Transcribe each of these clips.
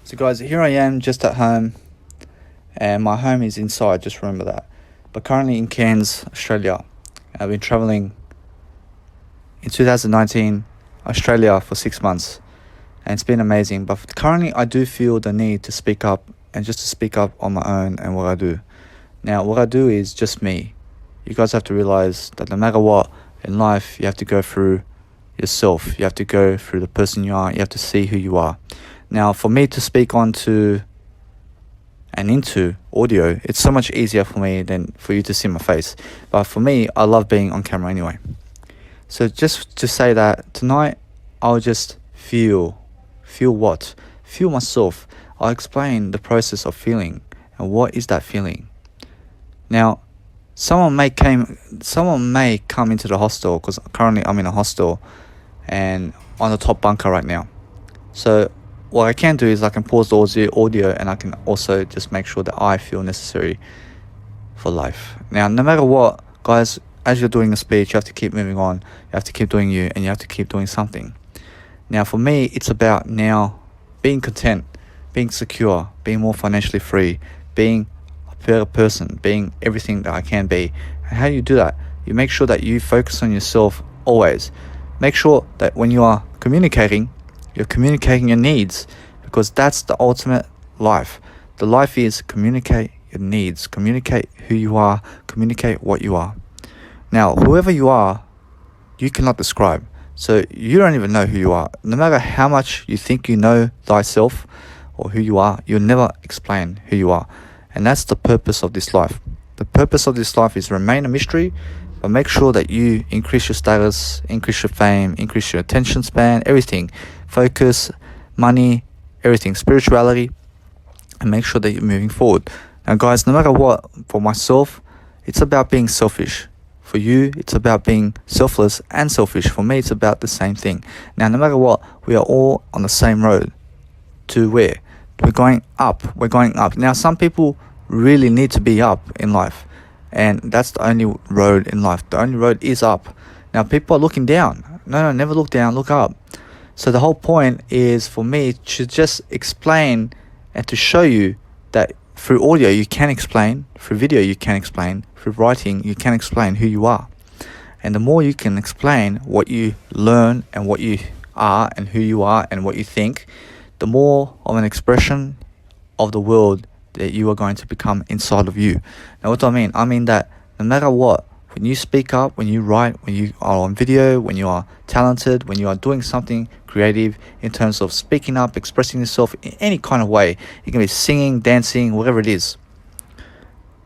So guys, here I am just at home, and my home is inside, just remember that. But currently in Cairns, Australia. I've been travelling in 2019, Australia for 6 months, and it's been amazing. But currently I do feel the need to speak up, and just to speak up on my own and what I do. Now what I do is just me. You guys have to realise that no matter what in life, you have to go through yourself. You have to go through the person you are. You have to see who you are. Now, for me to speak onto and into audio, it's so much easier for me than for you to see my face. But for me, I love being on camera anyway. So just to say that tonight, I'll just feel what? Feel myself. I'll explain the process of feeling and what is that feeling. Now, someone may come into the hostel, because currently I'm in a hostel and on the top bunker right now. So what I can do is I can pause the audio, and I can also just make sure that I feel necessary for life. Now, no matter what, guys, as you're doing a speech, you have to keep moving on. You have to keep doing you, and you have to keep doing something. Now, for me, it's about now being content, being secure, being more financially free, being a better person, being everything that I can be. And how do you do that? You make sure that you focus on yourself always. Make sure that when you are communicating, you're communicating your needs, because that's the ultimate life. The life is communicate your needs, communicate who you are, communicate what you are. Now, whoever you are, you cannot describe. So you don't even know who you are. No matter how much you think you know thyself or who you are, you'll never explain who you are. And that's the purpose of this life. The purpose of this life is remain a mystery, but make sure that you increase your status, increase your fame, increase your attention span, everything. Focus, money, everything, spirituality, and make sure that you're moving forward. Now guys, no matter what, for myself, it's about being selfish. For you, it's about being selfless and selfish. For me, it's about the same thing. Now, no matter what, we are all on the same road. To where? We're going up. We're going up. Now, some people really need to be up in life, and that's the only road in life. The only road is up. Now, people are looking down. No, never look down, look up. So the whole point is for me to just explain and to show you that through audio you can explain, through video you can explain, through writing you can explain who you are. And the more you can explain what you learn and what you are and who you are and what you think, the more of an expression of the world that you are going to become inside of you. Now what do I mean? I mean that no matter what, when you speak up, when you write, when you are on video, when you are talented, when you are doing something creative in terms of speaking up, expressing yourself in any kind of way, it can be singing, dancing, whatever it is,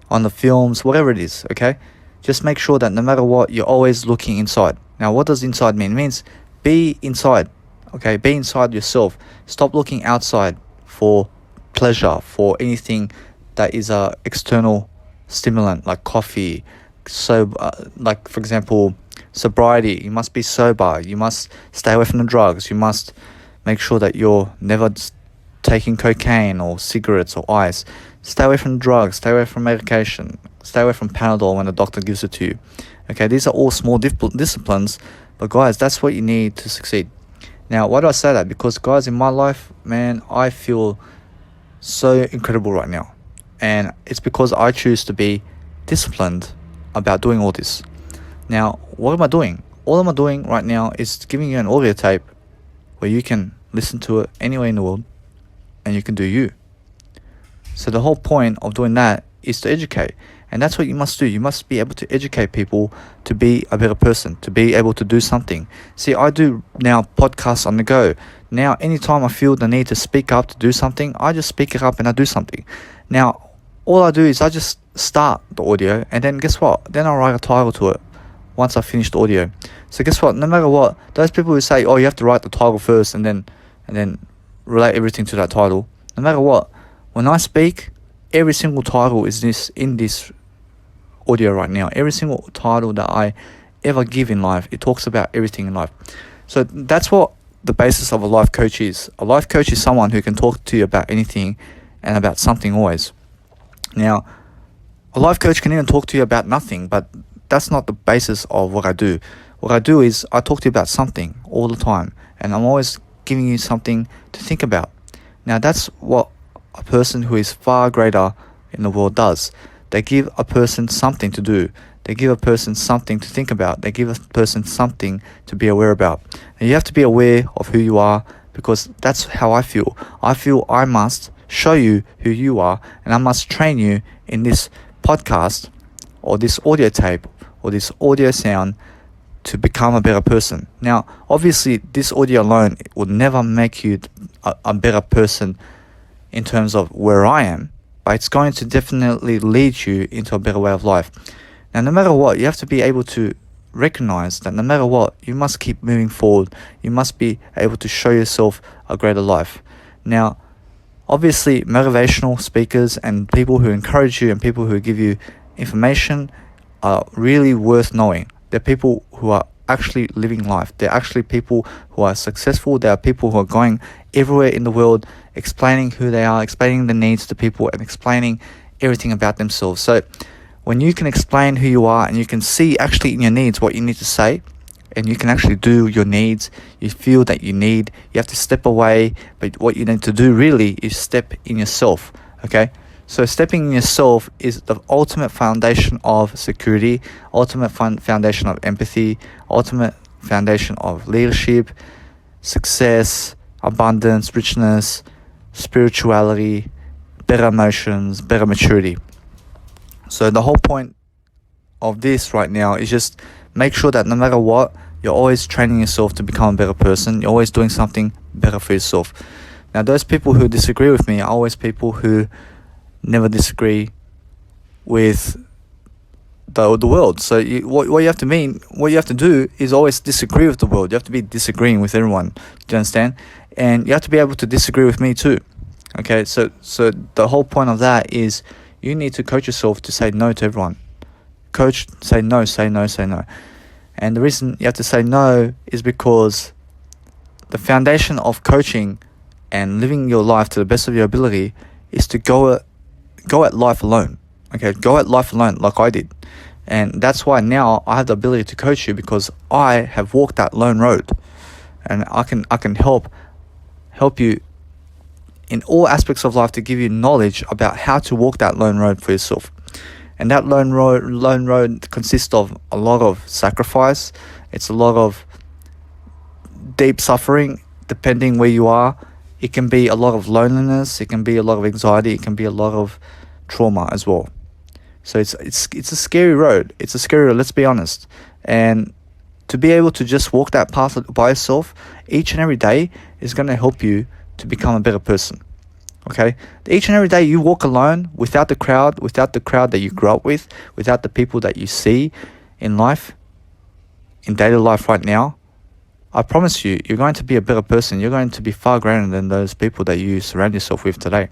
on the films, whatever it is, okay? Just make sure that no matter what, you're always looking inside. Now, what does inside mean? It means be inside, okay? Be inside yourself. Stop looking outside for pleasure, for anything that is a external stimulant like coffee. So like for example, sobriety, you must be sober, you must stay away from the drugs, you must make sure that you're never taking cocaine or cigarettes or ice. Stay away from drugs, stay away from medication, stay away from Panadol when the doctor gives it to you. Okay, these are all small disciplines, but guys, that's what you need to succeed. Now, why do I say that? Because guys, in my life, man, I feel so incredible right now, and it's because I choose to be disciplined about doing all this. Now, what am I doing? All I'm doing right now is giving you an audio tape where you can listen to it anywhere in the world, and you can do you. So the whole point of doing that is to educate, and that's what you must do. You must be able to educate people to be a better person, to be able to do something. See, I do now podcasts on the go. Now, anytime I feel the need to speak up, to do something, I just speak it up and I do something. Now, all I do is I just start the audio, and then guess what? Then I'll write a title to it once I finish the audio. So guess what? No matter what, those people who say, oh, you have to write the title first and then relate everything to that title. No matter what, when I speak, every single title is in this audio right now. Every single title that I ever give in life, it talks about everything in life. So that's what the basis of a life coach is. A life coach is someone who can talk to you about anything and about something always. Now, a life coach can even talk to you about nothing, but that's not the basis of what I do. What I do is I talk to you about something all the time, and I'm always giving you something to think about. Now that's what a person who is far greater in the world does. They give a person something to do. They give a person something to think about. They give a person something to be aware about. And you have to be aware of who you are, because that's how I feel. I feel I must show you who you are, and I must train you in this podcast or this audio tape or this audio sound to become a better person. Now, obviously, this audio alone will never make you a better person in terms of where I am, but it's going to definitely lead you into a better way of life. Now, no matter what, you have to be able to recognize that no matter what, you must keep moving forward. You must be able to show yourself a greater life. Now, obviously, motivational speakers and people who encourage you and people who give you information are really worth knowing. They're people who are actually living life. They're actually people who are successful. They are people who are going everywhere in the world, explaining who they are, explaining the needs to people, and explaining everything about themselves. So when you can explain who you are and you can see actually in your needs what you need to say, and you can actually do your needs, you feel that you have to step away, but what you need to do really is step in yourself, okay? So stepping in yourself is the ultimate foundation of security, ultimate foundation of empathy, ultimate foundation of leadership, success, abundance, richness, spirituality, better emotions, better maturity. So the whole point of this right now is just make sure that no matter what, you're always training yourself to become a better person. You're always doing something better for yourself. Now, those people who disagree with me are always people who never disagree with the world. So what you have to do is always disagree with the world. You have to be disagreeing with everyone. Do you understand? And you have to be able to disagree with me too. Okay, so the whole point of that is you need to coach yourself to say no to everyone. Coach, say no, say no, say no. And the reason you have to say no is because the foundation of coaching and living your life to the best of your ability is to go at life alone. Okay, go at life alone like I did. And that's why now I have the ability to coach you, because I have walked that lone road. And I can help you in all aspects of life to give you knowledge about how to walk that lone road for yourself. And that lone road consists of a lot of sacrifice. It's a lot of deep suffering, depending where you are. It can be a lot of loneliness. It can be a lot of anxiety. It can be a lot of trauma as well. So it's a scary road. It's a scary road, let's be honest. And to be able to just walk that path by yourself each and every day is going to help you to become a better person. Okay? Each and every day you walk alone, without the crowd that you grew up with, without the people that you see in life, in daily life right now, I promise you, you're going to be a better person. You're going to be far greater than those people that you surround yourself with today.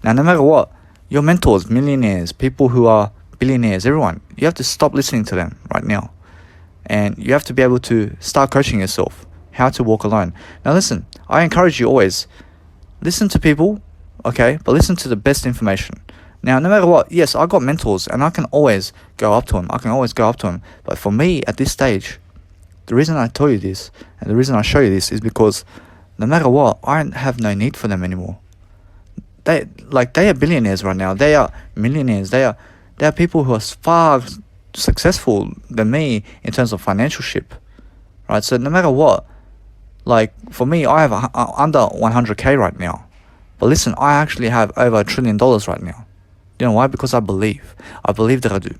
Now, no matter what, your mentors, millionaires, people who are billionaires, everyone, you have to stop listening to them right now. And you have to be able to start coaching yourself how to walk alone. Now listen, I encourage you always, listen to people, okay, but listen to the best information. Now, no matter what, yes, I got mentors and I can always go up to them. But for me, at this stage, the reason I tell you this and the reason I show you this is because no matter what, I have no need for them anymore. They are billionaires right now. They are millionaires. They are people who are far successful than me in terms of financial ship, right? So no matter what, like for me, I have under 100K right now. But listen, I actually have over $1 trillion right now. You know why? Because I believe that I do.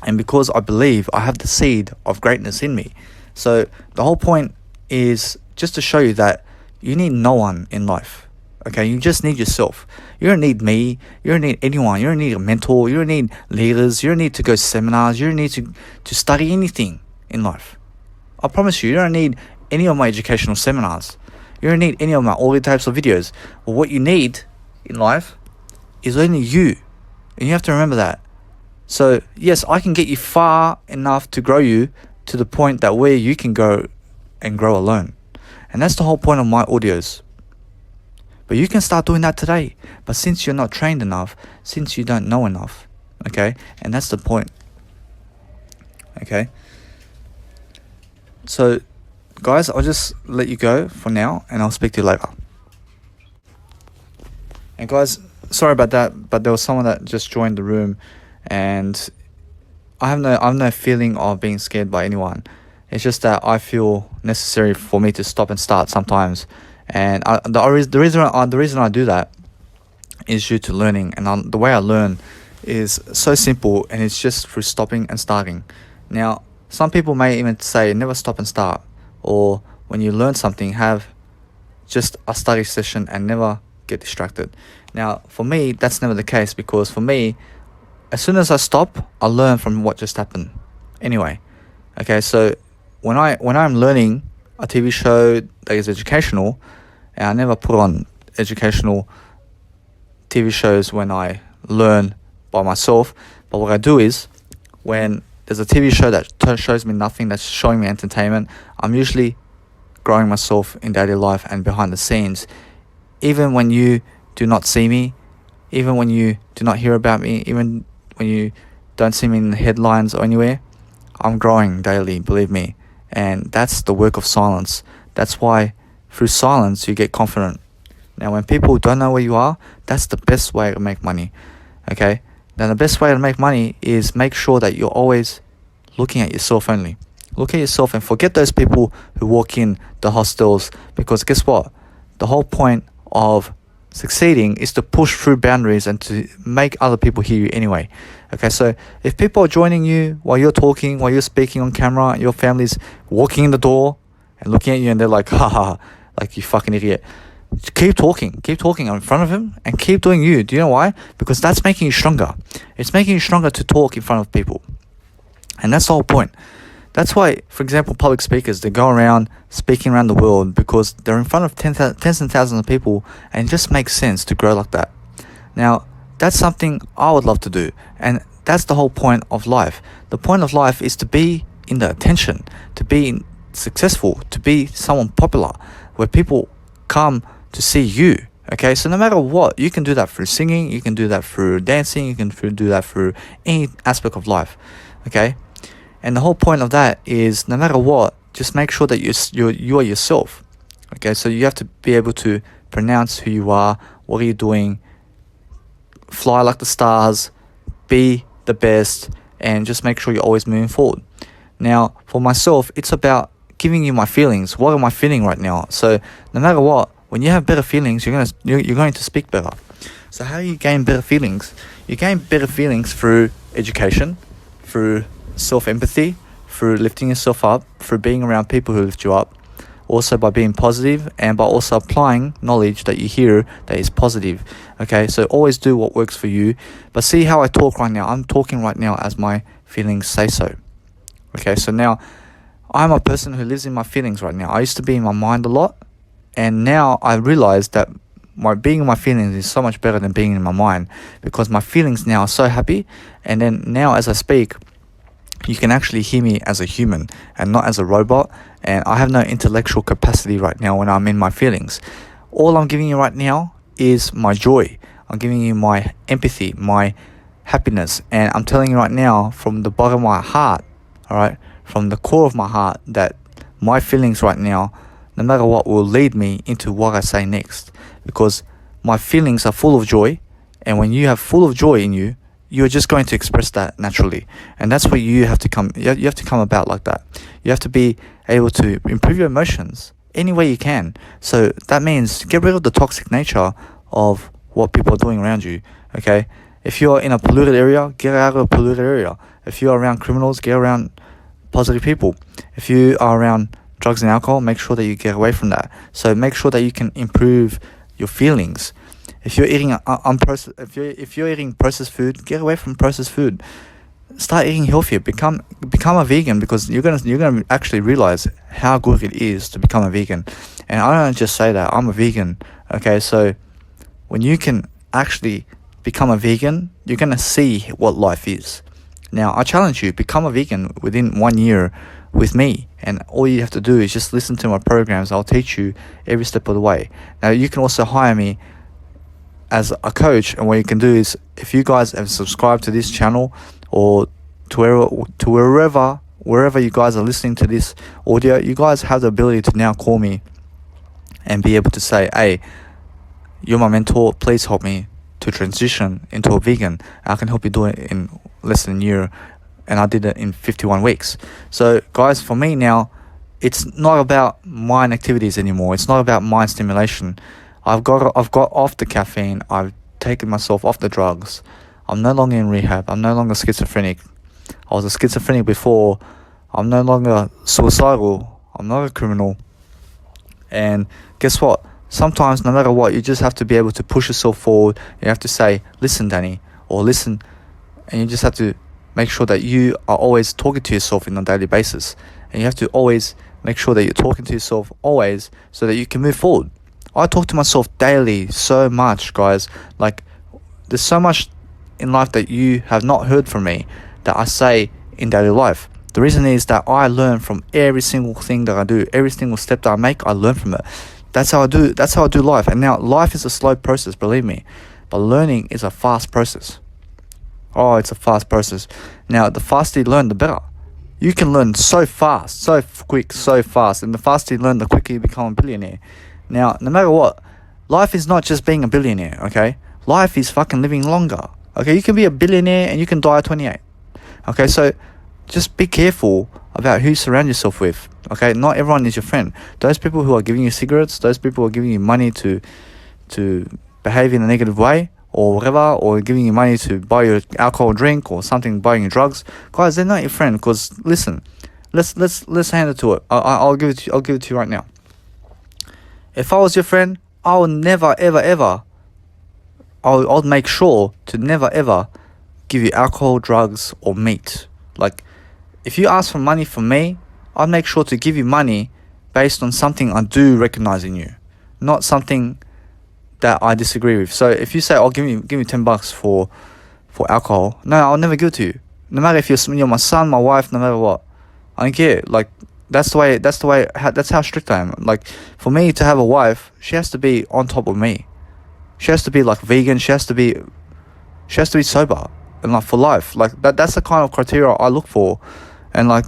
And because I believe, I have the seed of greatness in me. So the whole point is just to show you that you need no one in life. Okay, you just need yourself. You don't need me. You don't need anyone. You don't need a mentor. You don't need leaders. You don't need to go to seminars. You don't need to study anything in life. I promise you, you don't need any of my educational seminars. You don't need any of my audio types of videos. Well, what you need in life is only you. And you have to remember that. So, yes, I can get you far enough to grow you to the point that where you can go and grow alone. And that's the whole point of my audios. But you can start doing that today. But since you're not trained enough, since you don't know enough, okay? And that's the point, okay? So, guys, I'll just let you go for now, and I'll speak to you later. And guys, sorry about that, but there was someone that just joined the room, and I have no feeling of being scared by anyone. It's just that I feel necessary for me to stop and start sometimes, and the reason I do that is due to learning, and the way I learn is so simple, and it's just through stopping and starting. Now, some people may even say never stop and start, or when you learn something, have just a study session and never get distracted. Now, for me, that's never the case, because for me, as soon as I stop, I learn from what just happened. Anyway, okay, so when I'm learning a TV show that is educational, and I never put on educational TV shows when I learn by myself, but what I do is, when there's a TV show that shows me nothing, that's showing me entertainment, I'm usually growing myself in daily life and behind the scenes. Even when you do not see me, even when you do not hear about me, even when you don't see me in the headlines or anywhere, I'm growing daily, believe me. And that's the work of silence. That's why through silence you get confident. Now, when people don't know where you are, that's the best way to make money. Okay? Now, the best way to make money is make sure that you're always looking at yourself only. Look at yourself and forget those people who walk in the hostels, because guess what? The whole point of succeeding is to push through boundaries and to make other people hear you anyway. Okay, so if people are joining you while you're talking, while you're speaking on camera, and your family's walking in the door and looking at you and they're like, haha, like you fucking idiot. Keep talking in front of him and keep doing you. Do you know why? Because that's making you stronger. It's making you stronger to talk in front of people. And that's the whole point. That's why, for example, public speakers, they go around speaking around the world, because they're in front of tens and thousands of people, and it just makes sense to grow like that. Now, that's something I would love to do, and that's the whole point of life. The point of life is to be in the attention, to be successful, to be someone popular, where people come to see you. Okay, so no matter what, you can do that through singing, you can do that through dancing, you can do that through any aspect of life. Okay, and the whole point of that is, no matter what, just make sure that you are yourself. Okay, so you have to be able to pronounce who you are, what are you doing, fly like the stars, be the best, and just make sure you're always moving forward. Now, for myself, it's about giving you my feelings. What am I feeling right now? So no matter what, when you have better feelings, you're going to speak better. So how do you gain better feelings? You gain better feelings through education, through self-empathy, through lifting yourself up, through being around people who lift you up, also by being positive, and by also applying knowledge that you hear that is positive. Okay, so always do what works for you. But see how I talk right now? I'm talking right now as my feelings say so. Okay, so now I'm a person who lives in my feelings right now. I used to be in my mind a lot, and now I realize that my being in my feelings is so much better than being in my mind, because my feelings now are so happy. And then now as I speak, you can actually hear me as a human and not as a robot. And I have no intellectual capacity right now when I'm in my feelings. All I'm giving you right now is my joy. I'm giving you my empathy, my happiness. And I'm telling you right now, from the bottom of my heart, all right, from the core of my heart, that my feelings right now, no matter what, will lead me into what I say next. Because my feelings are full of joy. And when you have full of joy in you, you're just going to express that naturally. And that's where you have to come. You have to come about like that. You have to be able to improve your emotions any way you can. So that means get rid of the toxic nature of what people are doing around you. Okay, if you're in a polluted area, get out of a polluted area. If you're around criminals, get around positive people. If you are around drugs and alcohol, make sure that you get away from that. So make sure that you can improve your feelings. If you're eating if you're eating processed food, get away from processed food. Start eating healthier. Become a vegan, because you're gonna actually realize how good it is to become a vegan. And I don't just say that, I'm a vegan. Okay, so when you can actually become a vegan, you're gonna see what life is. Now, I challenge you, become a vegan within 1 year with me, and all you have to do is just listen to my programs. I'll teach you every step of the way. Now, you can also hire me as a coach, and what you can do is, if you guys have subscribed to this channel, or to wherever you guys are listening to this audio, you guys have the ability to now call me and be able to say, hey, you're my mentor, please help me to transition into a vegan. I can help you do it in less than a year, and I did it in 51 weeks. So guys, for me now, it's not about mind activities anymore. It's not about mind stimulation. I've got off the caffeine. I've taken myself off the drugs. I'm no longer in rehab. I'm no longer schizophrenic. I was a schizophrenic before. I'm no longer suicidal. I'm not a criminal. And guess what? Sometimes, no matter what, you just have to be able to push yourself forward. You have to say, listen, Danny, or listen. And you just have to make sure that you are always talking to yourself on a daily basis. And you have to always make sure that you're talking to yourself always so that you can move forward. I talk to myself daily so much, guys. Like, there's so much in life that you have not heard from me that I say in daily life. The reason is that I learn from every single thing that I do. Every single step that I make, I learn from it. That's how I do life. And now, life is a slow process, believe me. But learning is a fast process. Oh, it's a fast process. Now, the faster you learn, the better. You can learn so fast, so quick, so fast. And the faster you learn, the quicker you become a billionaire. Now, no matter what, life is not just being a billionaire, okay? Life is fucking living longer. Okay, you can be a billionaire and you can die at 28. Okay, so just be careful about who you surround yourself with. Okay, not everyone is your friend. Those people who are giving you cigarettes, those people who are giving you money to behave in a negative way or whatever, or giving you money to buy your alcohol drink or something, buying you drugs, guys, they're not your friend. Because listen, let's hand it to it. I'll give it to you right now. If I was your friend, I would never ever. I'll make sure to never ever give you alcohol, drugs, or meat. Like, if you ask for money from me, I'll make sure to give you money based on something I do recognize in you, not something that I disagree with. So if you say, "Oh, give me $10 for alcohol," no, I'll never give it to you. No matter if you're my son, my wife, no matter what, I don't care. Like, that's how strict I am. Like, for me to have a wife, she has to be on top of me. She has to be like vegan. She has to be sober, and like for life. Like that's the kind of criteria I look for. And like,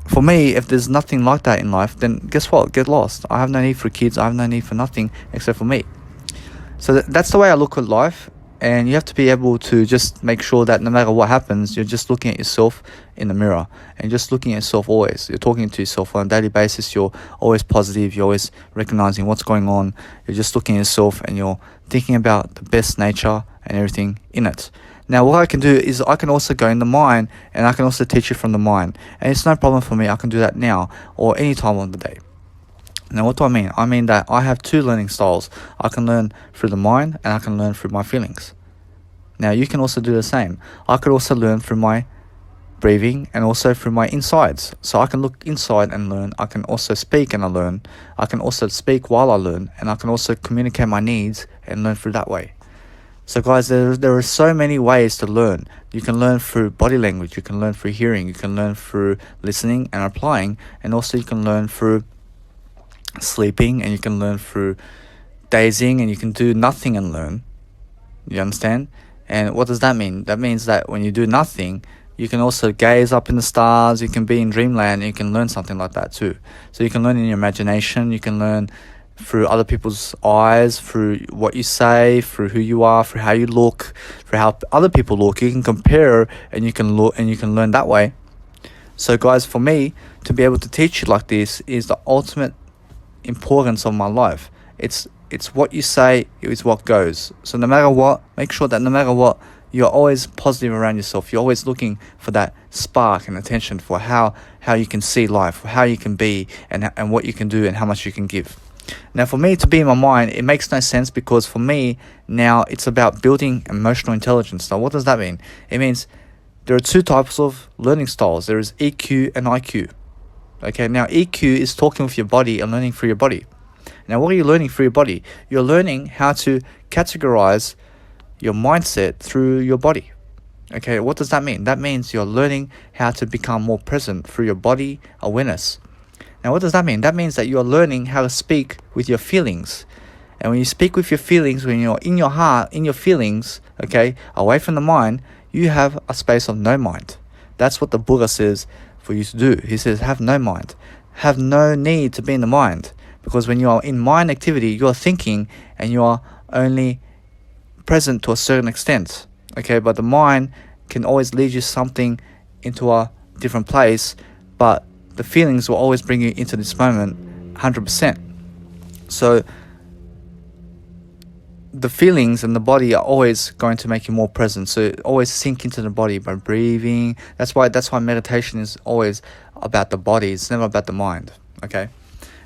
for me, if there's nothing like that in life, then guess what? Get lost. I have no need for kids. I have no need for nothing except for me. So that's the way I look at life. And you have to be able to just make sure that no matter what happens, you're just looking at yourself in the mirror and just looking at yourself always. You're talking to yourself on a daily basis. You're always positive. You're always recognizing what's going on. You're just looking at yourself and you're thinking about the best nature and everything in it. Now, what I can do is I can also go in the mind and I can also teach you from the mind. And it's no problem for me. I can do that now or any time of the day. Now, what do I mean? I mean that I have two learning styles. I can learn through the mind and I can learn through my feelings. Now, you can also do the same. I could also learn through my breathing and also through my insides. So I can look inside and learn. I can also speak and I learn. I can also speak while I learn. And I can also communicate my needs and learn through that way. So guys, there are so many ways to learn. You can learn through body language. You can learn through hearing. You can learn through listening and applying. And also you can learn through sleeping, and you can learn through dazing, and you can do nothing and learn. You understand? And what does that mean? That means that when you do nothing, you can also gaze up in the stars. You can be in dreamland, and you can learn something like that too. So you can learn in your imagination. You can learn through other people's eyes, through what you say, through who you are, through how you look, through how other people look. You can compare, and you can look, and you can learn that way. So guys, for me to be able to teach you like this is the ultimate importance of my life. It's what you say is what goes. So no matter what, make sure that no matter what, you're always positive around yourself. You're always looking for that spark and attention for how you can see life, how you can be, and what you can do and how much you can give. Now, for me to be in my mind, it makes no sense, because for me now it's about building emotional intelligence. Now, what does that mean? It means there are two types of learning styles. There is EQ and IQ. Okay, now EQ is talking with your body and learning through your body. Now, what are you learning through your body? You're learning how to categorize your mindset through your body. Okay, what does that mean? That means you're learning how to become more present through your body awareness. Now, what does that mean? That means that you're learning how to speak with your feelings. And when you speak with your feelings, when you're in your heart, in your feelings, okay, away from the mind, you have a space of no mind. That's what the Buddha says for you to do. He says, have no mind. Have no need to be in the mind. Because when you are in mind activity, you are thinking and you are only present to a certain extent. Okay, but the mind can always lead you something into a different place, but the feelings will always bring you into this moment 100%. So the feelings and the body are always going to make you more present. So always sink into the body by breathing. That's why meditation is always about the body. It's never about the mind. Okay.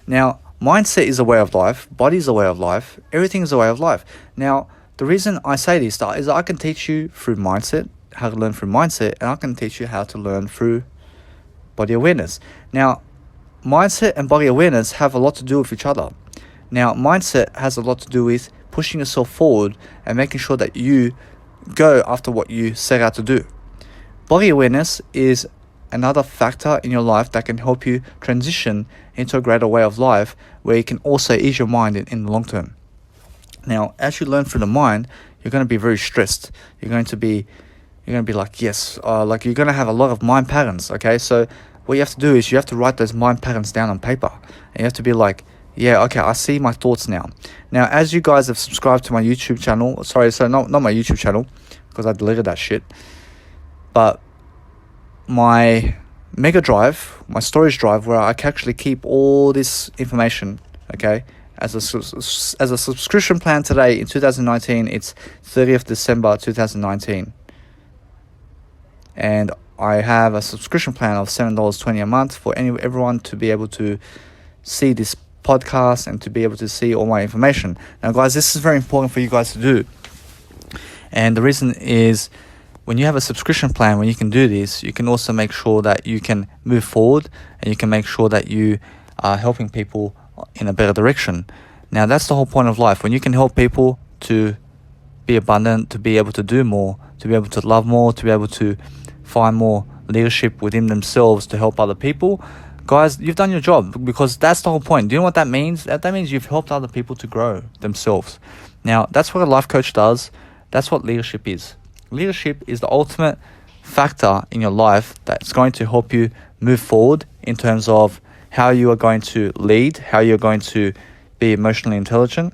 Now, mindset is a way of life. Body is a way of life. Everything is a way of life. Now, the reason I say this is that I can teach you through mindset, how to learn through mindset, and I can teach you how to learn through body awareness. Now, mindset and body awareness have a lot to do with each other. Now, mindset has a lot to do with pushing yourself forward and making sure that you go after what you set out to do. Body awareness is another factor in your life that can help you transition into a greater way of life where you can also ease your mind in the long term. Now, as you learn through the mind, you're going to be very stressed. You're going to be like, yes, like you're going to have a lot of mind patterns. Okay, so what you have to do is you have to write those mind patterns down on paper, and you have to be like, yeah, okay, I see my thoughts now. Now, as you guys have subscribed to my YouTube channel, not my YouTube channel, because I deleted that shit, but my Mega Drive, my storage drive, where I can actually keep all this information, okay, as a subscription plan today in 2019, it's 30th December 2019. And I have a subscription plan of $7.20 a month for everyone to be able to see this podcast and to be able to see all my information. Now, guys, this is very important for you guys to do. And the reason is, when you have a subscription plan, when you can do this, you can also make sure that you can move forward and you can make sure that you are helping people in a better direction. Now, that's the whole point of life. When you can help people to be abundant, to be able to do more, to be able to love more, to be able to find more leadership within themselves to help other people, guys, you've done your job, because that's the whole point. Do you know what that means? That means you've helped other people to grow themselves. Now, that's what a life coach does. That's what leadership is. Leadership is the ultimate factor in your life that's going to help you move forward in terms of how you are going to lead, how you're going to be emotionally intelligent,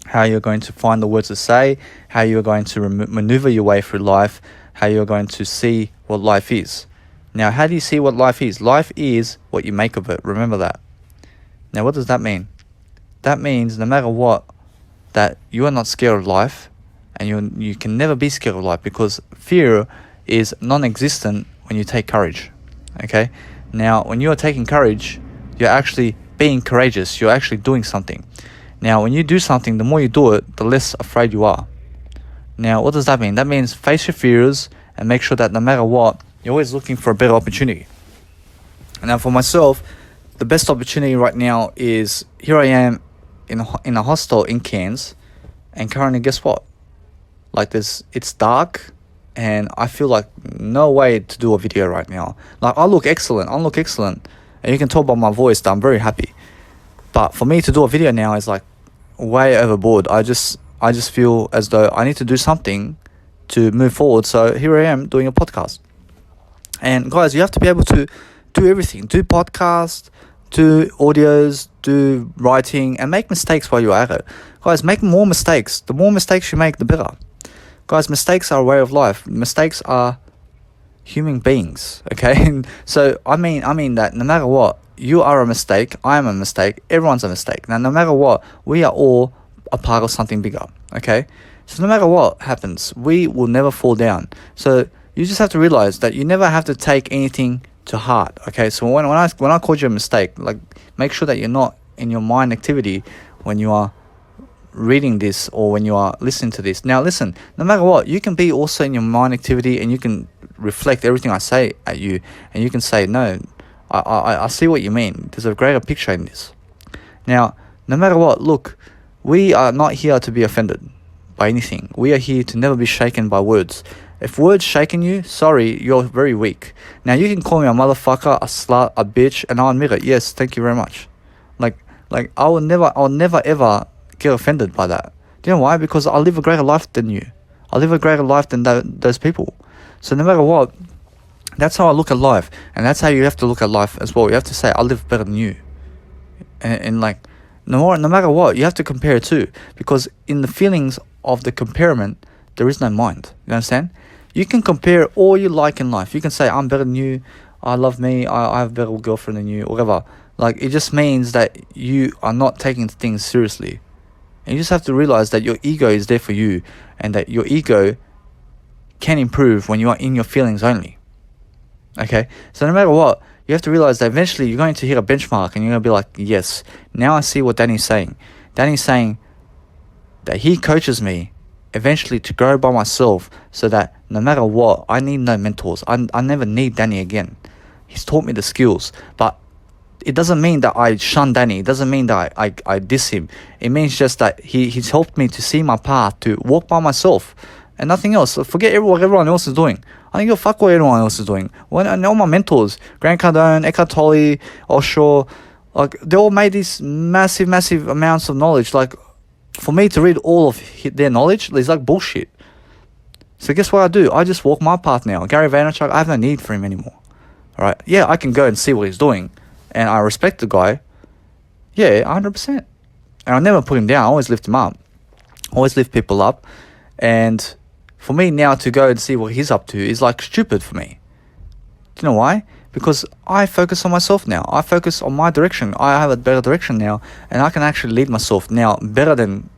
how you're going to find the words to say, how you're going to maneuver your way through life, how you're going to see what life is. Now, how do you see what life is? Life is what you make of it. Remember that. Now, what does that mean? That means no matter what, that you are not scared of life, and you can never be scared of life, because fear is non-existent when you take courage. Okay? Now, when you are taking courage, you're actually being courageous. You're actually doing something. Now, when you do something, the more you do it, the less afraid you are. Now, what does that mean? That means face your fears and make sure that no matter what, you're always looking for a better opportunity. Now, for myself, the best opportunity right now is, here I am in a hostel in Cairns, and currently, guess what? Like, it's dark, and I feel like no way to do a video right now. Like, I look excellent, and you can tell by my voice that I'm very happy. But for me to do a video now is like way overboard. I just feel as though I need to do something to move forward. So here I am doing a podcast. And guys, you have to be able to do everything. Do podcasts, do audios, do writing, and make mistakes while you're at it. Guys, make more mistakes. The more mistakes you make, the better. Guys, mistakes are a way of life. Mistakes are human beings, okay? And so I mean that no matter what, you are a mistake, I am a mistake, everyone's a mistake. Now, no matter what, we are all a part of something bigger, okay? So no matter what happens, we will never fall down. So you just have to realize that you never have to take anything to heart, okay? So when I called you a mistake, like, make sure that you're not in your mind activity when you are reading this or when you are listening to this. Now, listen, no matter what, you can be also in your mind activity, and you can reflect everything I say at you, and you can say, no, I see what you mean. There's a greater picture in this. Now, no matter what, look, we are not here to be offended by anything. We are here to never be shaken by words. If words shaken you, sorry, you're very weak. Now, you can call me a motherfucker, a slut, a bitch, and I'll admit it. Yes, thank you very much. Like I'll never ever get offended by that. Do you know why? Because I live a greater life than you. I live a greater life than those people. So no matter what, that's how I look at life, and that's how you have to look at life as well. You have to say, I live better than you, and like, No matter what, you have to compare it too, because in the feelings of the comparison, there is no mind. You understand? You can compare all you like in life. You can say, I'm better than you, I love me, I have a better girlfriend than you, whatever. Like, it just means that you are not taking things seriously. And you just have to realize that your ego is there for you, and that your ego can improve when you are in your feelings only. Okay? So no matter what, you have to realize that eventually you're going to hit a benchmark and you're going to be like, yes, now I see what Danny's saying. Danny's saying that he coaches me eventually to grow by myself, so that no matter what, I need no mentors. I never need Danny again. He's taught me the skills, but it doesn't mean that I shun Danny. It doesn't mean that I diss him. It means just that he's helped me to see my path, to walk by myself and nothing else. Forget what everyone else is doing. I don't give a fuck what everyone else is doing. When I know my mentors, Grant Cardone, Eckhart Tolle, Osho, like, they all made these massive amounts of knowledge. Like, for me to read all of their knowledge is like bullshit. So guess what I do? I just walk my path now. Gary Vaynerchuk, I have no need for him anymore. All right? Yeah, I can go and see what he's doing, and I respect the guy. Yeah, 100%. And I never put him down. I always lift him up. Always lift people up. And for me now to go and see what he's up to is like stupid for me. Do you know why? Because I focus on myself now. I focus on my direction. I have a better direction now, and I can actually lead myself now better than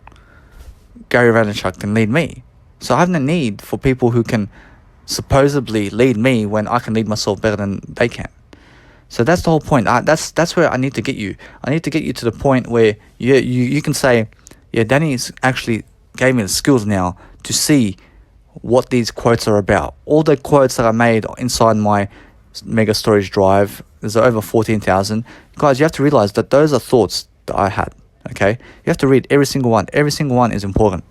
Gary Vaynerchuk can lead me. So I have no need for people who can supposedly lead me when I can lead myself better than they can. So that's the whole point. That's where I need to get you. I need to get you to the point where you can say, yeah, Danny's actually gave me the skills now to see what these quotes are about. All the quotes that I made inside my mega storage drive, there's over 14,000. Guys, you have to realize that those are thoughts that I had. Okay, you have to read every single one. Every single one is important.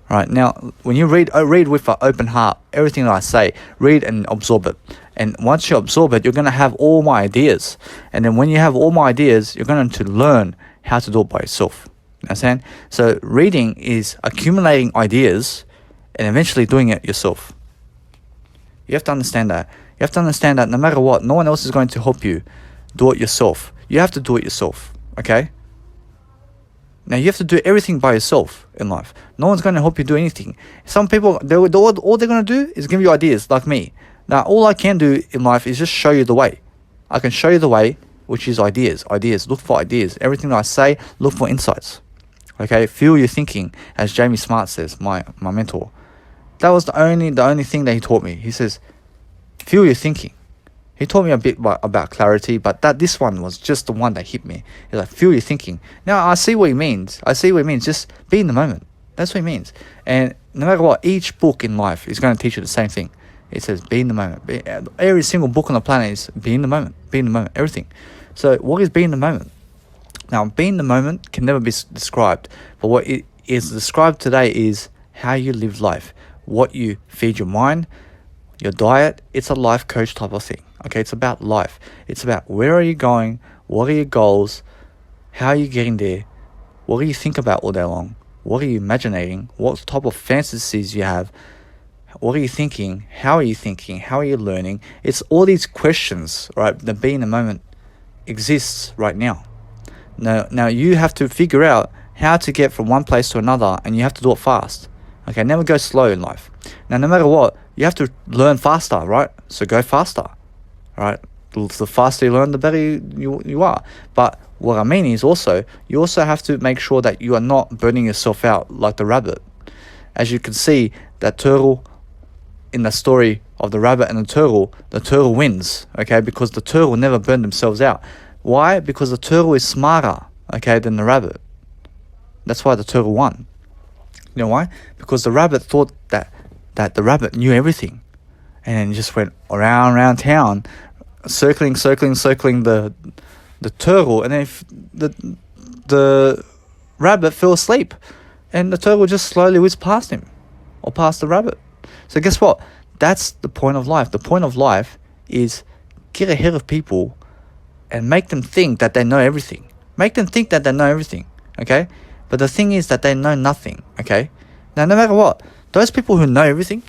Right now, when you read with an open heart. Everything that I say, read and absorb it. And once you absorb it, you're going to have all my ideas. And then when you have all my ideas, you're going to learn how to do it by yourself. You understand? So reading is accumulating ideas and eventually doing it yourself. You have to understand that. You have to understand that no matter what, no one else is going to help you do it yourself. You have to do it yourself. Okay? Now, you have to do everything by yourself in life. No one's going to help you do anything. Some people, all they're going to do is give you ideas, like me. Now, all I can do in life is just show you the way. I can show you the way, which is ideas. Ideas. Look for ideas. Everything that I say, look for insights. Okay? Feel your thinking, as Jamie Smart says, my mentor. That was the only thing that he taught me. He says, feel your thinking. He taught me a bit about clarity, but this one was just the one that hit me. He's like, feel your thinking. Now, I see what he means. Just be in the moment. That's what he means. And no matter what, each book in life is going to teach you the same thing. It says, be in the moment. Every single book on the planet is be in the moment. Be in the moment. Everything. So what is be in the moment? Now, be in the moment can never be described. But what it is described today is how you live life. What you feed your mind, your diet. It's a life coach type of thing. Okay, it's about life. It's about where are you going? What are your goals? How are you getting there? What do you think about all day long? What are you imagining? What type of fantasies you have? What are you thinking? How are you thinking? How are you learning? It's all these questions, right? The be in the moment exists right now. Now you have to figure out how to get from one place to another, and you have to do it fast. Okay, never go slow in life. Now, no matter what, you have to learn faster, right? So go faster, right? The faster you learn, the better you are. But what I mean is you also have to make sure that you are not burning yourself out like the rabbit. As you can see, that turtle, in the story of the rabbit and the turtle wins, okay? Because the turtle never burned themselves out. Why? Because the turtle is smarter, okay, than the rabbit. That's why the turtle won. You know why? Because the rabbit thought that the rabbit knew everything, and then just went around town, circling the turtle, and then if the rabbit fell asleep, and the turtle just slowly whizzed past him, or past the rabbit. So guess what? That's the point of life. The point of life is get ahead of people and make them think that they know everything. Make them think that they know everything, okay? But the thing is that they know nothing, okay? Now, no matter what, those people who know everything,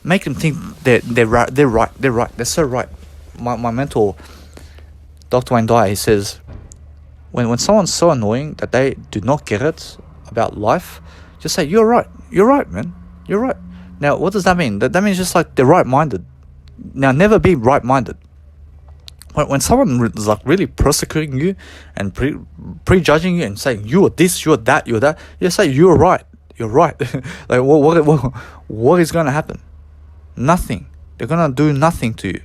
make them think they're right. They're so right. My mentor, Dr. Wayne Dyer, he says, when someone's so annoying that they do not get it about life, just say, you're right, man, you're right. Now, what does that mean? That means just like they're right-minded. Now, never be right-minded. When someone is like really persecuting you and prejudging you and saying you are this, you are that, you just say you're right. Like what is going to happen? Nothing. They're going to do nothing to you.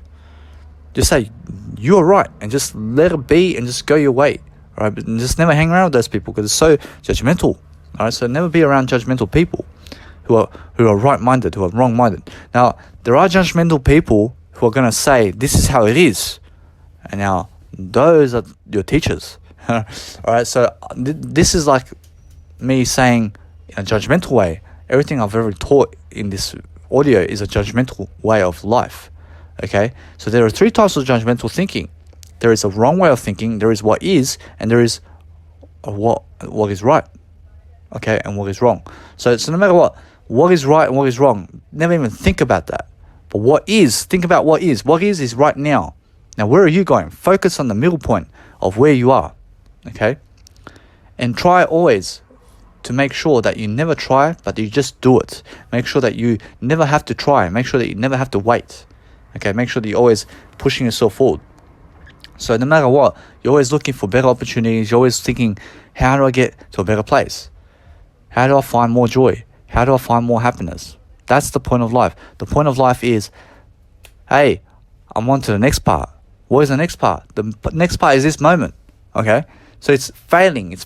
Just say you're right and just let it be and just go your way. All right, but just never hang around with those people because it's so judgmental. All right, so never be around judgmental people who are right-minded, who are wrong-minded. Now, there are judgmental people who are going to say this is how it is. And now, those are your teachers. All right, so this is like me saying in a judgmental way. Everything I've ever taught in this audio is a judgmental way of life. Okay, so there are 3 types of judgmental thinking. There is a wrong way of thinking, there is what is, and there is what is right. Okay, and what is wrong. So no matter what is right and what is wrong, never even think about that. But what is, think about what is. What is right now. Now, where are you going? Focus on the middle point of where you are, okay? And try always to make sure that you never try, but you just do it. Make sure that you never have to try. Make sure that you never have to wait, okay? Make sure that you're always pushing yourself forward. So no matter what, you're always looking for better opportunities. You're always thinking, how do I get to a better place? How do I find more joy? How do I find more happiness? That's the point of life. The point of life is, hey, I'm on to the next part. What is the next part? The next part is this moment, okay? So it's failing,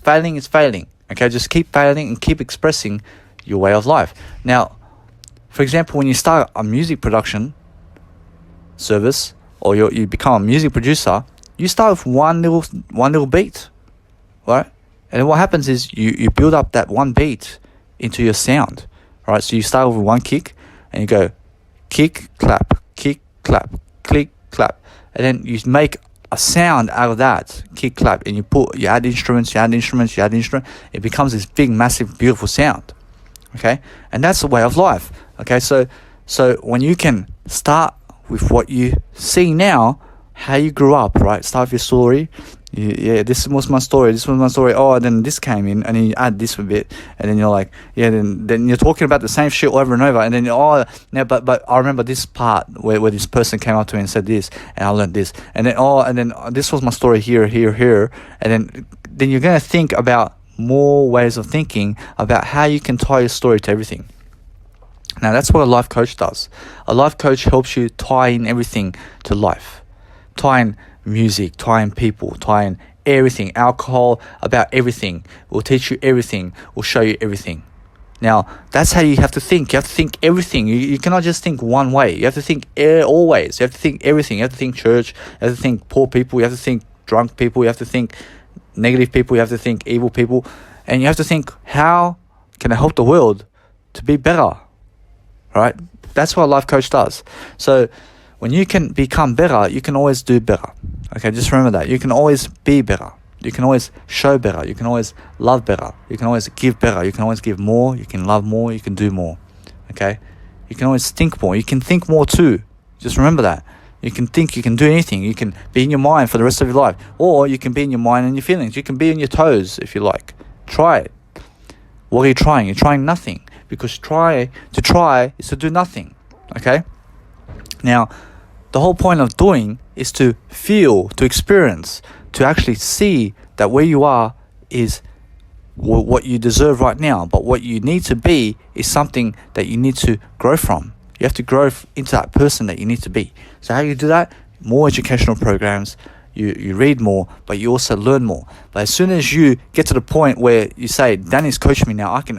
okay? Just keep failing and keep expressing your way of life. Now, for example, when you start a music production service or you become a music producer, you start with one little beat, right? And then what happens is you build up that one beat into your sound, right? So you start with one kick and you go kick, clap, click, clap. And then you make a sound out of that kick, clap, and you add instruments. It becomes this big, massive, beautiful sound. Okay, and that's the way of life. Okay, so when you can start with what you see now, how you grew up, right? Start with your story. This was my story. Oh, and then this came in, and then you add this a bit, and then you're like, then you're talking about the same shit over and over, and then but I remember this part where this person came up to me and said this, and I learned this, and then this was my story here, and then you're gonna think about more ways of thinking about how you can tie your story to everything. Now that's what a life coach does. A life coach helps you tie in everything to life, tie in music, tie in people, tie in everything, alcohol, about everything. We'll teach you everything. We'll show you everything. Now, that's how you have to think. You have to think everything. You cannot just think one way. You have to think always. You have to think everything. You have to think church. You have to think poor people. You have to think drunk people. You have to think negative people. You have to think evil people. And you have to think, how can I help the world to be better? Right? That's what a life coach does. So when you can become better, you can always do better. Okay, just remember that. You can always be better. You can always show better. You can always love better. You can always give better. You can always give more. You can love more. You can do more. Okay? You can always think more. You can think more too. Just remember that. You can think, you can do anything. You can be in your mind for the rest of your life. Or you can be in your mind and your feelings. You can be on your toes if you like. Try it. What are you trying? You're trying nothing. Because to try is to do nothing. Okay? Now, the whole point of doing is to feel, to experience, to actually see that where you are is what you deserve right now. But what you need to be is something that you need to grow from. You have to grow into that person that you need to be. So how do you do that? More educational programs. You read more, but you also learn more. But as soon as you get to the point where you say, Danny's coaching me now, I can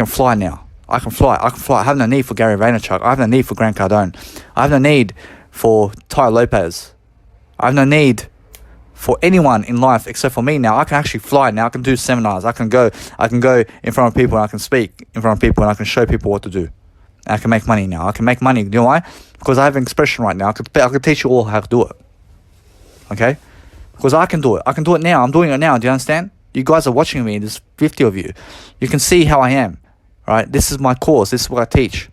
fly now. I can fly. I have no need for Gary Vaynerchuk. I have no need for Grant Cardone. I have no need for Tai Lopez. I have no need for anyone in life except for me now. I can actually fly now. I can do seminars. I can go in front of people and I can speak in front of people and I can show people what to do. And I can make money now. I can make money. You know why? Because I have an expression right now. I could teach you all how to do it. Okay? Because I can do it. I can do it now. I'm doing it now. Do you understand? You guys are watching me. There's 50 of you. You can see how I am. Right? This is my course. This is what I teach.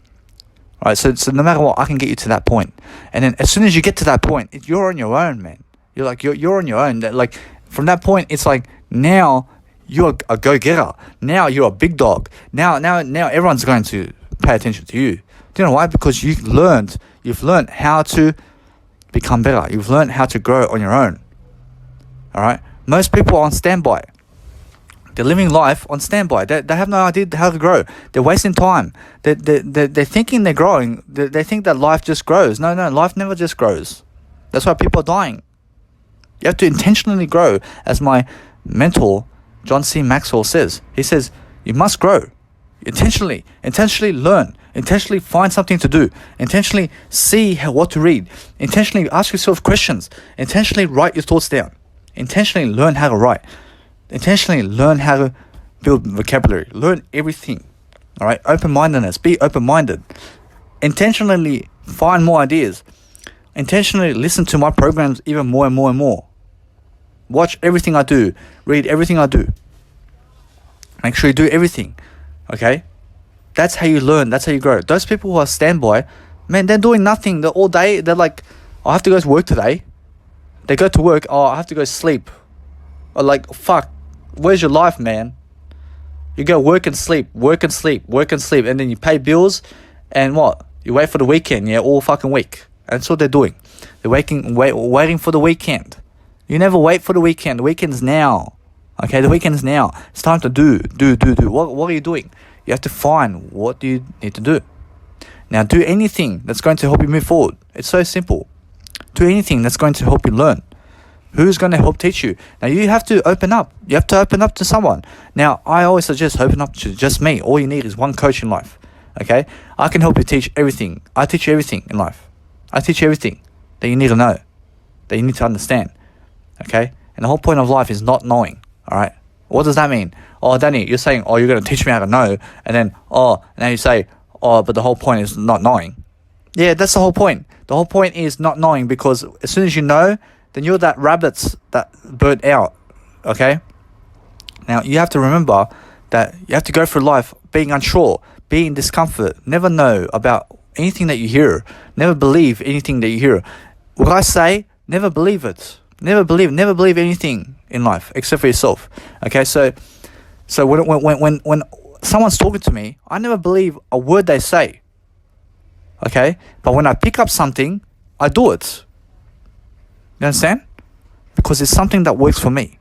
Right? So no matter what, I can get you to that point. And then as soon as you get to that point, you're on your own, man. You're on your own. Like From that point, it's like now you're a go-getter. Now you're a big dog. Now everyone's going to pay attention to you. Do you know why? Because you've learned how to become better. You've learned how to grow on your own. All right. Most people are on standby. They're living life on standby. They have no idea how to grow. They're wasting time. They're thinking they're growing. They think that life just grows. No, life never just grows. That's why people are dying. You have to intentionally grow, as my mentor, John C. Maxwell, says. He says, you must grow. Intentionally learn. Intentionally find something to do. Intentionally see what to read. Intentionally ask yourself questions. Intentionally write your thoughts down. Intentionally learn how to write. Intentionally learn how to build vocabulary. Learn everything. All right? Open-mindedness. Be open-minded. Intentionally find more ideas. Intentionally listen to my programs even more and more and more. Watch everything I do. Read everything I do. Make sure you do everything. Okay? That's how you learn. That's how you grow. Those people who are standby, man, they're doing nothing. They're all day. They're like, I have to go to work today. They go to work. Oh, I have to go sleep. Or like, fuck. Where's your life, man? You go work and sleep. And then you pay bills. And what? You wait for the weekend, yeah, all fucking week. That's what they're doing. They're waiting for the weekend. You never wait for the weekend. The weekend's now. Okay, the weekend's now. It's time to do. What are you doing? You have to find what you need to do. Now, do anything that's going to help you move forward. It's so simple. Do anything that's going to help you learn. Who's going to help teach you? Now, you have to open up. You have to open up to someone. Now, I always suggest open up to just me. All you need is one coach in life. Okay? I can help you teach everything. I teach you everything in life. I teach you everything that you need to know, that you need to understand. Okay? And the whole point of life is not knowing. Alright? What does that mean? Oh, Danny, you're saying, oh, you're going to teach me how to know. And then, now you say, oh, but the whole point is not knowing. Yeah, that's the whole point. The whole point is not knowing, because as soon as you know, then you're that rabbit that burnt out. Okay? Now, you have to remember that you have to go through life being unsure, being in discomfort, never know about anything that you hear, never believe anything that you hear. What I say, never believe it. Never believe anything in life except for yourself. Okay, so when someone's talking to me, I never believe a word they say. Okay, but when I pick up something, I do it. You understand? Because it's something that works for me.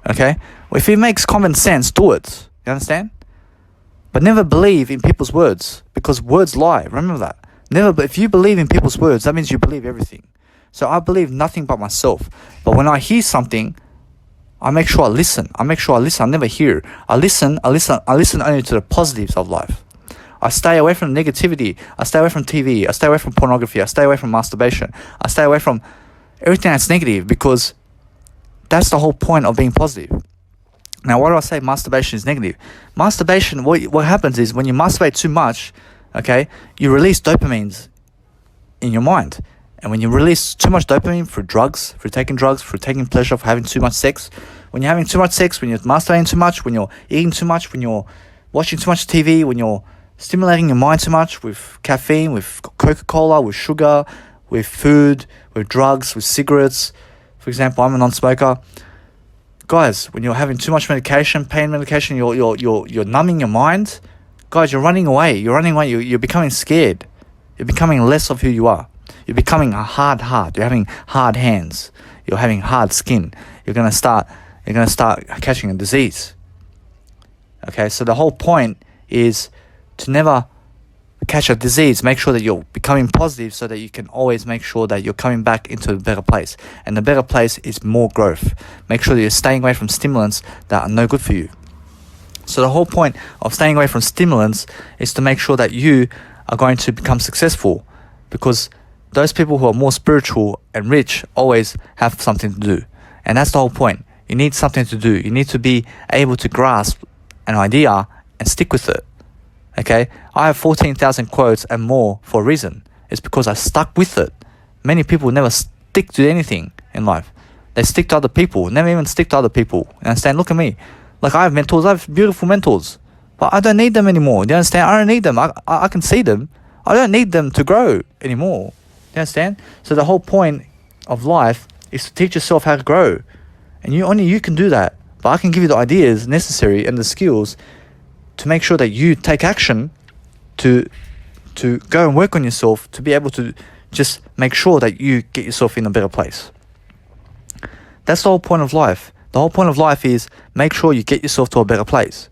Okay, if it makes common sense, do it. You understand? But never believe in people's words, because words lie. Remember that. If you believe in people's words, that means you believe everything. So I believe nothing but myself. But when I hear something, I make sure I listen. I never hear. I listen only to the positives of life. I stay away from negativity. I stay away from TV. I stay away from pornography. I stay away from masturbation. I stay away from everything that's negative, because that's the whole point of being positive. Now, why do I say masturbation is negative? Masturbation, what happens is when you masturbate too much, okay, you release dopamines in your mind. And when you release too much dopamine through drugs, through taking pleasure, for having too much sex, when you're having too much sex, when you're masturbating too much, when you're eating too much, when you're watching too much TV, when you're stimulating your mind too much with caffeine, with Coca-Cola, with sugar, with food, with drugs, with cigarettes. For example, I'm a non-smoker. Guys, when you're having too much medication, pain medication, you're numbing your mind. Guys, you're running away. You're becoming scared. You're becoming less of who you are. You're becoming a hard heart. You're having hard hands. You're having hard skin. You're gonna start catching a disease. Okay, so the whole point is to never catch a disease. Make sure that you're becoming positive, so that you can always make sure that you're coming back into a better place. And the better place is more growth. Make sure that you're staying away from stimulants that are no good for you. So the whole point of staying away from stimulants is to make sure that you are going to become successful, because those people who are more spiritual and rich always have something to do. And that's the whole point. You need something to do. You need to be able to grasp an idea and stick with it. Okay? I have 14,000 quotes and more for a reason. It's because I stuck with it. Many people never stick to anything in life. They stick to other people, never even stick to other people. You understand? Look at me. Like, I have mentors. I have beautiful mentors. But I don't need them anymore. Do you understand? I don't need them. I can see them. I don't need them to grow anymore. You understand? So the whole point of life is to teach yourself how to grow. And only you can do that. But I can give you the ideas necessary and the skills to make sure that you take action to go and work on yourself, to be able to just make sure that you get yourself in a better place. That's the whole point of life. The whole point of life is make sure you get yourself to a better place.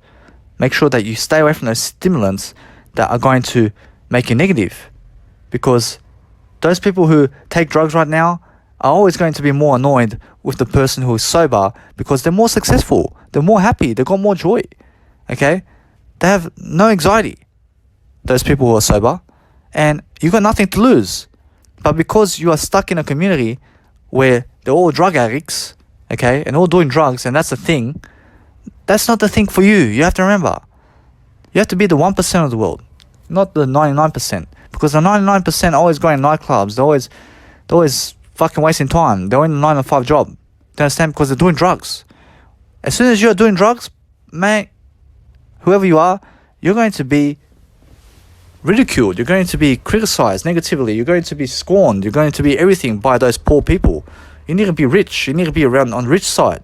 Make sure that you stay away from those stimulants that are going to make you negative. Because those people who take drugs right now are always going to be more annoyed with the person who is sober because they're more successful, they're more happy, they've got more joy. Okay? They have no anxiety, those people who are sober, and you've got nothing to lose. But because you are stuck in a community where they're all drug addicts, okay, and all doing drugs, and that's the thing, that's not the thing for you. You have to remember. You have to be the 1% of the world, not the 99%. Because the 99% are always going to nightclubs. They're always fucking wasting time. They're in a 9 to 5 job. Do you understand? Because they're doing drugs. As soon as you're doing drugs, mate, whoever you are, you're going to be ridiculed. You're going to be criticized negatively. You're going to be scorned. You're going to be everything by those poor people. You need to be rich. You need to be around on the rich side.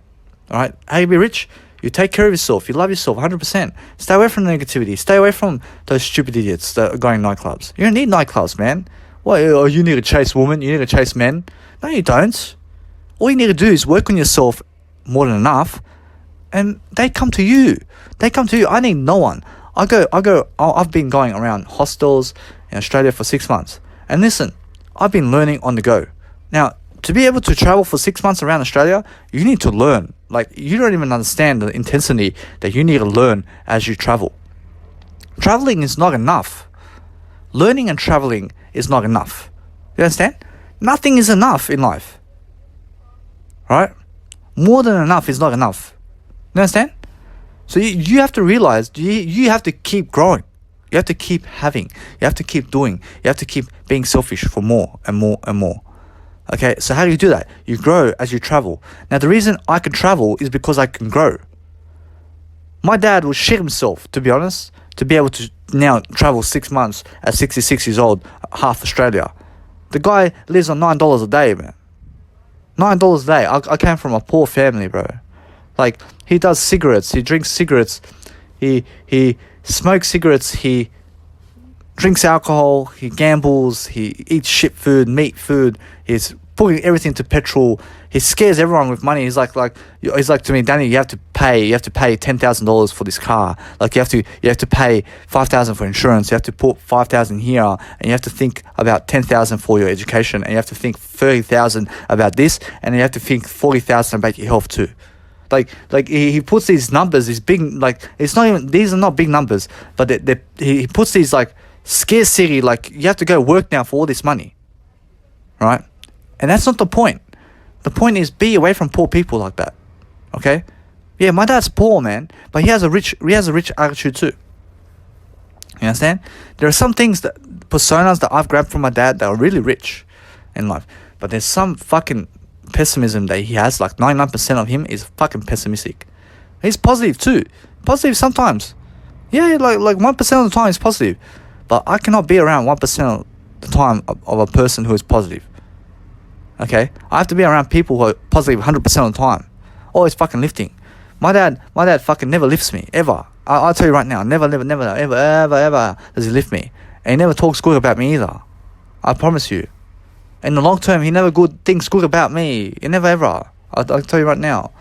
All right? How you be rich? You take care of yourself. You love yourself 100%. Stay away from the negativity. Stay away from those stupid idiots that are going to nightclubs. You don't need nightclubs, man. What? Oh, you need to chase women. You need to chase men. No, you don't. All you need to do is work on yourself more than enough, and they come to you. They come to you. I need no one. I've been going around hostels in Australia for 6 months. And listen, I've been learning on the go. Now, to be able to travel for 6 months around Australia, you need to learn. Like, you don't even understand the intensity that you need to learn as you travel. Traveling is not enough. Learning and traveling is not enough. You understand? Nothing is enough in life. Right? More than enough is not enough. You understand? So you have to realize, you have to keep growing. You have to keep having. You have to keep doing. You have to keep being selfish for more and more and more. Okay, so how do you do that? You grow as you travel. Now, the reason I can travel is because I can grow. My dad will shit himself, to be honest, to be able to now travel 6 months at 66 years old, half Australia. The guy lives on $9 a day, man. $9 a day. I came from a poor family, bro. Like, he does cigarettes, he drinks cigarettes, he smokes cigarettes, he drinks alcohol, he gambles, he eats shit food, meat food, he's putting everything to petrol, he scares everyone with money. He's like to me, Danny, you have to pay $10,000 for this car. Like, you have to pay $5,000 for insurance, you have to put $5,000 here, and you have to think about $10,000 for your education, and you have to think $30,000 about this, and you have to think $40,000 about your health too. Like he puts these numbers, these big, like, it's not even, these are not big numbers, but he puts these like scarcity, like, you have to go work now for all this money, right? And that's not the point. The point is, be away from poor people like that. Okay? Yeah, my dad's poor, man, but he has a rich attitude too. You understand? There are some things, personas that I've grabbed from my dad that are really rich in life, but there's some fucking pessimism that he has. Like, 99% of him is fucking pessimistic. He's positive too. Positive sometimes. Yeah, like 1% of the time he's positive. But I cannot be around 1% of the time of a person who is positive. Okay? I have to be around people who are positive 100% of the time. Always fucking lifting. My dad fucking never lifts me, ever. I'll tell you right now, never, ever does he lift me. And he never talks good about me either. I promise you. In the long term, he never thinks good about me. He never ever. I'll tell you right now.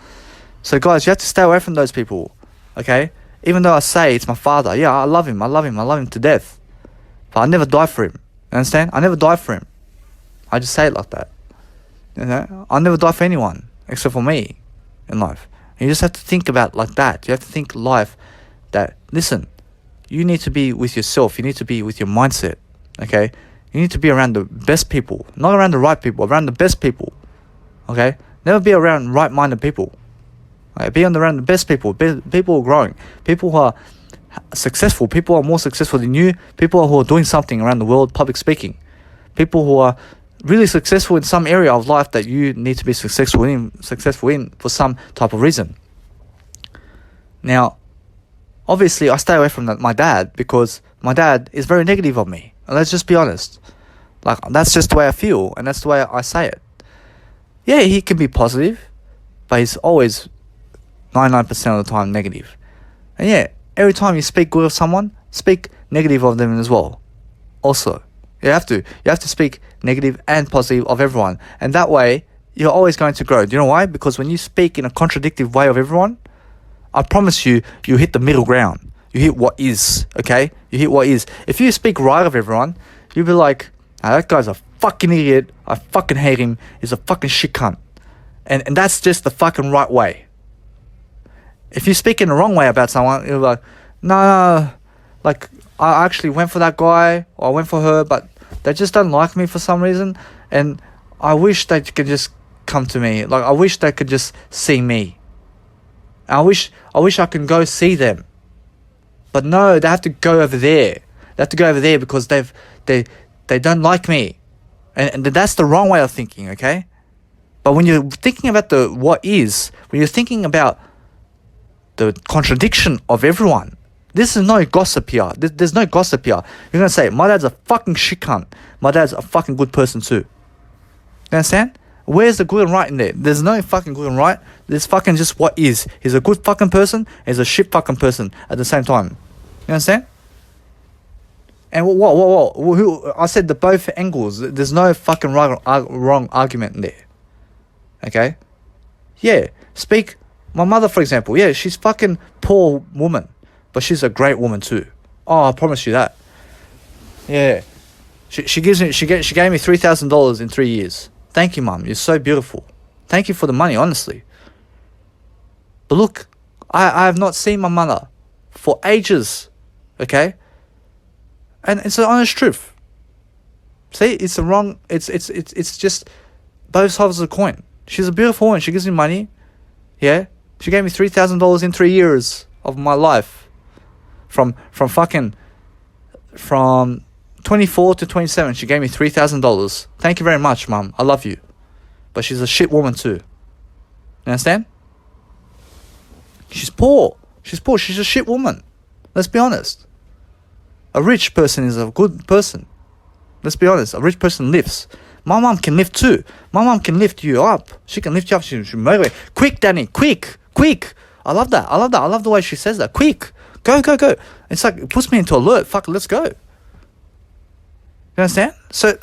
So guys, you have to stay away from those people. Okay? Even though I say it's my father. Yeah, I love him to death. But I never die for him. You understand? I never die for him. I just say it like that. You know? I'll never die for anyone. Except for me. In life. And you just have to think about like that. You have to think life that, listen, you need to be with yourself. You need to be with your mindset. Okay? You need to be around the best people. Not around the right people. Around the best people. Okay? Never be around right-minded people. Okay? Be around the best people. People who are growing. People who are successful. People who are more successful than you. People who are doing something around the world, public speaking. People who are really successful in some area of life that you need to be successful in for some type of reason. Now, obviously, I stay away from my dad because my dad is very negative of me. And let's just be honest. Like, that's just the way I feel, and that's the way I say it. Yeah, he can be positive, but he's always 99% of the time negative. And yeah, every time you speak good of someone, speak negative of them as well. Also, you have to speak negative and positive of everyone, and that way you're always going to grow. Do you know why? Because when you speak in a contradictive way of everyone, I promise you hit the middle ground. You hit what is, okay? You hit what is. If you speak right of everyone, you'll be like, that guy's a fucking idiot. I fucking hate him. He's a fucking shit cunt. And that's just the fucking right way. If you speak in the wrong way about someone, you're like, no, like, I actually went for that guy, or I went for her, but they just don't like me for some reason, and I wish they could just come to me. Like, I wish they could just see me. I wish I could go see them. But no, they have to go over there. They have to go over there because they don't like me. And that's the wrong way of thinking, okay? But when you're thinking about the what is, when you're thinking about the contradiction of everyone, this is no gossip here. There's no gossip here. You're going to say, my dad's a fucking shit cunt. My dad's a fucking good person too. You understand? Where's the good and right in there? There's no fucking good and right. There's fucking just what is. He's a good fucking person. He's a shit fucking person at the same time. You understand? And what? Who? I said the both angles. There's no fucking wrong argument in there. Okay? Yeah. Speak. My mother, for example. Yeah, she's fucking poor woman. But she's a great woman too. Oh, I promise you that. Yeah. She gave me $3,000 in 3 years. Thank you, Mum. You're so beautiful. Thank you for the money, honestly. But look, I have not seen my mother for ages. Okay? And it's the honest truth. See, it's the wrong. It's just both sides of the coin. She's a beautiful woman. She gives me money. Yeah. She gave me $3,000 in 3 years of my life. From 24 to 27, she gave me $3,000. Thank you very much, Mum. I love you. But she's a shit woman too. You understand? She's poor. She's a shit woman. Let's be honest. A rich person is a good person. Let's be honest. A rich person lifts. My mum can lift too. My mum can lift you up. She can lift you up. She motivate. Quick, Danny. Quick. I love that. I love the way she says that. Quick. Go. It's like, it puts me into alert. Fuck, let's go. You understand? So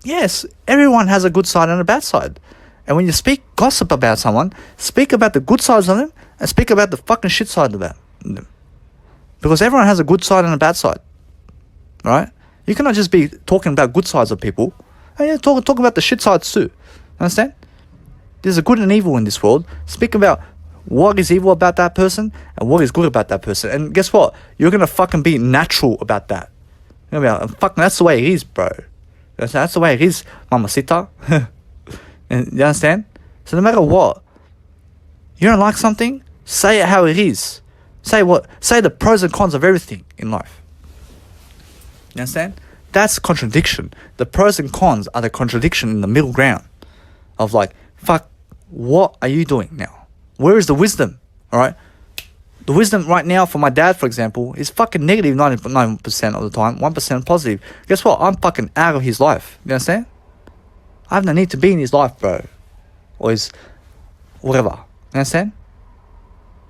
yes, everyone has a good side and a bad side. And when you speak gossip about someone, speak about the good sides of them and speak about the fucking shit side about them. Because everyone has a good side and a bad side. Right? You cannot just be talking about good sides of people. And yeah, talk about the shit sides too. Understand? There's a good and evil in this world. Speak about what is evil about that person and what is good about that person. And guess what? You're going to fucking be natural about that. You're going to be like, fucking, that's the way it is, bro. That's the way it is, mamacita. And you understand? So no matter what, you don't like something, say it how it is. Say the pros and cons of everything in life. You understand? That's contradiction. The pros and cons are the contradiction in the middle ground of like, fuck, what are you doing now? Where is the wisdom? Alright? The wisdom right now for my dad, for example, is fucking negative 99% of the time, 1% positive. Guess what? I'm fucking out of his life. You understand? I have no need to be in his life, bro. Or his whatever. You understand?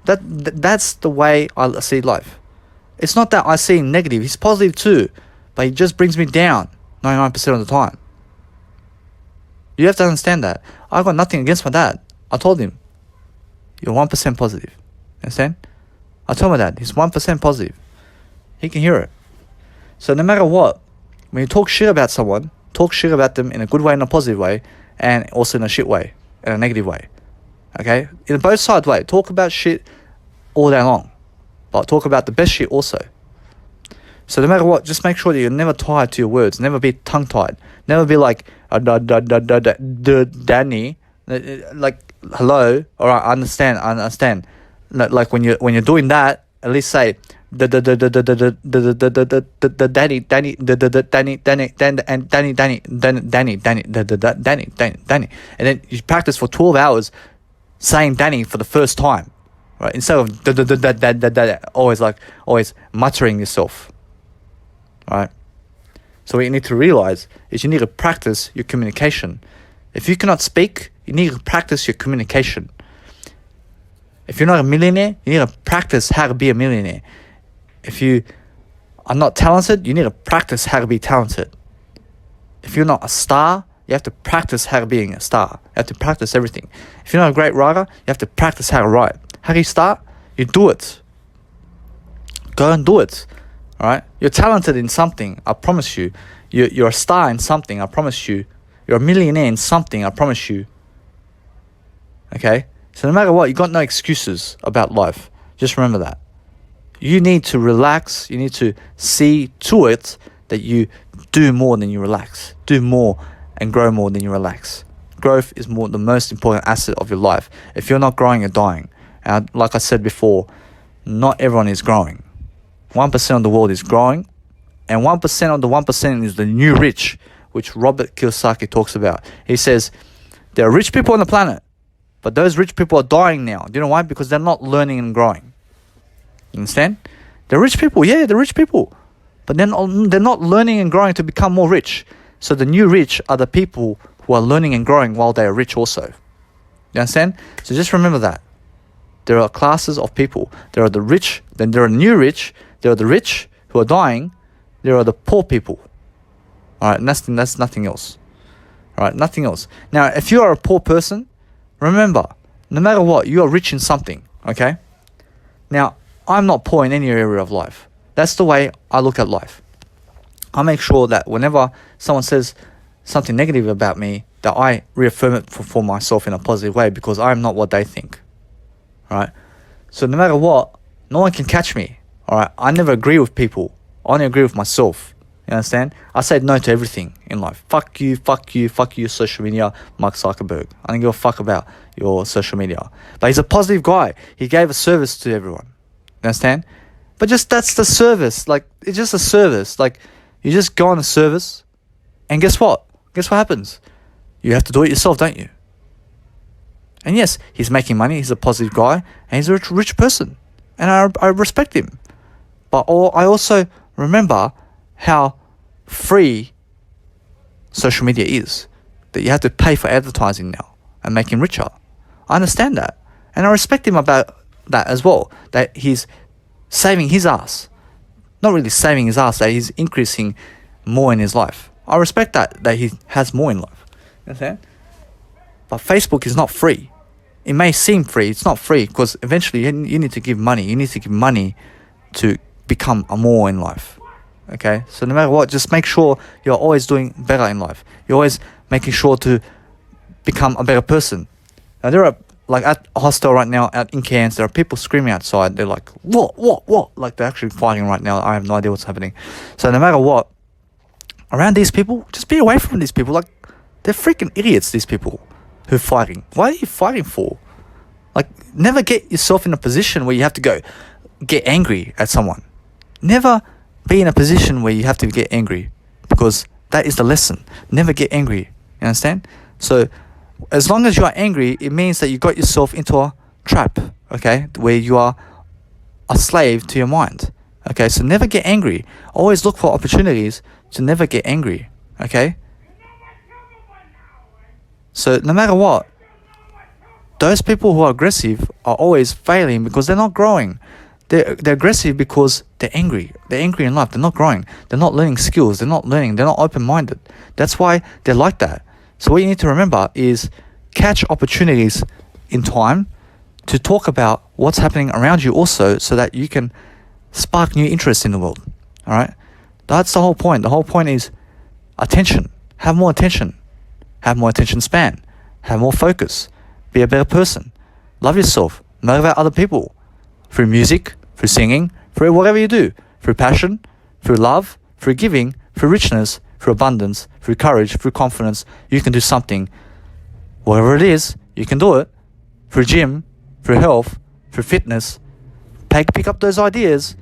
That's the way I see life. It's not that I see him negative. He's positive too. But he just brings me down 99% of the time. You have to understand that. I got nothing against my dad. I told him, you're 1% positive. You understand? I told my dad, he's 1% positive. He can hear it. So no matter what, when you talk shit about someone, talk shit about them in a good way and a positive way, and also in a shit way, in a negative way. Okay? In a both side way. Talk about shit all day long. But talk about the best shit also. So no matter what, just make sure that you're never tied to your words. Never be tongue-tied. Never be like, Danny. Like, hello? Alright, I understand. Like when you're doing that, at least say, Danny, and then you practice for 12 hours saying Danny for the first time, right? Instead of always muttering yourself, right? So what you need to realize is you need to practice your communication. If you cannot speak, you need to practice your communication. If you're not a millionaire, you need to practice how to be a millionaire. If you are not talented, you need to practice how to be talented. If you're not a star, you have to practice how to being a star. You have to practice everything. If you're not a great writer, you have to practice how to write. How do you start? You do it. Go and do it. All right? You're talented in something, I promise you. You're a star in something, I promise you. You're a millionaire in something, I promise you. Okay? So no matter what, you got no excuses about life. Just remember that. You need to relax. You need to see to it that you do more than you relax. Do more and grow more than you relax. Growth is the most important asset of your life. If you're not growing, you're dying. And like I said before, not everyone is growing. 1% of the world is growing, and 1% of the 1% is the new rich, which Robert Kiyosaki talks about. He says, there are rich people on the planet, but those rich people are dying now. Do you know why? Because they're not learning and growing. You understand? They're rich people, yeah, they're rich people. But they're not learning and growing to become more rich. So the new rich are the people who are learning and growing while they are rich also. You understand? So just remember that. There are classes of people. There are the rich, then there are new rich, there are the rich who are dying, there are the poor people. Alright, and that's nothing else. Alright, nothing else. Now, if you are a poor person, remember, no matter what, you are rich in something, okay? Now, I'm not poor in any area of life. That's the way I look at life. I make sure that whenever someone says something negative about me, that I reaffirm it for myself in a positive way, because I am not what they think. Right? So no matter what, no one can catch me. Alright? I never agree with people. I only agree with myself. You understand? I say no to everything in life. Fuck you, social media, Mark Zuckerberg. I don't give a fuck about your social media. But he's a positive guy. He gave a service to everyone. You understand? But just that's the service. Like, it's just a service. Like, you just go on a service, and guess what? Guess what happens? You have to do it yourself, don't you? And yes, he's making money, he's a positive guy, and he's a rich person. And I respect him. But I also remember how free social media is. That you have to pay for advertising now and make him richer. I understand that. And I respect him about that as well. That he's saving his ass. Not really saving his ass, that he's increasing more in his life. I respect that he has more in life. You understand? But Facebook is not free. It may seem free, it's not free, because eventually you need to give money. You need to give money to become a more in life. Okay? So no matter what, just make sure you're always doing better in life. You're always making sure to become a better person. Now there are, like at a hostel right now, out in Cairns, there are people screaming outside. They're like, what? Like they're actually fighting right now. I have no idea what's happening. So no matter what, around these people, just be away from these people. Like, they're freaking idiots, these people who are fighting. Why are you fighting for? Like, never get yourself in a position where you have to go get angry at someone. Never be in a position where you have to get angry, because that is the lesson. Never get angry. You understand? So, as long as you are angry, it means that you got yourself into a trap, okay, where you are a slave to your mind. Okay, so never get angry. Always look for opportunities to never get angry. Okay? So no matter what, those people who are aggressive are always failing because they're not growing. They're aggressive because they're angry. They're angry in life. They're not growing. They're not learning skills. They're not learning. They're not open-minded. That's why they're like that. So what you need to remember is catch opportunities in time to talk about what's happening around you also, so that you can spark new interest in the world. Alright? That's the whole point. The whole point is attention. Have more attention. Have more attention span. Have more focus. Be a better person. Love yourself. Motivate other people. Through music, through singing, through whatever you do. Through passion, through love, through giving, through richness, through abundance, through courage, through confidence. You can do something. Whatever it is, you can do it. Through gym, through health, through fitness. Pick up those ideas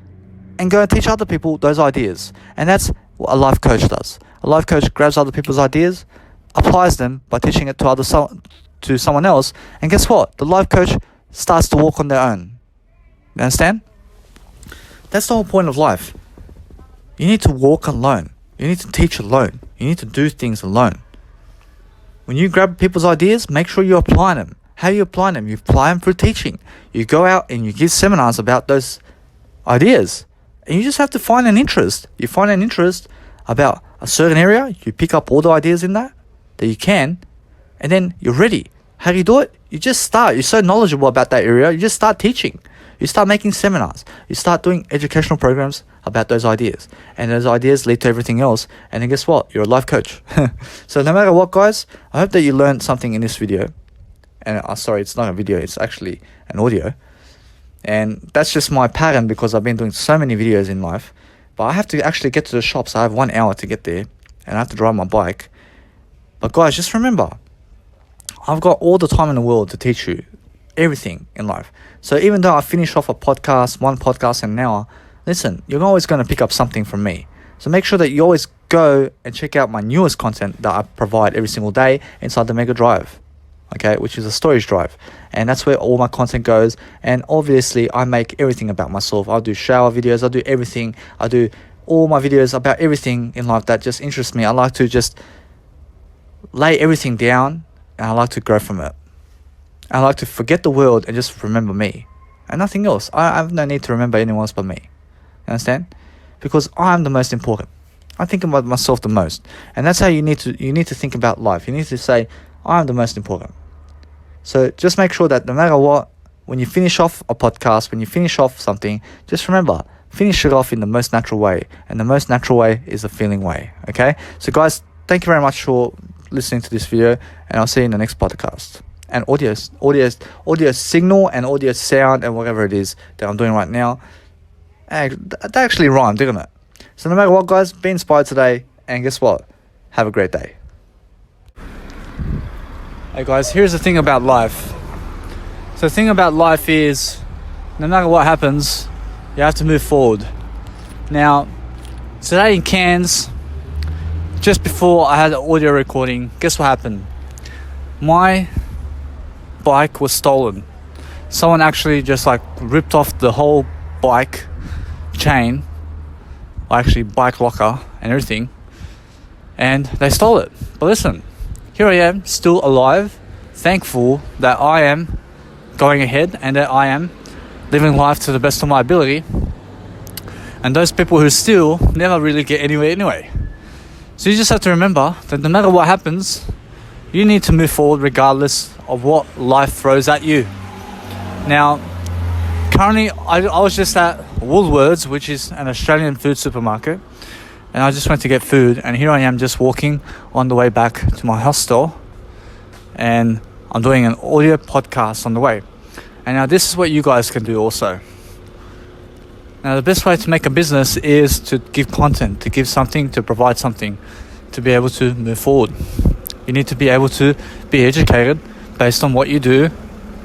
and go and teach other people those ideas. And that's what a life coach does. A life coach grabs other people's ideas, applies them by teaching it to someone else, and guess what? The life coach starts to walk on their own. You understand? That's the whole point of life. You need to walk alone. You need to teach alone. You need to do things alone. When you grab people's ideas, make sure you apply them. How do you apply them? You apply them through teaching. You go out and you give seminars about those ideas. And you just have to find an interest. You find an interest about a certain area, you pick up all the ideas in that you can, and then you're ready. How do you do it? You just start. You're so knowledgeable about that area, you just start teaching. You start making seminars. You start doing educational programs about those ideas. And those ideas lead to everything else. And then guess what? You're a life coach. So no matter what, guys, I hope that you learned something in this video. And sorry, it's not a video, it's actually an audio. And that's just my pattern because I've been doing so many videos in life. But I have to actually get to the shops. I have 1 hour to get there. And I have to drive my bike. But guys, just remember, I've got all the time in the world to teach you everything in life. So even though I finish off one podcast in an hour, listen, you're always going to pick up something from me. So make sure that you always go and check out my newest content that I provide every single day inside the Mega Drive, okay, which is a storage drive. And that's where all my content goes. And obviously, I make everything about myself. I'll do shower videos. I'll do everything. I do all my videos about everything in life that just interests me. I like to just lay everything down, and I like to grow from it. I like to forget the world and just remember me and nothing else. I have no need to remember anyone else but me. You understand? Because I'm the most important. I think about myself the most. And that's how you need to think about life. You need to say, I'm the most important. So just make sure that no matter what, when you finish off a podcast, when you finish off something, just remember, finish it off in the most natural way. And the most natural way is the feeling way. Okay? So guys, thank you very much for listening to this video, and I'll see you in the next podcast. And audio signal and audio sound and whatever it is that I'm doing right now, that actually rhymed, didn't it? So no matter what, guys, be inspired today, and guess what? Have a great day. Hey guys, here's the thing about life. So the thing about life is, no matter what happens, you have to move forward. Now, today in Cairns, just before I had the audio recording, guess what happened? My bike was stolen. Someone actually just ripped off the whole bike chain, or actually bike locker and everything, and they stole it. But listen, here I am, still alive, thankful that I am going ahead and that I am living life to the best of my ability. And those people who steal never really get anywhere anyway. So you just have to remember that no matter what happens, you need to move forward regardless of what life throws at you. Now, currently, I was just at Woolworths, which is an Australian food supermarket, and I just went to get food, and here I am just walking on the way back to my hostel, and I'm doing an audio podcast on the way. And now this is what you guys can do also. Now, the best way to make a business is to give content, to give something, to provide something, to be able to move forward. You need to be able to be educated based on what you do,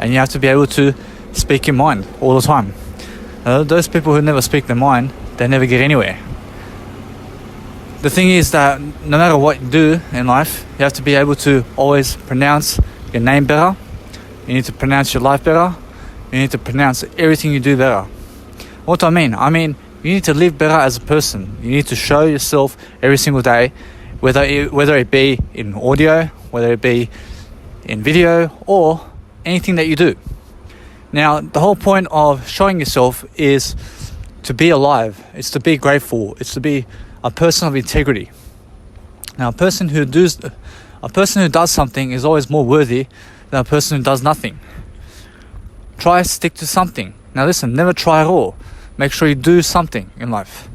and you have to be able to speak your mind all the time. Those people who never speak their mind, they never get anywhere. The thing is that no matter what you do in life, you have to be able to always pronounce your name better. You need to pronounce your life better. You need to pronounce everything you do better. What do I mean? I mean, you need to live better as a person. You need to show yourself every single day, whether it be in audio, whether it be in video, or anything that you do. Now, the whole point of showing yourself is to be alive. It's to be grateful. It's to be a person of integrity. Now, a person who does something is always more worthy than a person who does nothing. Try to stick to something. Now, listen, never try at all. Make sure you do something in life.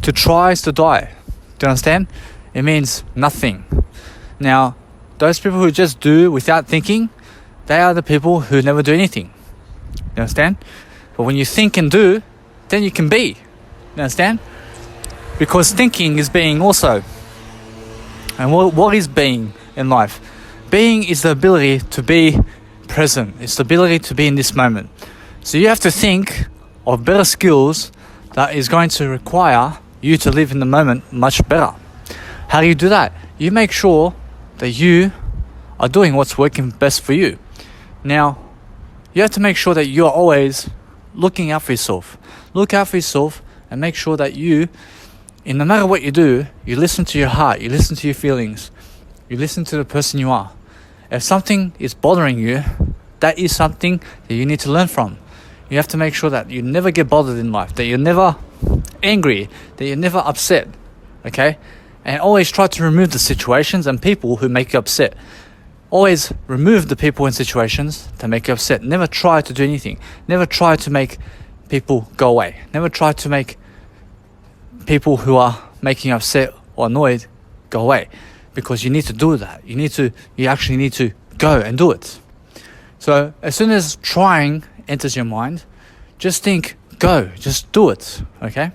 To try is to die. Do you understand? It means nothing. Now, those people who just do without thinking, they are the people who never do anything. You understand? But when you think and do, then you can be. You understand? Because thinking is being also. And what is being in life? Being is the ability to be present. It's the ability to be in this moment. So you have to think of better skills that is going to require you to live in the moment much better. How do you do that? You make sure that you are doing what's working best for you. Now, you have to make sure that you are always looking out for yourself. Look out for yourself and make sure that you, in no matter what you do, you listen to your heart, you listen to your feelings, you listen to the person you are. If something is bothering you, that is something that you need to learn from. You have to make sure that you never get bothered in life, that you're never angry, that you're never upset, okay? And always try to remove the situations and people who make you upset. Always remove the people and situations that make you upset. Never try to do anything. Never try to make people go away. Never try to make people who are making you upset or annoyed go away, because you need to do that. You actually need to go and do it. So as soon as trying enters your mind, just think, go, just do it, okay?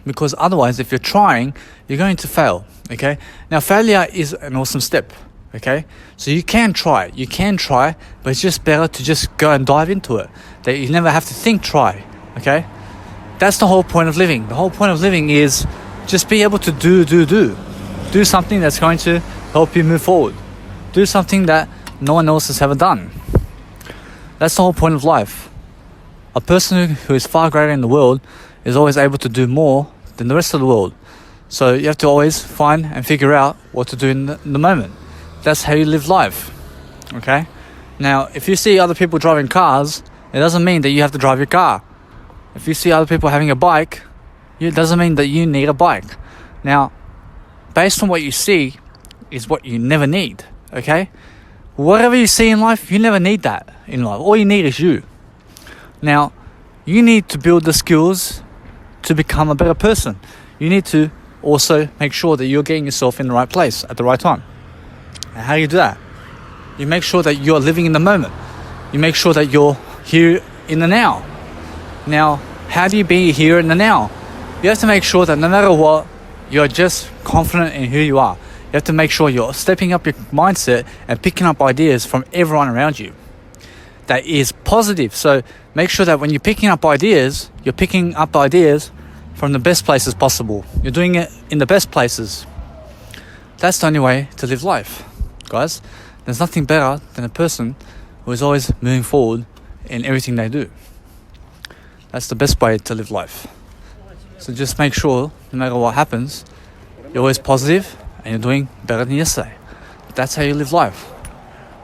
Because otherwise, if you're trying, you're going to fail, okay? Now, failure is an awesome step, okay? So you can try, but it's just better to just go and dive into it, that you never have to think, try, okay? That's the whole point of living. The whole point of living is just be able to do something that's going to help you move forward. Do something that no one else has ever done. That's the whole point of life. A person who is far greater in the world is always able to do more than the rest of the world. So you have to always find and figure out what to do in the moment. That's how you live life, okay? Now, if you see other people driving cars, it doesn't mean that you have to drive your car. If you see other people having a bike, it doesn't mean that you need a bike. Now, based on what you see is what you never need, okay? Whatever you see in life, you never need that in life. All you need is you. Now, you need to build the skills to become a better person. You need to also make sure that you're getting yourself in the right place at the right time. And how do you do that? You make sure that you're living in the moment. You make sure that you're here in the now. Now, how do you be here in the now? You have to make sure that no matter what, you're just confident in who you are. You have to make sure you're stepping up your mindset and picking up ideas from everyone around you. That is positive. So make sure that when you're picking up ideas, you're picking up ideas from the best places possible. You're doing it in the best places. That's the only way to live life, guys. There's nothing better than a person who is always moving forward in everything they do. That's the best way to live life. So just make sure, no matter what happens, you're always positive and you're doing better than yesterday. That's how you live life.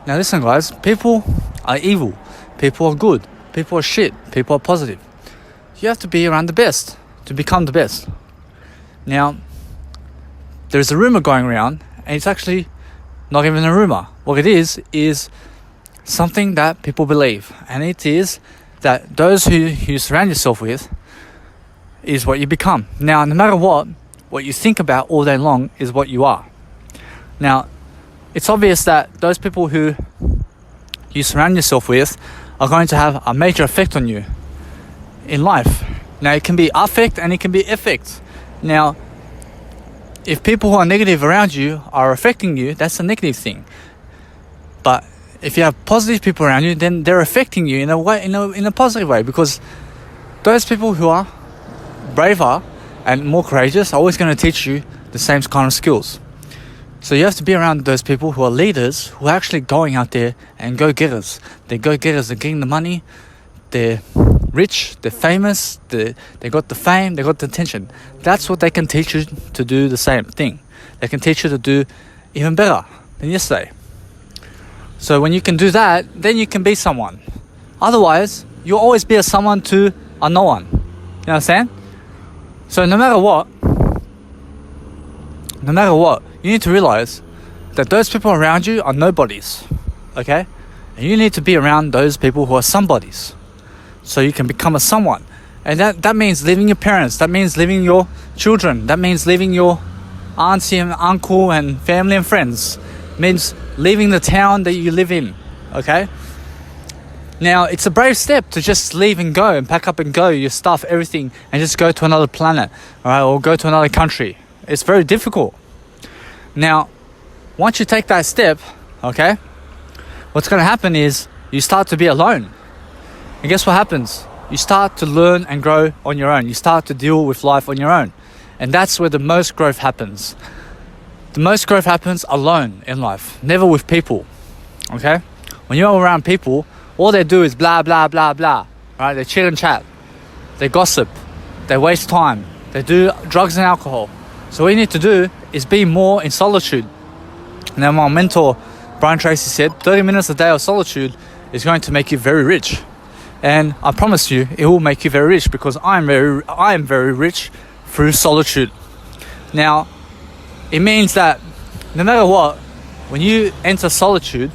Now listen, guys, people are evil. People are good. People are shit. People are positive. You have to be around the best to become the best. Now, there's a rumor going around, and it's actually not even a rumor. What it is something that people believe, and it is that those who you surround yourself with is what you become. Now, no matter what you think about all day long is what you are. Now, it's obvious that those people who you surround yourself with are going to have a major effect on you in life. Now, it can be affect and it can be effect. Now, if people who are negative around you are affecting you, that's a negative thing. But if you have positive people around you, then they're affecting you in a way, in a positive way, because those people who are braver and more courageous are always going to teach you the same kind of skills. So you have to be around those people who are leaders, who are actually going out there and go-getters. They're go-getters, they're getting the money, they're rich, they're famous, they got the fame, they got the attention. That's what they can teach you to do the same thing. They can teach you to do even better than yesterday. So when you can do that, then you can be someone. Otherwise, you'll always be a someone to a no one. You understand? So no matter what, you need to realize that those people around you are nobodies, okay? And you need to be around those people who are somebodies, so you can become a someone. And that means leaving your parents, that means leaving your children, that means leaving your auntie and uncle and family and friends. It means leaving the town that you live in, okay? Now, it's a brave step to just leave and go and pack up and go, your stuff, everything, and just go to another planet, all right, or go to another country. It's very difficult. Now, once you take that step, okay, what's going to happen is you start to be alone. And guess what happens? You start to learn and grow on your own. You start to deal with life on your own. And that's where the most growth happens. The most growth happens alone in life, never with people, okay? When you're around people, all they do is blah, blah, blah, blah, right? They chit and chat. They gossip. They waste time. They do drugs and alcohol. So what you need to do is be more in solitude. Now, my mentor Brian Tracy said 30 minutes a day of solitude is going to make you very rich. And I promise you, it will make you very rich, because I am very rich through solitude. Now, it means that no matter what, when you enter solitude,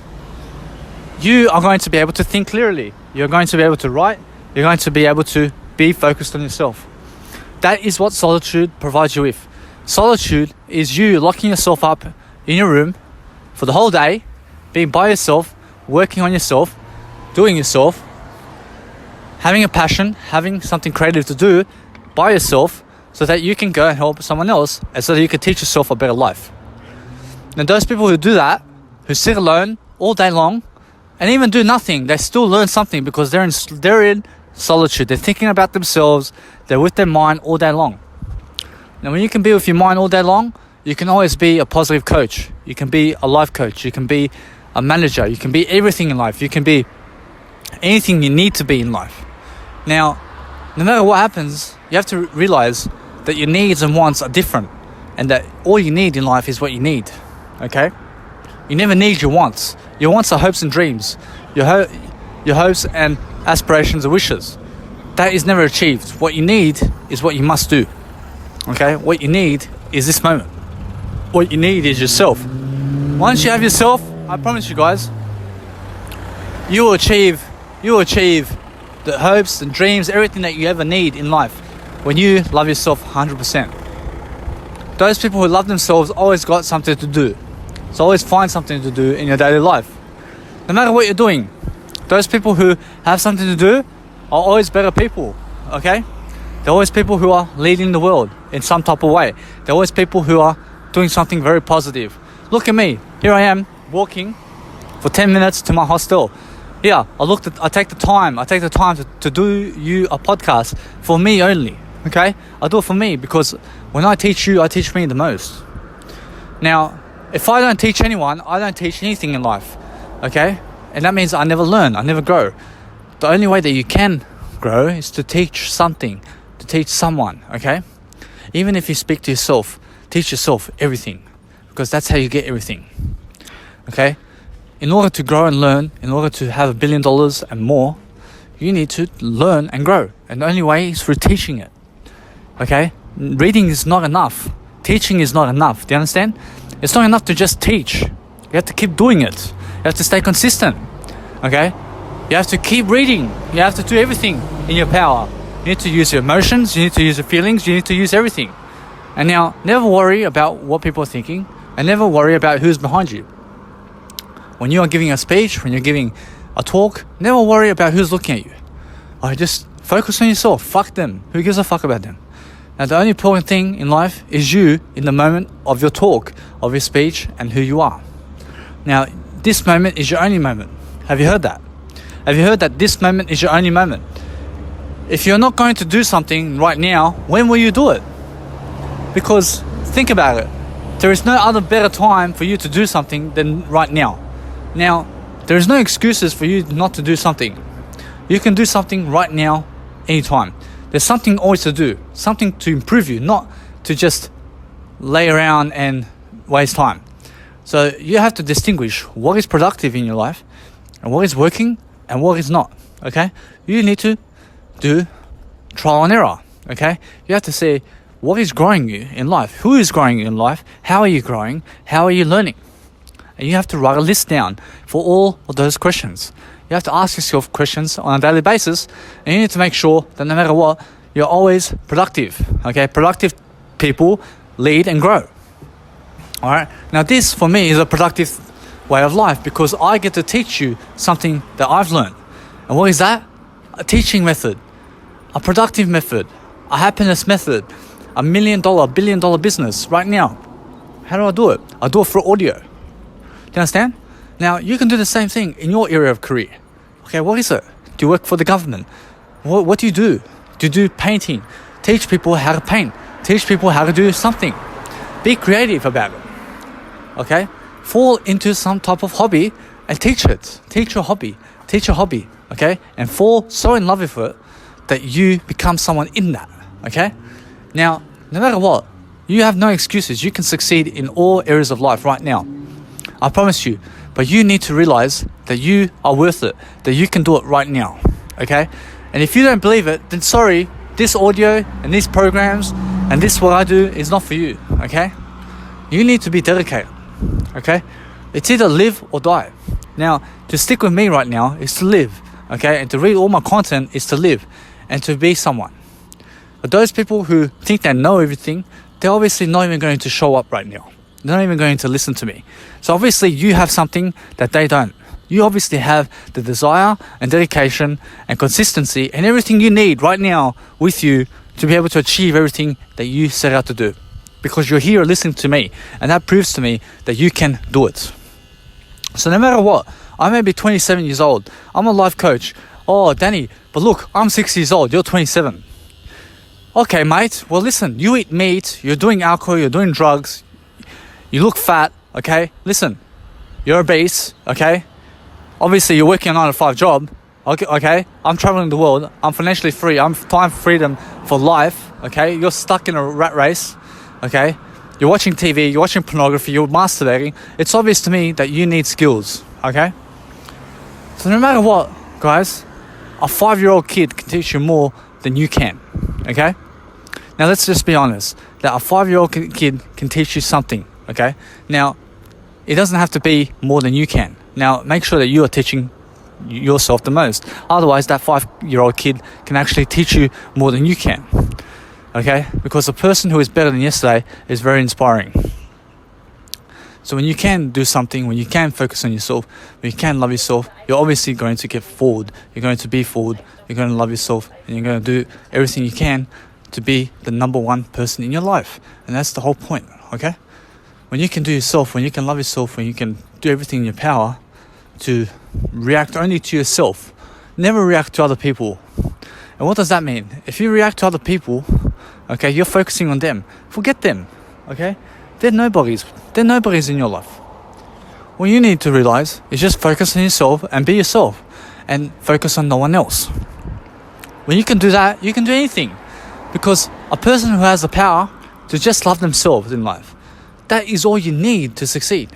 you are going to be able to think clearly. You're going to be able to write. You're going to be able to be focused on yourself. That is what solitude provides you with. Solitude is you locking yourself up in your room for the whole day, being by yourself, working on yourself, doing yourself, having a passion, having something creative to do by yourself, so that you can go and help someone else, and so that you can teach yourself a better life. And those people who do that, who sit alone all day long and even do nothing, they still learn something, because they're in solitude. They're thinking about themselves. They're with their mind all day long. Now, when you can be with your mind all day long, you can always be a positive coach. You can be a life coach. You can be a manager. You can be everything in life. You can be anything you need to be in life. Now, no matter what happens, you have to realize that your needs and wants are different, and that all you need in life is what you need. Okay? You never need your wants. Your wants are hopes and dreams. Your hopes and aspirations and wishes. That is never achieved. What you need is what you must do. Okay? What you need is this moment. What you need is yourself. Once you have yourself, I promise you guys, you will achieve the hopes and dreams, everything that you ever need in life, when you love yourself 100%. Those people who love themselves always got something to do. So always find something to do in your daily life. No matter what you're doing, those people who have something to do are always better people, okay? They're always people who are leading the world in some type of way. They're always people who are doing something very positive. Look at me. Here I am walking for 10 minutes to my hostel. Yeah, I take the time to do you a podcast for me only, okay? I do it for me, because when I teach you, I teach me the most. Now, if I don't teach anyone, I don't teach anything in life, okay? And that means I never learn, I never grow. The only way that you can grow is to teach something, to teach someone, okay? Even if you speak to yourself, teach yourself everything, because that's how you get everything, okay? In order to grow and learn, in order to have $1 billion and more, you need to learn and grow. And the only way is through teaching it. Okay? Reading is not enough. Teaching is not enough. Do you understand? It's not enough to just teach. You have to keep doing it. You have to stay consistent. Okay? You have to keep reading. You have to do everything in your power. You need to use your emotions. You need to use your feelings. You need to use everything. And now, never worry about what people are thinking, and never worry about who's behind you. When you are giving a speech, when you're giving a talk, never worry about who's looking at you. Just focus on yourself. Fuck them. Who gives a fuck about them? Now, the only important thing in life is you in the moment of your talk, of your speech, and who you are. Now, this moment is your only moment. Have you heard that? Have you heard that this moment is your only moment? If you're not going to do something right now, when will you do it? Because think about it. There is no other better time for you to do something than right now. Now, there is no excuses for you not to do something. You can do something right now, anytime. There's something always to do, something to improve you, not to just lay around and waste time. So you have to distinguish what is productive in your life and what is working and what is not, okay? You need to do trial and error, okay? You have to say, what is growing you in life? Who is growing you in life? How are you growing? How are you learning? And you have to write a list down for all of those questions. You have to ask yourself questions on a daily basis, and you need to make sure that no matter what, you're always productive, okay? Productive people lead and grow, all right? Now this, for me, is a productive way of life, because I get to teach you something that I've learned. And what is that? A teaching method, a productive method, a happiness method, $1 million, billion-dollar business right now. How do I do it? I do it through audio. Do you understand? Now, you can do the same thing in your area of career. Okay, what is it? Do you work for the government? What do you do? Do you do painting? Teach people how to paint. Teach people how to do something. Be creative about it. Okay? Fall into some type of hobby and teach it. Teach your hobby. Teach your hobby. Okay? And fall so in love with it that you become someone in that. Okay? Now, no matter what, you have no excuses. You can succeed in all areas of life right now. I promise you, but you need to realize that you are worth it, that you can do it right now, okay? And if you don't believe it, then sorry, this audio and these programs and this what I do is not for you, okay? You need to be dedicated, okay? It's either live or die. Now, to stick with me right now is to live, okay? And to read all my content is to live and to be someone. But those people who think they know everything, they're obviously not even going to show up right now. They're not even going to listen to me. So obviously you have something that they don't. You obviously have the desire and dedication and consistency and everything you need right now with you to be able to achieve everything that you set out to do. Because you're here listening to me, and that proves to me that you can do it. So no matter what, I may be 27 years old. I'm a life coach. Oh, Danny, but look, I'm 6 years old. You're 27. Okay, mate. Well, listen, you eat meat. You're doing alcohol. You're doing drugs. You look fat. Okay? Listen, you're obese. Okay? Obviously, you're working a 9-to-5 job. Okay? I'm traveling the world. I'm financially free. I'm time freedom for life. Okay? You're stuck in a rat race. Okay? You're watching TV. You're watching pornography. You're masturbating. It's obvious to me that you need skills. Okay? So no matter what, guys, a 5-year-old kid can teach you more than you can. Okay? Now let's just be honest. That a 5-year-old kid can teach you something. Okay? Now, it doesn't have to be more than you can. Now, make sure that you are teaching yourself the most. Otherwise, that 5-year-old kid can actually teach you more than you can. Okay? Because a person who is better than yesterday is very inspiring. So when you can do something, when you can focus on yourself, when you can love yourself, you're obviously going to get forward. You're going to be forward. You're going to love yourself. And you're going to do everything you can to be the number one person in your life. And that's the whole point. Okay? When you can do yourself, when you can love yourself, when you can do everything in your power to react only to yourself, never react to other people. And what does that mean? If you react to other people, okay, you're focusing on them. Forget them, okay? They're nobodies. They're nobodies in your life. What you need to realize is just focus on yourself and be yourself and focus on no one else. When you can do that, you can do anything. Because a person who has the power to just love themselves in life, that is all you need to succeed.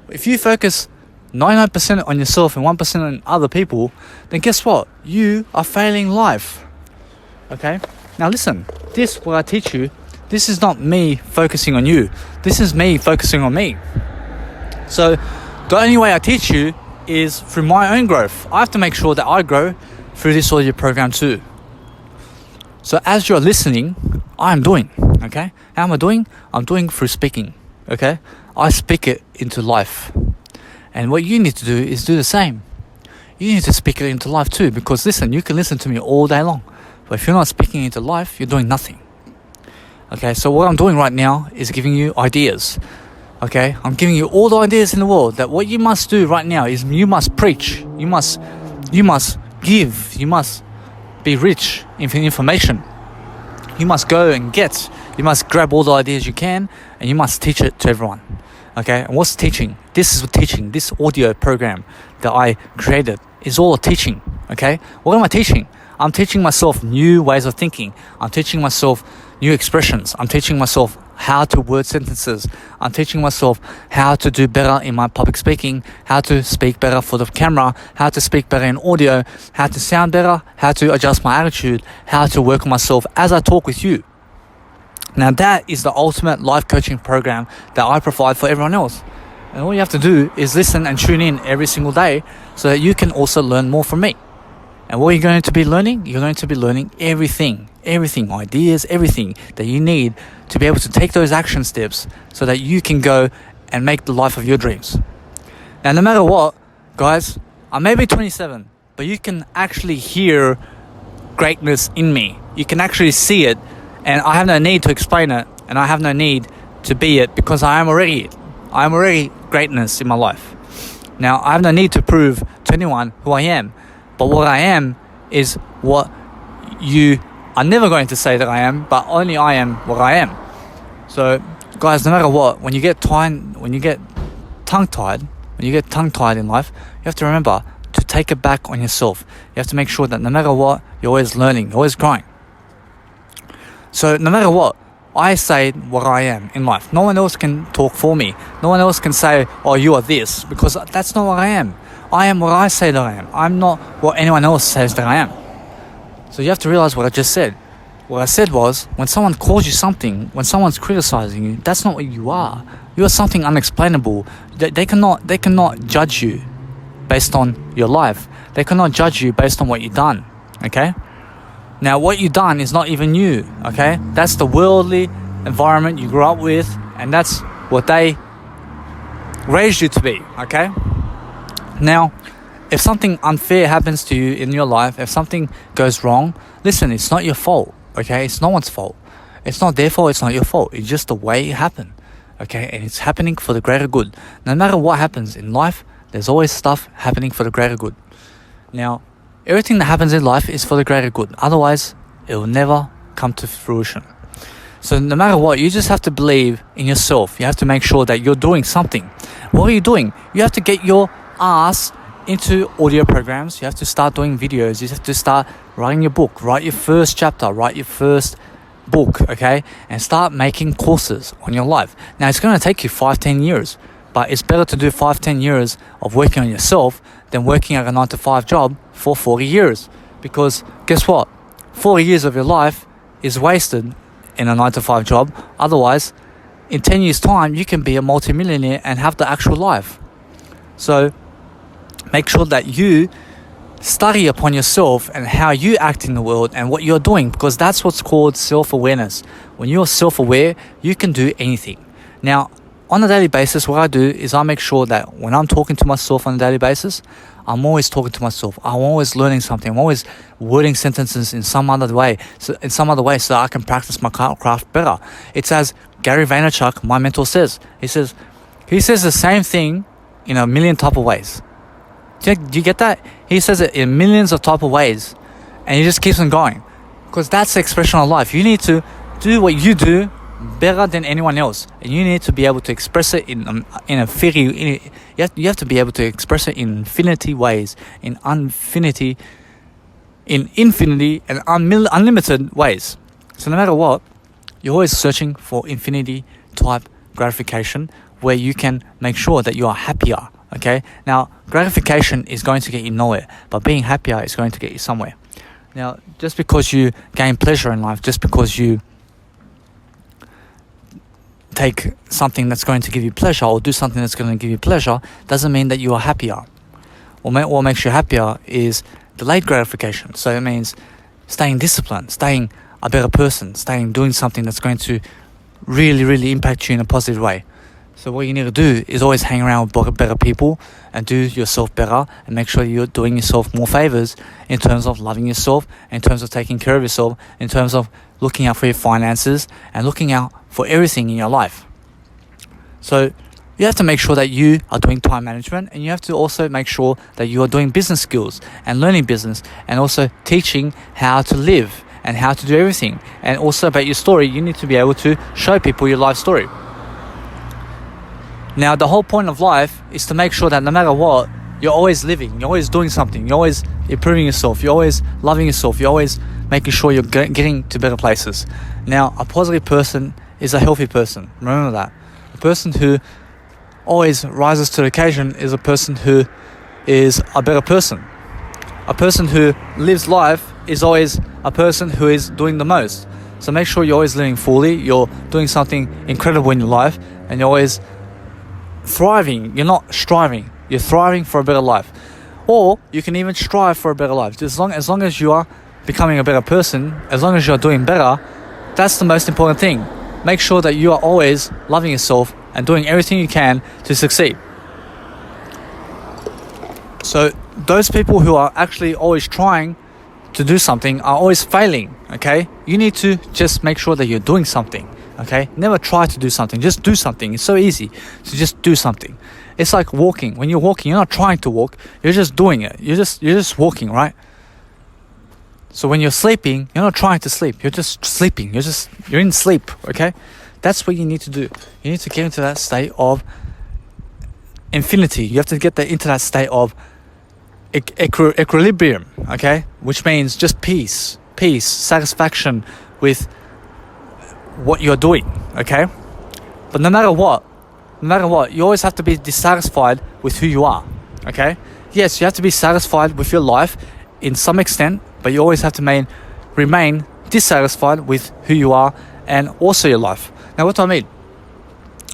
If you focus 99% on yourself and 1% on other people, then guess what? You are failing life. Okay? Now listen, this, what I teach you, this is not me focusing on you. This is me focusing on me. So the only way I teach you is through my own growth. I have to make sure that I grow through this audio program too. So as you're listening, I'm doing, okay? How am I doing? I'm doing through speaking, okay? I speak it into life. And what you need to do is do the same. You need to speak it into life too, because listen, you can listen to me all day long. But if you're not speaking into life, you're doing nothing. Okay, so what I'm doing right now is giving you ideas. Okay, I'm giving you all the ideas in the world that what you must do right now is you must preach. You must give. You must be rich in information. You must go and get. You must grab all the ideas you can and you must teach it to everyone. Okay, and what's teaching? This is what teaching. This audio program that I created is all teaching. Okay, what am I teaching? I'm teaching myself new ways of thinking. I'm teaching myself new expressions. I'm teaching myself how to word sentences. I'm teaching myself how to do better in my public speaking, how to speak better for the camera, how to speak better in audio, how to sound better, how to adjust my attitude, how to work on myself as I talk with you. Now that is the ultimate life coaching program that I provide for everyone else. And all you have to do is listen and tune in every single day so that you can also learn more from me. And what are you going to be learning? You're going to be learning everything, ideas, everything that you need to be able to take those action steps so that you can go and make the life of your dreams. Now, no matter what, guys, I may be 27, but you can actually hear greatness in me. You can actually see it, and I have no need to explain it, and I have no need to be it because I am already it. I am already greatness in my life. Now, I have no need to prove to anyone who I am. But what I am is what you are never going to say that I am, but only I am what I am. So, guys, no matter what, when you get tongue-tied in life, you have to remember to take it back on yourself. You have to make sure that no matter what, you're always learning, you're always growing. So, no matter what, I say what I am in life. No one else can talk for me. No one else can say, oh, you are this, because that's not what I am. I am what I say that I am. I'm not what anyone else says that I am. So you have to realize what I just said. What I said was, when someone calls you something, when someone's criticizing you, that's not what you are. You are something unexplainable. They cannot judge you based on your life. They cannot judge you based on what you've done. Okay? Now, what you've done is not even you. Okay? That's the worldly environment you grew up with, and that's what they raised you to be. Okay? Now, if something unfair happens to you in your life, if something goes wrong, listen, it's not your fault. Okay? It's no one's fault. It's not their fault, it's not your fault. It's just the way it happened. Okay? And it's happening for the greater good. No matter what happens in life, there's always stuff happening for the greater good. Now, everything that happens in life is for the greater good. Otherwise, it will never come to fruition. So no matter what, you just have to believe in yourself. You have to make sure that you're doing something. What are you doing? You have to get your ass into audio programs. You have to start doing videos. You have to start writing your book. Write your first chapter. Write your first book, okay? And start making courses on your life. Now, it's going to take you 5-10 years. But it's better to do 5-10 years of working on yourself than working at a 9-to-5 job for 40 years. Because guess what? 40 years of your life is wasted in a 9-to-5 job. Otherwise, in 10 years' time, you can be a multimillionaire and have the actual life. So make sure that you study upon yourself and how you act in the world and what you're doing, because that's what's called self-awareness. When you're self-aware, you can do anything. Now, on a daily basis, what I do is I make sure that when I'm talking to myself on a daily basis, I'm always talking to myself. I'm always learning something. I'm always wording sentences in some other way, so that I can practice my craft better. It's as Gary Vaynerchuk, my mentor, says. He says the same thing in a million type of ways. Do you get that? He says it in millions of type of ways, and he just keeps on going, because that's the expression of life. You need to do what you do better than anyone else, and you need to be able to express it in you have to be able to express it in infinity ways, in infinity and unlimited ways. So no matter what, you're always searching for infinity type gratification, where you can make sure that you are happier. Okay, now gratification is going to get you nowhere, but being happier is going to get you somewhere. Now, just because you gain pleasure in life, just because you take something that's going to give you pleasure or do something that's going to give you pleasure, doesn't mean that you are happier. What makes you happier is delayed gratification. So it means staying disciplined, staying a better person, doing something that's going to really, really impact you in a positive way. So what you need to do is always hang around with better people and do yourself better, and make sure you're doing yourself more favors in terms of loving yourself, in terms of taking care of yourself, in terms of looking out for your finances and looking out for everything in your life. So you have to make sure that you are doing time management, and you have to also make sure that you are doing business skills and learning business, and also teaching how to live and how to do everything. And also about your story, you need to be able to show people your life story. Now, the whole point of life is to make sure that no matter what, you're always living, you're always doing something, you're always improving yourself, you're always loving yourself, you're always making sure you're getting to better places. Now, a positive person is a healthy person. Remember that. A person who always rises to the occasion is a person who is a better person. A person who lives life is always a person who is doing the most. So make sure you're always living fully, you're doing something incredible in your life, and you're always thriving. You're not striving, you're thriving for a better life. Or you can even strive for a better life. As long as you are becoming a better person, as long as you're doing better, that's the most important thing. Make sure that you are always loving yourself and doing everything you can to succeed. So those people who are actually always trying to do something are always failing, okay? You need to just make sure that you're doing something, okay? Never try to do something, just do something. It's so easy to just do something. It's like walking. When you're walking, you're not trying to walk, you're just doing it. You're just walking, right? So when you're sleeping, you're not trying to sleep, you're just sleeping. You're in sleep, okay? That's what you need to do. You need to get into that state of infinity. You have to get into that state of equilibrium, okay? Which means just peace, satisfaction with what you're doing, okay? But no matter what, you always have to be dissatisfied with who you are, okay? Yes, you have to be satisfied with your life in some extent, but you always have to remain dissatisfied with who you are and also your life. Now, what do I mean?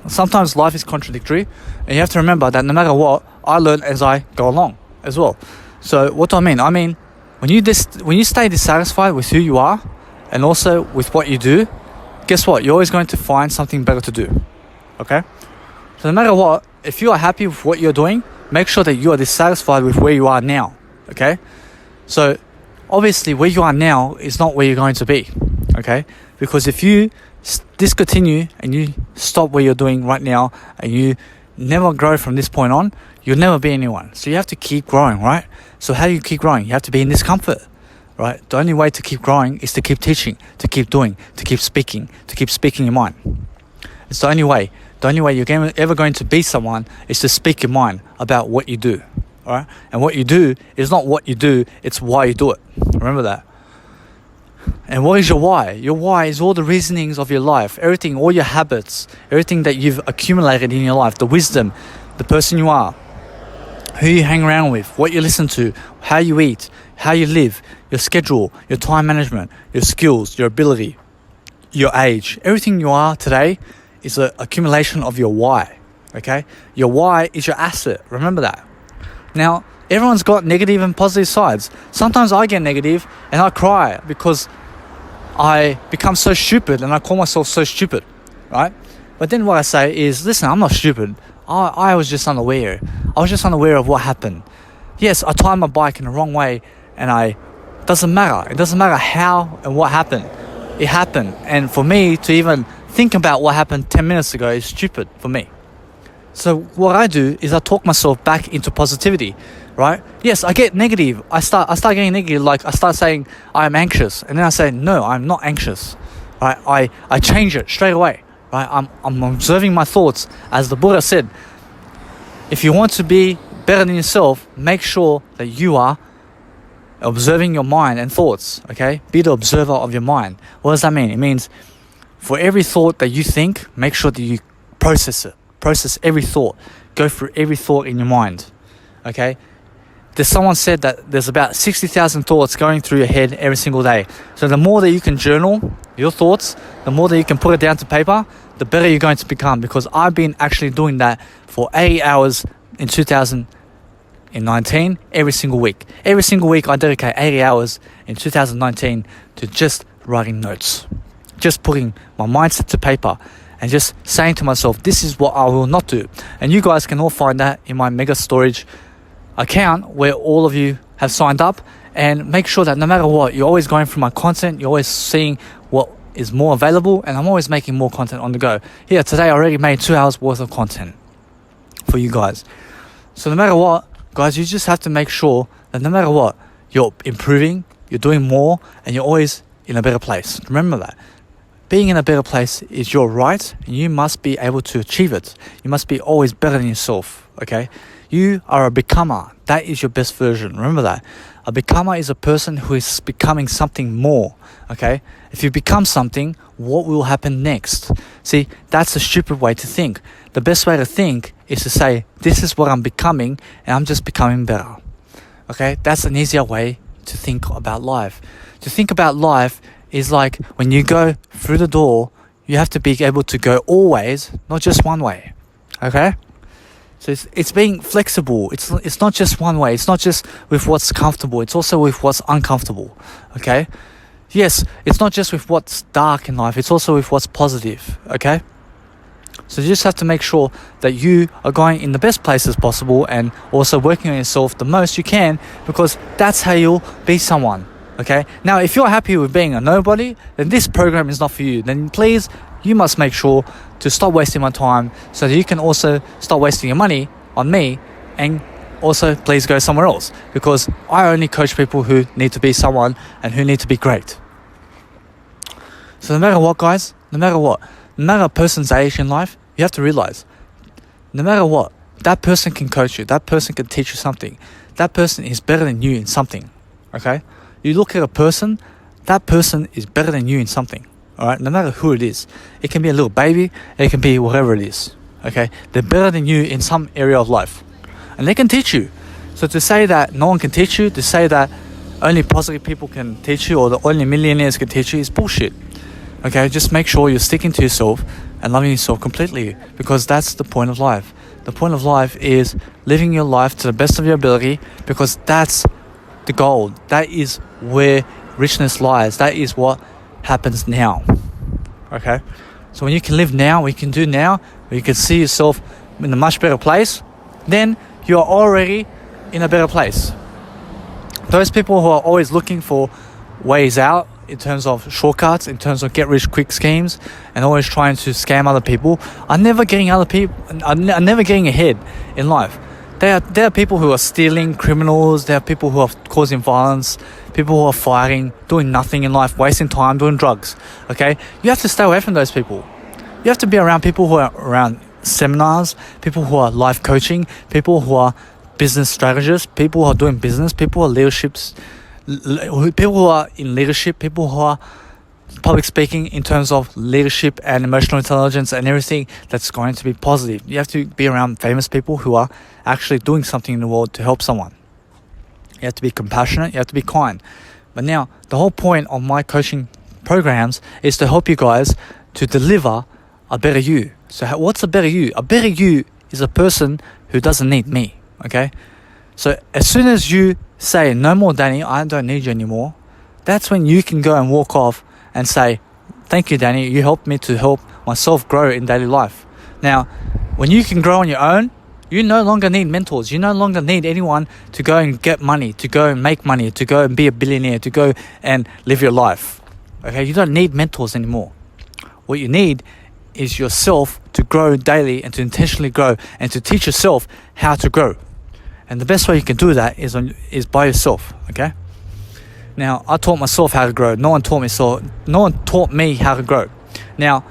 Sometimes life is contradictory, and you have to remember that no matter what, I learn as I go along as well. So what do I mean? I mean, when you stay dissatisfied with who you are and also with what you do, guess what? You're always going to find something better to do, okay? So no matter what, if you are happy with what you're doing, make sure that you are dissatisfied with where you are now, okay? So obviously where you are now is not where you're going to be, okay? Because if you discontinue and you stop what you're doing right now and you never grow from this point on, you'll never be anyone. So you have to keep growing, right? So how do you keep growing? You have to be in discomfort, right? The only way to keep growing is to keep teaching, to keep doing, to keep speaking your mind. It's the only way. The only way you're ever going to be someone is to speak your mind about what you do, all right? And what you do is not what you do, it's why you do it. Remember that. And what is your why? Your why is all the reasonings of your life, everything, all your habits, everything that you've accumulated in your life, the wisdom, the person you are, who you hang around with, what you listen to, how you eat, how you live, your schedule, your time management, your skills, your ability, your age. Everything you are today is an accumulation of your why, okay? Your why is your asset. Remember that. Now, everyone's got negative and positive sides. Sometimes I get negative and I cry because I become so stupid and I call myself so stupid, right? But then what I say is, listen, I'm not stupid. I was just unaware. I was just unaware of what happened. Yes, I timed my bike in the wrong way and doesn't matter. It doesn't matter how and what happened. It happened. And for me to even think about what happened 10 minutes ago is stupid for me. So what I do is I talk myself back into positivity, right? Yes, I get negative. I start getting negative. Like I start saying I'm anxious, and then I say no, I'm not anxious. Right? I change it straight away. Right? I'm observing my thoughts, as the Buddha said. If you want to be better than yourself, make sure that you are observing your mind and thoughts. Okay, be the observer of your mind. What does that mean? It means for every thought that you think, make sure that you process it. Process every thought. Go through every thought in your mind. Okay? There's someone said that there's about 60,000 thoughts going through your head every single day. So the more that you can journal your thoughts, the more that you can put it down to paper, the better you're going to become. Because I've been actually doing that for 80 hours in 2019 every single week. Every single week I dedicate 80 hours in 2019 to just writing notes. Just putting my mindset to paper. And just saying to myself, this is what I will not do. And you guys can all find that in my Mega Storage account where all of you have signed up. And make sure that no matter what, you're always going through my content. You're always seeing what is more available. And I'm always making more content on the go. Here, today I already made 2 hours worth of content for you guys. So no matter what, guys, you just have to make sure that no matter what, you're improving, you're doing more, and you're always in a better place. Remember that. Being in a better place is your right, and you must be able to achieve it. You must be always better than yourself, okay? You are a becomer. That is your best version. Remember that. A becomer is a person who is becoming something more, okay? If you become something, what will happen next? See, that's a stupid way to think. The best way to think is to say, this is what I'm becoming, and I'm just becoming better, okay? That's an easier way to think about life. To think about life is like when you go through the door, you have to be able to go always, not just one way, okay? So it's being flexible. It's not just one way. It's not just with what's comfortable. It's also with what's uncomfortable, okay? Yes, it's not just with what's dark in life. It's also with what's positive, okay? So you just have to make sure that you are going in the best places possible and also working on yourself the most you can, because that's how you'll be someone. Okay. Now, if you're happy with being a nobody, then this program is not for you. Then please, you must make sure to stop wasting my time so that you can also stop wasting your money on me, and also please go somewhere else, because I only coach people who need to be someone and who need to be great. So no matter what, guys, no matter a person's age in life, you have to realize, no matter what, that person can coach you. That person can teach you something. That person is better than you in something. Okay. You look at a person, that person is better than you in something, Alright, no matter who it is. It can be a little baby, it can be whatever it is. Okay? They're better than you in some area of life. And they can teach you. So to say that no one can teach you, to say that only positive people can teach you, or the only millionaires can teach you, is bullshit. Okay? Just make sure you're sticking to yourself and loving yourself completely, because that's the point of life. The point of life is living your life to the best of your ability, because that's the goal. That is where richness lies. That is what happens now. Okay? So when you can live now, when you can do now, when you can see yourself in a much better place, then you're already in a better place. Those people who are always looking for ways out, in terms of shortcuts, in terms of get-rich-quick schemes, and always trying to scam other people, are never getting ahead in life. There are people who are stealing, criminals. There are people who are causing violence, people who are fighting, doing nothing in life, wasting time, doing drugs. Okay, you have to stay away from those people. You have to be around people who are around seminars, people who are life coaching, people who are business strategists, people who are doing business, people who are people who are in leadership, people who are public speaking in terms of leadership and emotional intelligence and everything that's going to be positive. You have to be around famous people who are actually doing something in the world to help someone. You have to be compassionate, you have to be kind. But now, the whole point of my coaching programs is to help you guys to deliver a better you. So what's a better you? A better you is a person who doesn't need me, okay? So as soon as you say, no more Danny, I don't need you anymore, that's when you can go and walk off and say, thank you Danny, you helped me to help myself grow in daily life. Now, when you can grow on your own, you no longer need mentors. You no longer need anyone to go and get money, to go and make money, to go and be a billionaire, to go and live your life. Okay, you don't need mentors anymore. What you need is yourself to grow daily and to intentionally grow and to teach yourself how to grow. And the best way you can do that is by yourself, okay? Now, I taught myself how to grow. No one taught me how to grow. Now,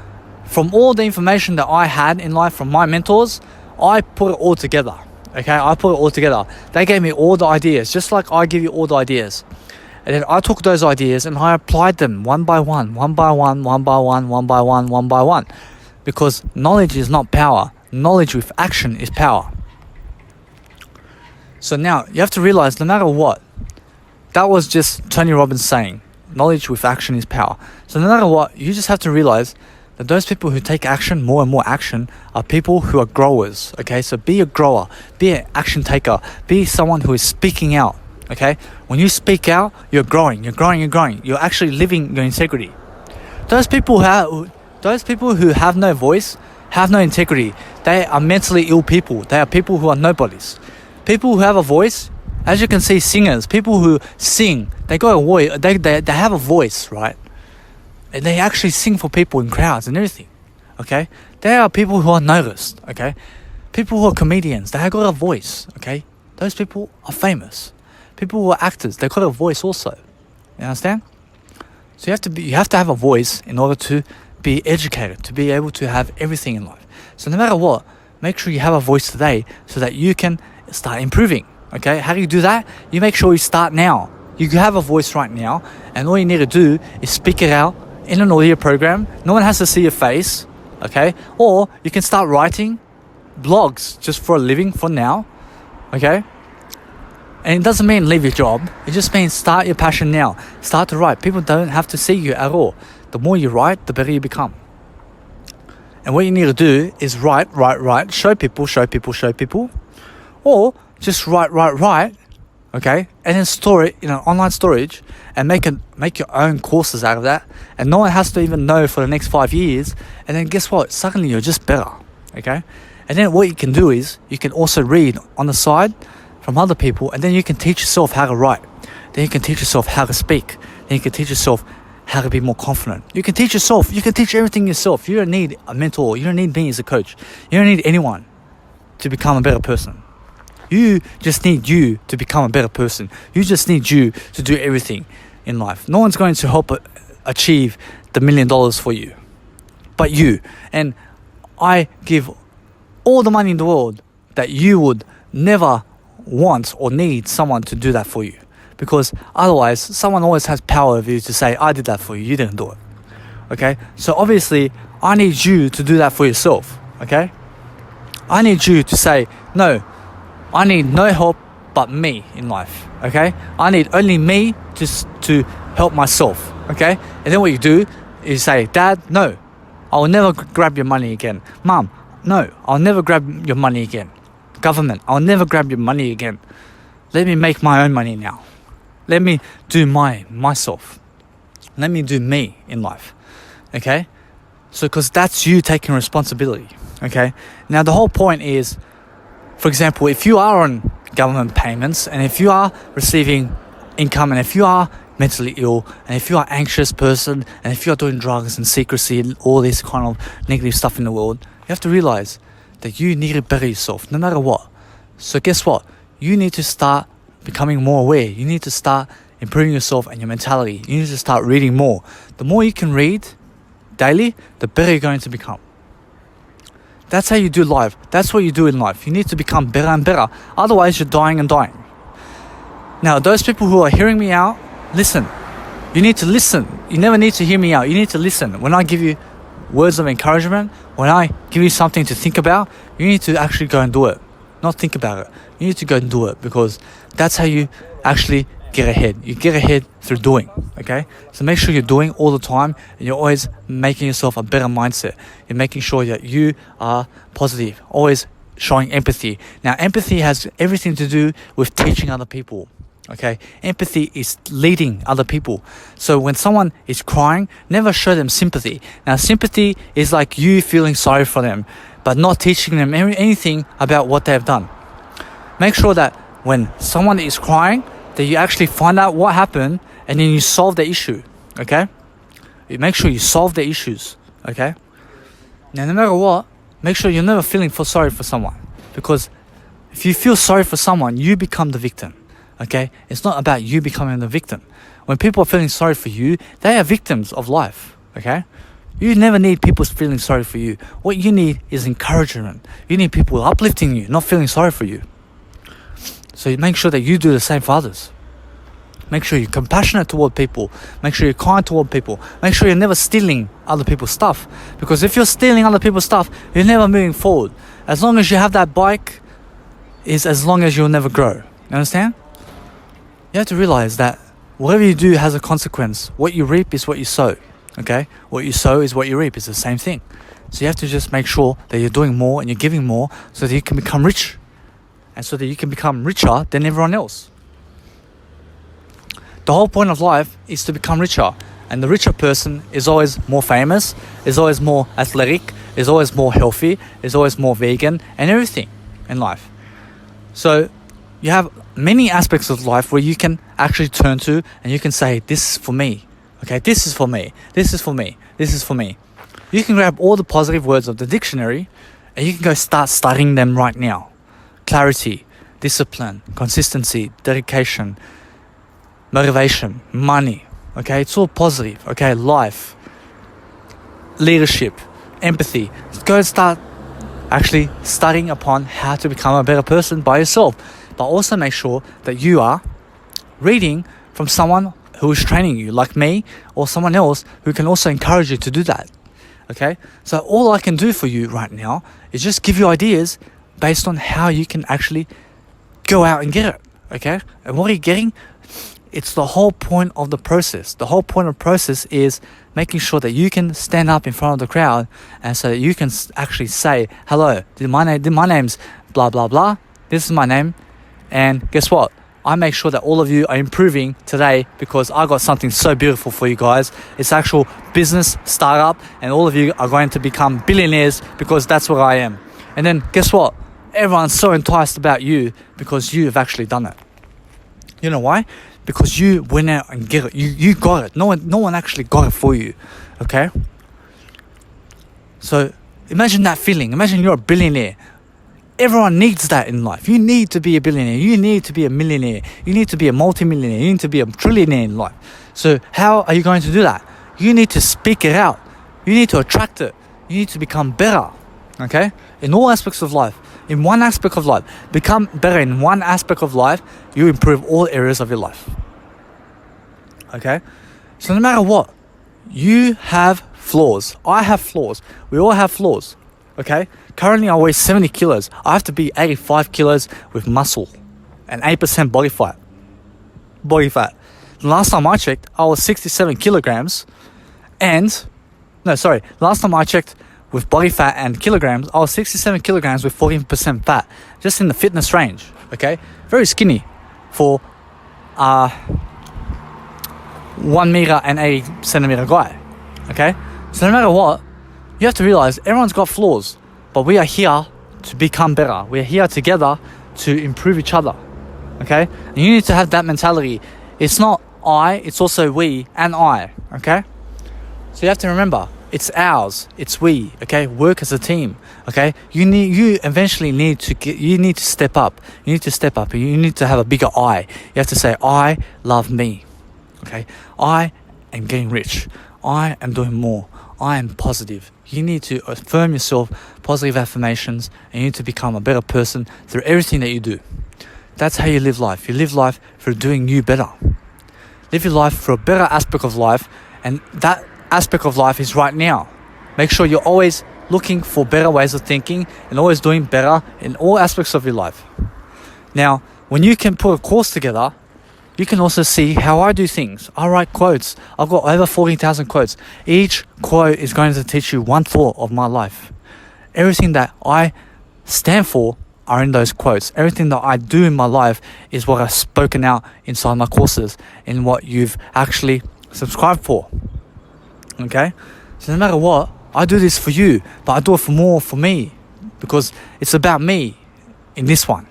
from all the information that I had in life from my mentors, I put it all together, okay? I put it all together. They gave me all the ideas, just like I give you all the ideas. And then I took those ideas and I applied them one by one. Because knowledge is not power. Knowledge with action is power. So now, you have to realize, no matter what, that was just Tony Robbins saying, knowledge with action is power. So no matter what, you just have to realize that those people who take action, more and more action, are people who are growers, okay? So be a grower, be an action taker, be someone who is speaking out, okay? When you speak out, you're growing. You're actually living your integrity. Those people who have no voice, have no integrity, they are mentally ill people. They are people who are nobodies. People who have a voice, as you can see, singers, people who sing, they have a voice, right? And they actually sing for people in crowds and everything, okay? They are people who are noticed, okay? People who are comedians, they have got a voice, okay? Those people are famous. People who are actors, they got a voice also. You understand? So you have to have a voice in order to be educated, to be able to have everything in life. So no matter what, make sure you have a voice today so that you can start improving, okay? How do you do that? You make sure you start now. You have a voice right now, and all you need to do is speak it out in an audio program. No one has to see your face, okay? Or you can start writing blogs just for a living for now, okay? And it doesn't mean leave your job. It just means start your passion now. Start to write. People don't have to see you at all. The more you write, the better you become. And what you need to do is write, show people, or just write, okay? And then store it in an online storage and make your own courses out of that. And no one has to even know for the next 5 years. And then guess what? Suddenly you're just better, okay? And then what you can do is you can also read on the side from other people, and then you can teach yourself how to write. Then you can teach yourself how to speak. Then you can teach yourself how to be more confident. You can teach everything yourself. You don't need a mentor. You don't need me as a coach. You don't need anyone to become a better person. You just need you to become a better person. You just need you to do everything in life. No one's going to help achieve the $1 million for you, but you. And I give all the money in the world that you would never want or need someone to do that for you. Because otherwise, someone always has power over you to say, I did that for you, you didn't do it. Okay, so obviously I need you to do that for yourself. Okay, I need you to say, no, I need no help but me in life. Okay, I need only me to help myself. Okay, and then what you do is say, Dad, no, I will never grab your money again. Mom, no, I'll never grab your money again. Government, I'll never grab your money again. Let me make my own money now. Let me do myself. Let me do me in life. Okay? So, because that's you taking responsibility. Okay? Now, the whole point is, for example, if you are on government payments, and if you are receiving income, and if you are mentally ill, and if you are an anxious person, and if you are doing drugs and secrecy and all this kind of negative stuff in the world, you have to realize that you need to better yourself no matter what. So guess what? You need to start becoming more aware. You need to start improving yourself and your mentality. You need to start reading more. The more you can read daily, the better you're going to become. That's how you do life. That's what you do in life. You need to become better and better. Otherwise, you're dying and dying. Now, those people who are hearing me out, listen. You need to listen. You never need to hear me out. You need to listen. When I give you words of encouragement, when I give you something to think about, you need to actually go and do it. Not think about it. You need to go and do it, because that's how you actually get ahead. You get ahead through doing, okay? So make sure you're doing all the time, and you're always making yourself a better mindset. You're making sure that you are positive, always showing empathy. Now, empathy has everything to do with teaching other people. Okay, empathy is leading other people. So when someone is crying, never show them sympathy. Now, sympathy is like you feeling sorry for them, but not teaching them anything about what they've done. Make sure that when someone is crying, that you actually find out what happened, and then you solve the issue. Okay, you make sure you solve the issues. Okay, now no matter what, make sure you're never feeling sorry for someone, because if you feel sorry for someone, you become the victim. Okay, it's not about you becoming the victim. When people are feeling sorry for you, they are victims of life. Okay, you never need people feeling sorry for you. What you need is encouragement. You need people uplifting you, not feeling sorry for you. So you make sure that you do the same for others. Make sure you're compassionate toward people. Make sure you're kind toward people. Make sure you're never stealing other people's stuff. Because if you're stealing other people's stuff, you're never moving forward. As long as you have that bike, is as long as you'll never grow. You understand? You have to realize that whatever you do has a consequence. What you reap is what you sow. Okay? What you sow is what you reap. It's the same thing. So you have to just make sure that you're doing more and you're giving more, so that you can become rich. And so that you can become richer than everyone else. The whole point of life is to become richer. And the richer person is always more famous, is always more athletic, is always more healthy, is always more vegan, and everything in life. So you have many aspects of life where you can actually turn to, and you can say, this is for me. Okay, this is for me. This is for me. This is for me. You can grab all the positive words of the dictionary, and you can go start studying them right now. Clarity, discipline, consistency, dedication, motivation, money. Okay, it's all positive. Okay, life, leadership, empathy. Go and start actually studying upon how to become a better person by yourself. But also make sure that you are reading from someone who is training you, like me, or someone else who can also encourage you to do that. Okay? So all I can do for you right now is just give you ideas based on how you can actually go out and get it. Okay? And what are you getting? It's the whole point of the process. The whole point of the process is making sure that you can stand up in front of the crowd, and so that you can actually say, hello, my name's blah, blah, blah. This is my name. And guess what? I make sure that all of you are improving today, because I got something so beautiful for you guys. It's actual business startup, and all of you are going to become billionaires, because that's what I am. And then guess what? Everyone's so enticed about you because you have actually done it. You know why? Because you went out and get it. You got it. No one actually got it for you. Okay? So imagine that feeling. Imagine you're a billionaire. Everyone needs that in life. You need to be a billionaire. You need to be a millionaire. You need to be a multimillionaire. You need to be a trillionaire in life. So how are you going to do that? You need to speak it out. You need to attract it. You need to become better. Okay? In all aspects of life. In one aspect of life. Become better in one aspect of life. You improve all areas of your life. Okay? So no matter what, you have flaws. I have flaws. We all have flaws. Okay? Currently I weigh 70 kilos. I have to be 85 kilos with muscle and 8% body fat. The last time I checked, I was 67 kilograms last time I checked with body fat and kilograms, I was 67 kilograms with 14% fat, just in the fitness range, okay? Very skinny for 1 meter and 80 centimeter guy, okay? So no matter what, you have to realize everyone's got flaws, but we are here to become better. We are here together to improve each other, okay? And you need to have that mentality. It's not I, it's also we and I, okay? So you have to remember, it's ours, it's we, okay? Work as a team, okay? You eventually need to step up. You need to step up and you need to have a bigger I. You have to say, I love me, okay? I am getting rich. I am doing more. I am positive. You need to affirm yourself, positive affirmations, and you need to become a better person through everything that you do. That's how you live life. You live life through doing you better. Live your life for a better aspect of life, and that aspect of life is right now. Make sure you're always looking for better ways of thinking and always doing better in all aspects of your life. Now, when you can put a course together, you can also see how I do things. I write quotes. I've got over 14,000 quotes. Each quote is going to teach you one thought of my life. Everything that I stand for are in those quotes. Everything that I do in my life is what I've spoken out inside my courses and what you've actually subscribed for. Okay? So no matter what, I do this for you, but I do it for me because it's about me in this one.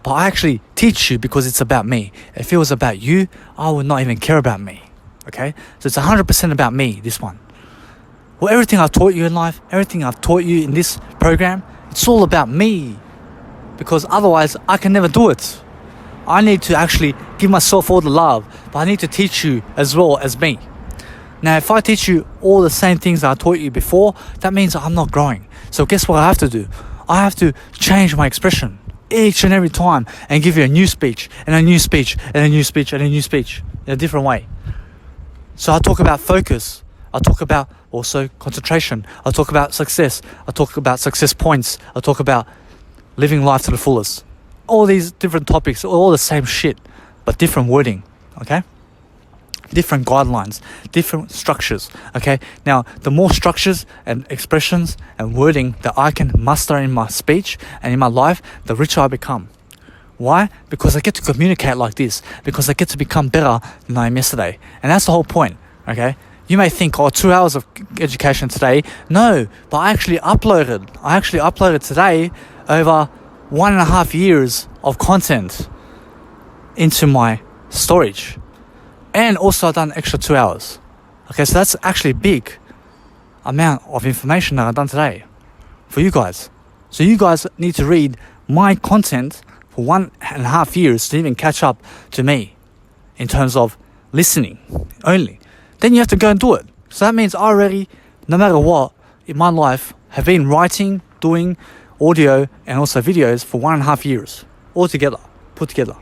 But I actually teach you because it's about me. If it was about you, I would not even care about me. Okay? So it's 100% about me, this one. Well, everything I've taught you in life, everything I've taught you in this program, it's all about me. Because otherwise, I can never do it. I need to actually give myself all the love, but I need to teach you as well as me. Now, if I teach you all the same things that I taught you before, that means I'm not growing. So guess what I have to do? I have to change my expression each and every time and give you a new speech and a new speech and a new speech and a new speech in a different way. So I talk about focus. I talk about also concentration. I talk about success. I talk about success points. I talk about living life to the fullest. All these different topics, all the same shit, but different wording, okay? Different guidelines, different structures, okay? Now, the more structures and expressions and wording that I can muster in my speech and in my life, the richer I become. Why? Because I get to communicate like this, because I get to become better than I am yesterday. And that's the whole point, okay? You may think, 2 hours of education today. No, but I actually uploaded today over 1.5 years of content into my storage. And also I've done extra 2 hours. Okay, so that's actually a big amount of information that I've done today for you guys. So you guys need to read my content for 1.5 years to even catch up to me in terms of listening only. Then you have to go and do it. So that means I already, no matter what, in my life, have been writing, doing audio and also videos for 1.5 years, all together, put together.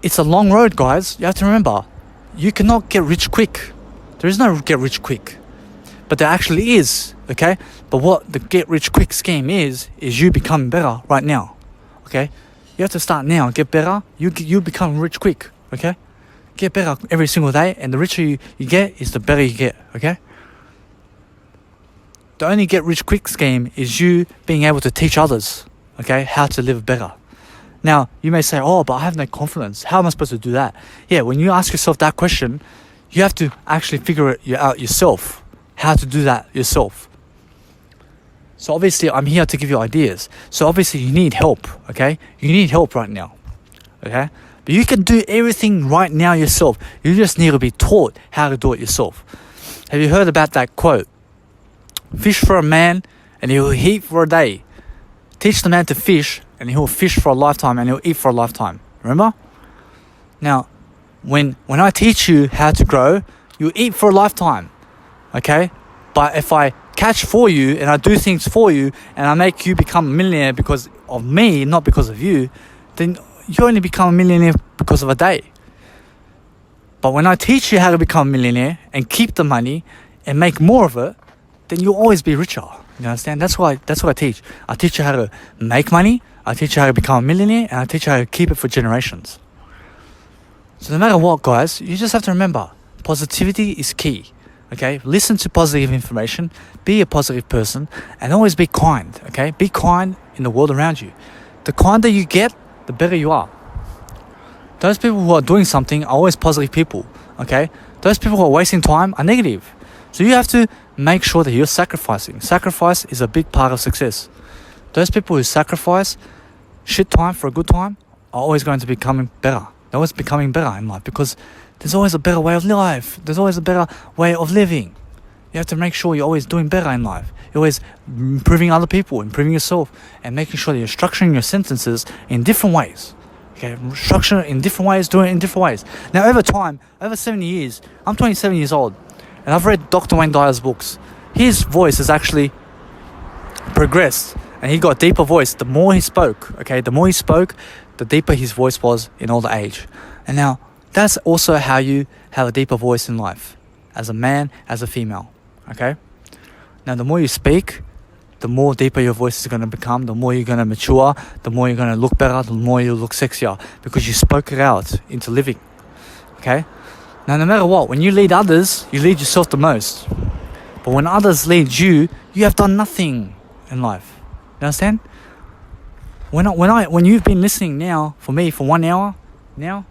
It's a long road, guys. You have to remember, you cannot get rich quick. There is no get rich quick. But there actually is, okay? But what the get rich quick scheme is you becoming better right now, okay? You have to start now, get better. You become rich quick, okay? Get better every single day, and the richer you get is the better you get, okay? The only get rich quick scheme is you being able to teach others, okay, how to live better. Now, you may say, but I have no confidence. How am I supposed to do that? Yeah, when you ask yourself that question, you have to actually figure it out yourself, how to do that yourself. So obviously, I'm here to give you ideas. So obviously, you need help, okay? You need help right now, okay? But you can do everything right now yourself. You just need to be taught how to do it yourself. Have you heard about that quote? Fish for a man and he will eat for a day. Teach the man to fish and he will fish for a lifetime and he will eat for a lifetime. Remember? Now, when I teach you how to grow, you eat for a lifetime. Okay? But if I catch for you and I do things for you and I make you become a millionaire because of me, not because of you, then you only become a millionaire because of a day. But when I teach you how to become a millionaire and keep the money, and make more of it, then you'll always be richer. You understand? That's what I teach. I teach you how to make money, I teach you how to become a millionaire, and I teach you how to keep it for generations. So no matter what, guys, you just have to remember, positivity is key. Okay? Listen to positive information, be a positive person, and always be kind. Okay? Be kind in the world around you. The kinder you get, the better you are. Those people who are doing something are always positive people. Okay? Those people who are wasting time are negative. So you have to make sure that you're sacrificing. Sacrifice is a big part of success. Those people who sacrifice shit time for a good time are always going to be becoming better. They're always becoming better in life because there's always a better way of life. There's always a better way of living. You have to make sure you're always doing better in life. You're always improving other people, improving yourself, and making sure that you're structuring your sentences in different ways. Okay, structure it in different ways, doing it in different ways. Now, over time, over 70 years, I'm 27 years old, and I've read Dr. Wayne Dyer's books. His voice has actually progressed, and he got a deeper voice. The more he spoke, the deeper his voice was in older age. And now, that's also how you have a deeper voice in life, as a man, as a female. Okay? Now, the more you speak, the more deeper your voice is going to become, the more you're going to mature, the more you're going to look better, the more you look sexier, because you spoke it out into living. Okay? Now, no matter what, when you lead others, you lead yourself the most. But when others lead you, you have done nothing in life. You understand? When you've been listening now, for me, for 1 hour, now,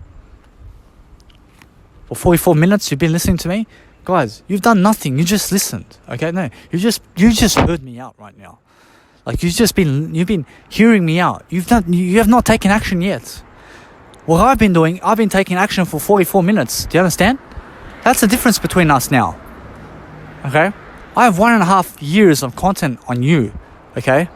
for 44 minutes, you've been listening to me, guys, you've done nothing. You just listened. Okay? No, you just heard me out right now. Like you've been hearing me out. You have not taken action yet. What I've been doing, I've been taking action for 44 minutes. Do you understand? That's the difference between us now. Okay? I have 1.5 years of content on you. Okay?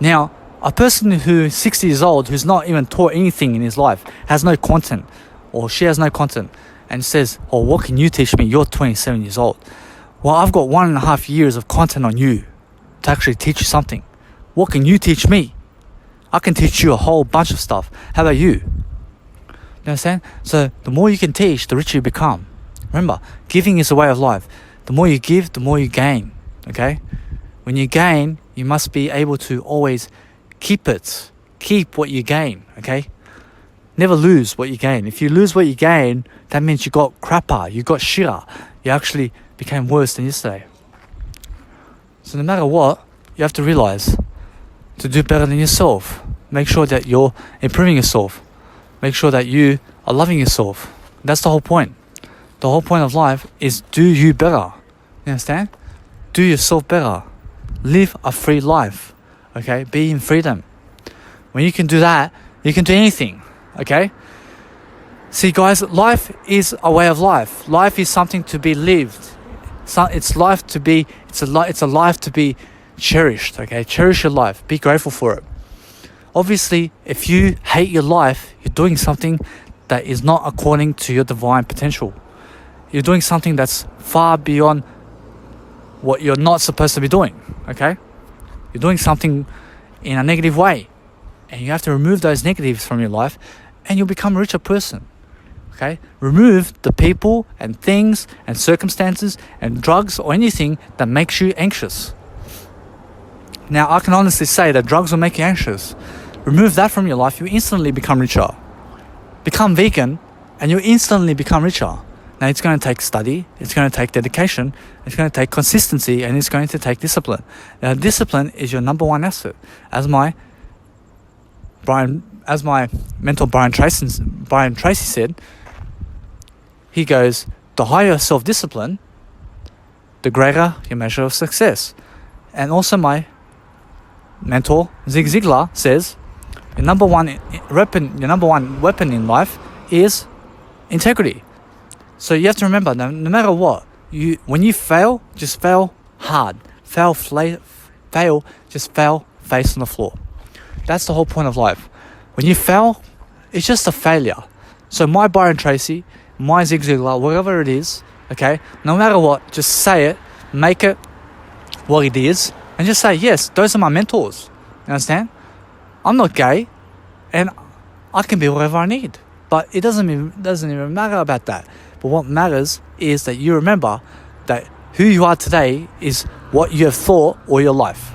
Now, a person who's 60 years old, who's not even taught anything in his life, has no content, or she has no content, and says, oh, what can you teach me? You're 27 years old. Well, I've got 1.5 years of content on you to actually teach you something. What can you teach me? I can teach you a whole bunch of stuff. How about you? You understand? So the more you can teach, the richer you become. Remember, giving is a way of life. The more you give, the more you gain. Okay? When you gain, you must be able to always keep it. Keep what you gain. Okay? Never lose what you gain. If you lose what you gain, that means you got crapper, you got shitter. You actually became worse than yesterday. So no matter what, you have to realize to do better than yourself. Make sure that you're improving yourself. Make sure that you are loving yourself. That's the whole point. The whole point of life is do you better. You understand? Do yourself better. Live a free life. Okay? Be in freedom. When you can do that, you can do anything. Okay? See, guys, life is a way of life. Life is something to be lived. It's a life to be cherished. Okay? Cherish your life. Be grateful for it. Obviously, if you hate your life, you're doing something that is not according to your divine potential. You're doing something that's far beyond what you're not supposed to be doing. Okay? You're doing something in a negative way. And you have to remove those negatives from your life, and you'll become a richer person. Okay? Remove the people and things and circumstances and drugs or anything that makes you anxious. Now, I can honestly say that drugs will make you anxious. Remove that from your life, you instantly become richer. Become vegan, and you instantly become richer. Now, it's going to take study, it's going to take dedication, it's going to take consistency, and it's going to take discipline. Now, discipline is your number one asset. As my mentor Brian Tracy said, he goes, the higher your self-discipline, the greater your measure of success. And also my mentor Zig Ziglar says, your number one weapon in life is integrity. So you have to remember, no matter what, when you fail, just fail hard. Fail, just fail face on the floor. That's the whole point of life. When you fail, it's just a failure. So my Byron Tracy, my Zig Ziglar, whatever it is, okay, no matter what, just say it, make it what it is, and just say, yes, those are my mentors. You understand? I'm not gay, and I can be whatever I need. But it doesn't even matter about that. But what matters is that you remember that who you are today is what you have thought all your life.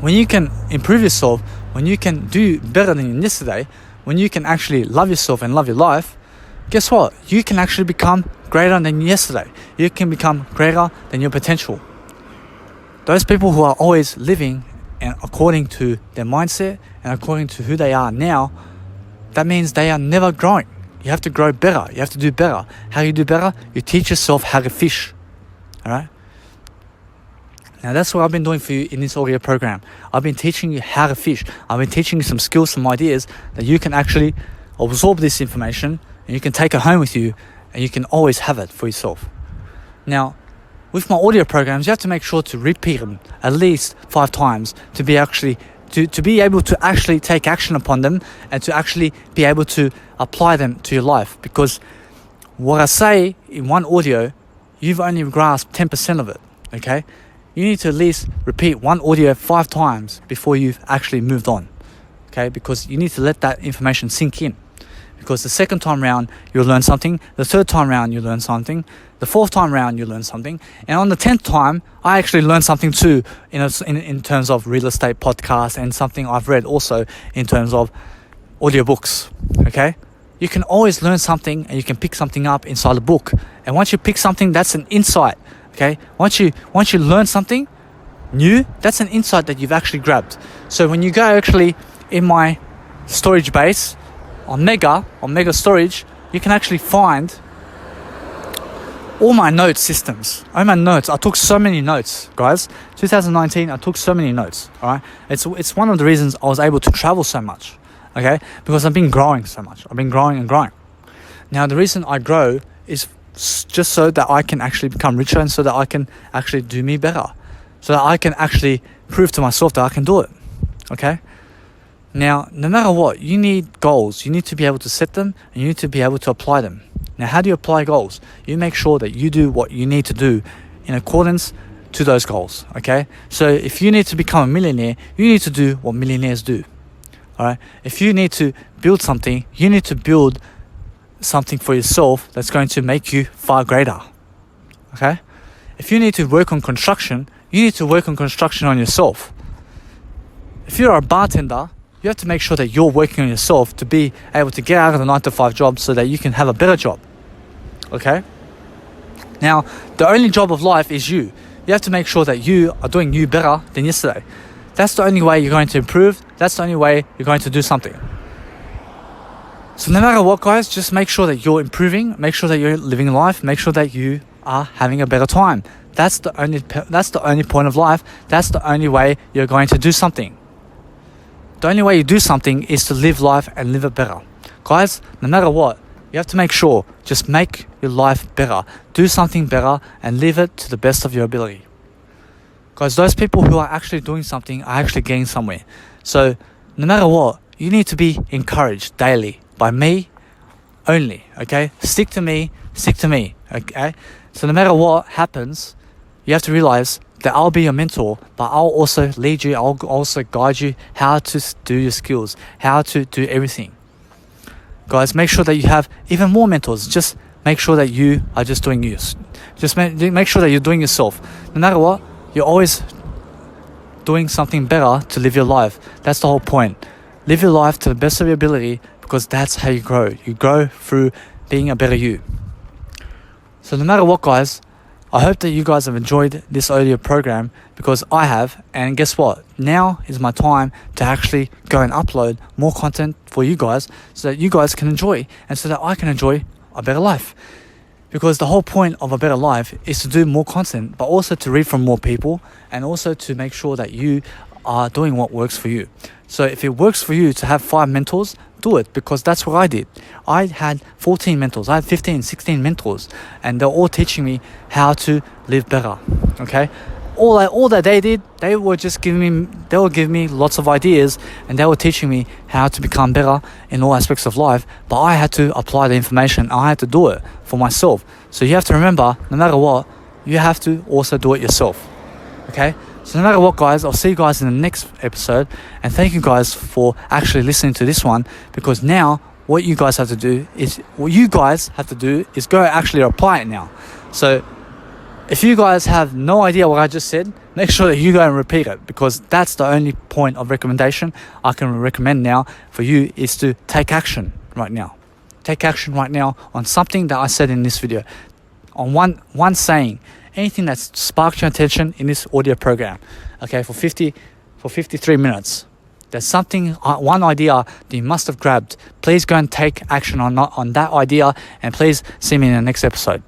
When you can improve yourself, when you can do better than yesterday, when you can actually love yourself and love your life, guess what? You can actually become greater than yesterday. You can become greater than your potential. Those people who are always living and according to their mindset and according to who they are now, that means they are never growing. You have to grow better. You have to do better. How you do better? You teach yourself how to fish. All right? Now that's what I've been doing for you in this audio program. I've been teaching you how to fish. I've been teaching you some skills, some ideas that you can actually absorb this information and you can take it home with you and you can always have it for yourself. Now, with my audio programs, you have to make sure to repeat them at least 5 times to be able to actually take action upon them and to actually be able to apply them to your life. Because what I say in one audio, you've only grasped 10% of it, okay? You need to at least repeat one audio 5 times before you've actually moved on, okay? Because you need to let that information sink in. Because the second time round, you'll learn something. The third time round, you'll learn something. The fourth time round, you'll learn something. And on the 10th time, I actually learned something too in terms of real estate podcasts and something I've read also in terms of audiobooks, okay? You can always learn something and you can pick something up inside a book. And once you pick something, that's an insight, okay? Once you learn something new, that's an insight that you've actually grabbed. So when you go actually in my storage base, on Mega Storage, you can actually find all my note systems. All my notes. I took so many notes, guys. 2019, I took so many notes. All right. It's one of the reasons I was able to travel so much. Okay, because I've been growing so much. I've been growing and growing. Now the reason I grow is just so that I can actually become richer and so that I can actually do me better, so that I can actually prove to myself that I can do it. Okay. Now, no matter what, you need goals. You need to be able to set them and you need to be able to apply them. Now, how do you apply goals? You make sure that you do what you need to do in accordance to those goals, okay? So if you need to become a millionaire, you need to do what millionaires do, all right? If you need to build something, you need to build something for yourself that's going to make you far greater, okay? If you need to work on construction, you need to work on construction on yourself. If you're a bartender, you have to make sure that you're working on yourself to be able to get out of the 9-to-5 job so that you can have a better job. Okay? Now, the only job of life is you. You have to make sure that you are doing you better than yesterday. That's the only way you're going to improve. That's the only way you're going to do something. So no matter what, guys, just make sure that you're improving. Make sure that you're living life. Make sure that you are having a better time. That's the only point of life. That's the only way you're going to do something. The only way you do something is to live life and live it better. Guys, no matter what, you have to make sure, just make your life better. Do something better and live it to the best of your ability. Guys, those people who are actually doing something are actually getting somewhere. So, no matter what, you need to be encouraged daily by me only, okay? Stick to me, okay? So no matter what happens, you have to realize that I'll be your mentor, but I'll also lead you, I'll also guide you how to do your skills, how to do everything. Guys, make sure that you have even more mentors. Just make sure that you are just doing you. Just make sure that you're doing yourself. No matter what, you're always doing something better to live your life. That's the whole point. Live your life to the best of your ability because that's how you grow. You grow through being a better you. So no matter what, guys, I hope that you guys have enjoyed this audio program because I have, and guess what? Now is my time to actually go and upload more content for you guys so that you guys can enjoy and so that I can enjoy a better life. Because the whole point of a better life is to do more content, but also to read from more people and also to make sure that you are doing what works for you. So if it works for you to have 5 mentors, do it, because that's what I did. I had 14 mentors. I had 15, 16 mentors, and they're all teaching me how to live better. Okay? All that they did, they were giving me lots of ideas, and they were teaching me how to become better in all aspects of life, but I had to apply the information. I had to do it for myself. So you have to remember, no matter what, you have to also do it yourself. Okay? So no matter what, guys, I'll see you guys in the next episode, and thank you guys for actually listening to this one, because now what you guys have to do is go actually apply it now. So if you guys have no idea what I just said, make sure that you go and repeat it, because that's the only point of recommendation I can recommend now for you, is to take action right now. Take action right now on something that I said in this video, on one saying, anything that's sparked your attention in this audio program, okay, for 53 minutes. There's something, one idea that you must have grabbed. Please go and take action on that idea, and please see me in the next episode.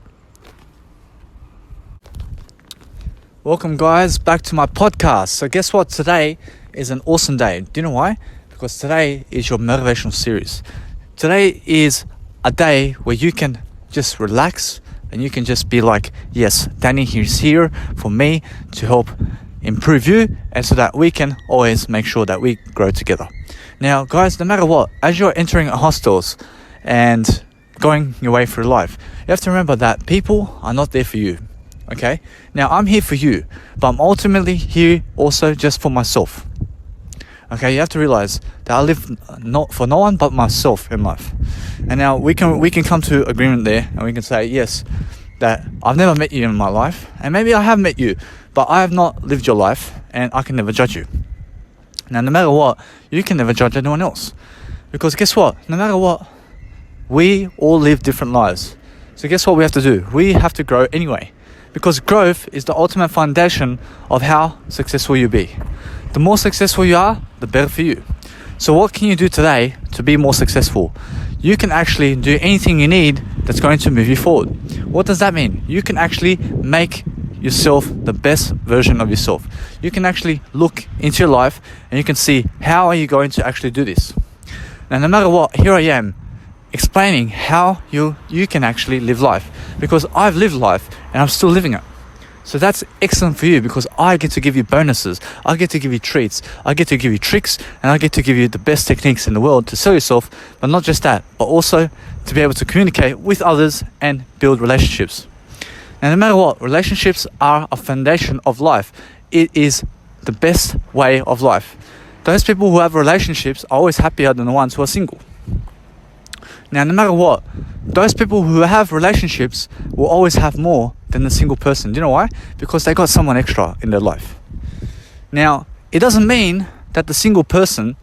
Welcome guys back to my podcast. So guess what? Today is an awesome day. Do you know why? Because today is your motivational series. Today is a day where you can just relax and you can just be like, yes, Danny is here for me to help improve you, and so that we can always make sure that we grow together. Now guys, no matter what, as you're entering hostels and going your way through life, you have to remember that people are not there for you. Okay, now I'm here for you, but I'm ultimately here also just for myself. Okay, you have to realize that I live not for no one but myself in life. And now we can come to agreement there, and we can say, yes, that I've never met you in my life, and maybe I have met you, but I have not lived your life, and I can never judge you. Now, no matter what, you can never judge anyone else, because guess what? No matter what, we all live different lives. So guess what we have to do? We have to grow anyway. Because growth is the ultimate foundation of how successful you be. The more successful you are, the better for you. So what can you do today to be more successful? You can actually do anything you need that's going to move you forward. What does that mean? You can actually make yourself the best version of yourself. You can actually look into your life and you can see, how are you going to actually do this? Now, no matter what, here I am explaining how you can actually live life, because I've lived life and I'm still living it. So that's excellent for you, because I get to give you bonuses, I get to give you treats, I get to give you tricks, and I get to give you the best techniques in the world to sell yourself. But not just that, but also to be able to communicate with others and build relationships. Now, no matter what, relationships are a foundation of life. It is the best way of life. Those people who have relationships are always happier than the ones who are single. Now, no matter what, those people who have relationships will always have more than the single person. Do you know why? Because they got someone extra in their life. Now, it doesn't mean that the single person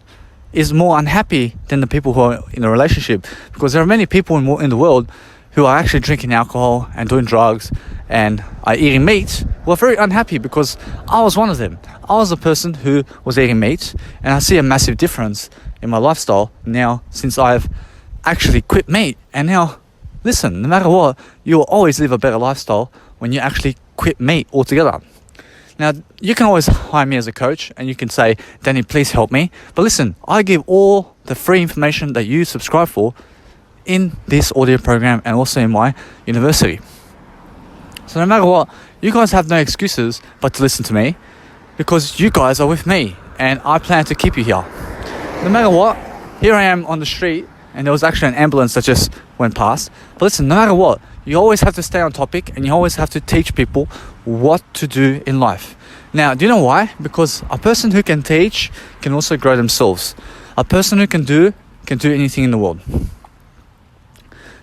is more unhappy than the people who are in a relationship, because there are many people in the world who are actually drinking alcohol and doing drugs and are eating meat, who are very unhappy, because I was one of them. I was a person who was eating meat, and I see a massive difference in my lifestyle now since I've actually quit meat. And now, listen, no matter what, you will always live a better lifestyle when you actually quit meat altogether. Now, you can always hire me as a coach and you can say, Danny, please help me. But listen, I give all the free information that you subscribe for in this audio program and also in my university. So no matter what, you guys have no excuses but to listen to me, because you guys are with me and I plan to keep you here. No matter what, here I am on the street, and there was actually an ambulance that just went past. But listen, no matter what, you always have to stay on topic, and you always have to teach people what to do in life. Now, do you know why? Because a person who can teach can also grow themselves. A person who can do anything in the world.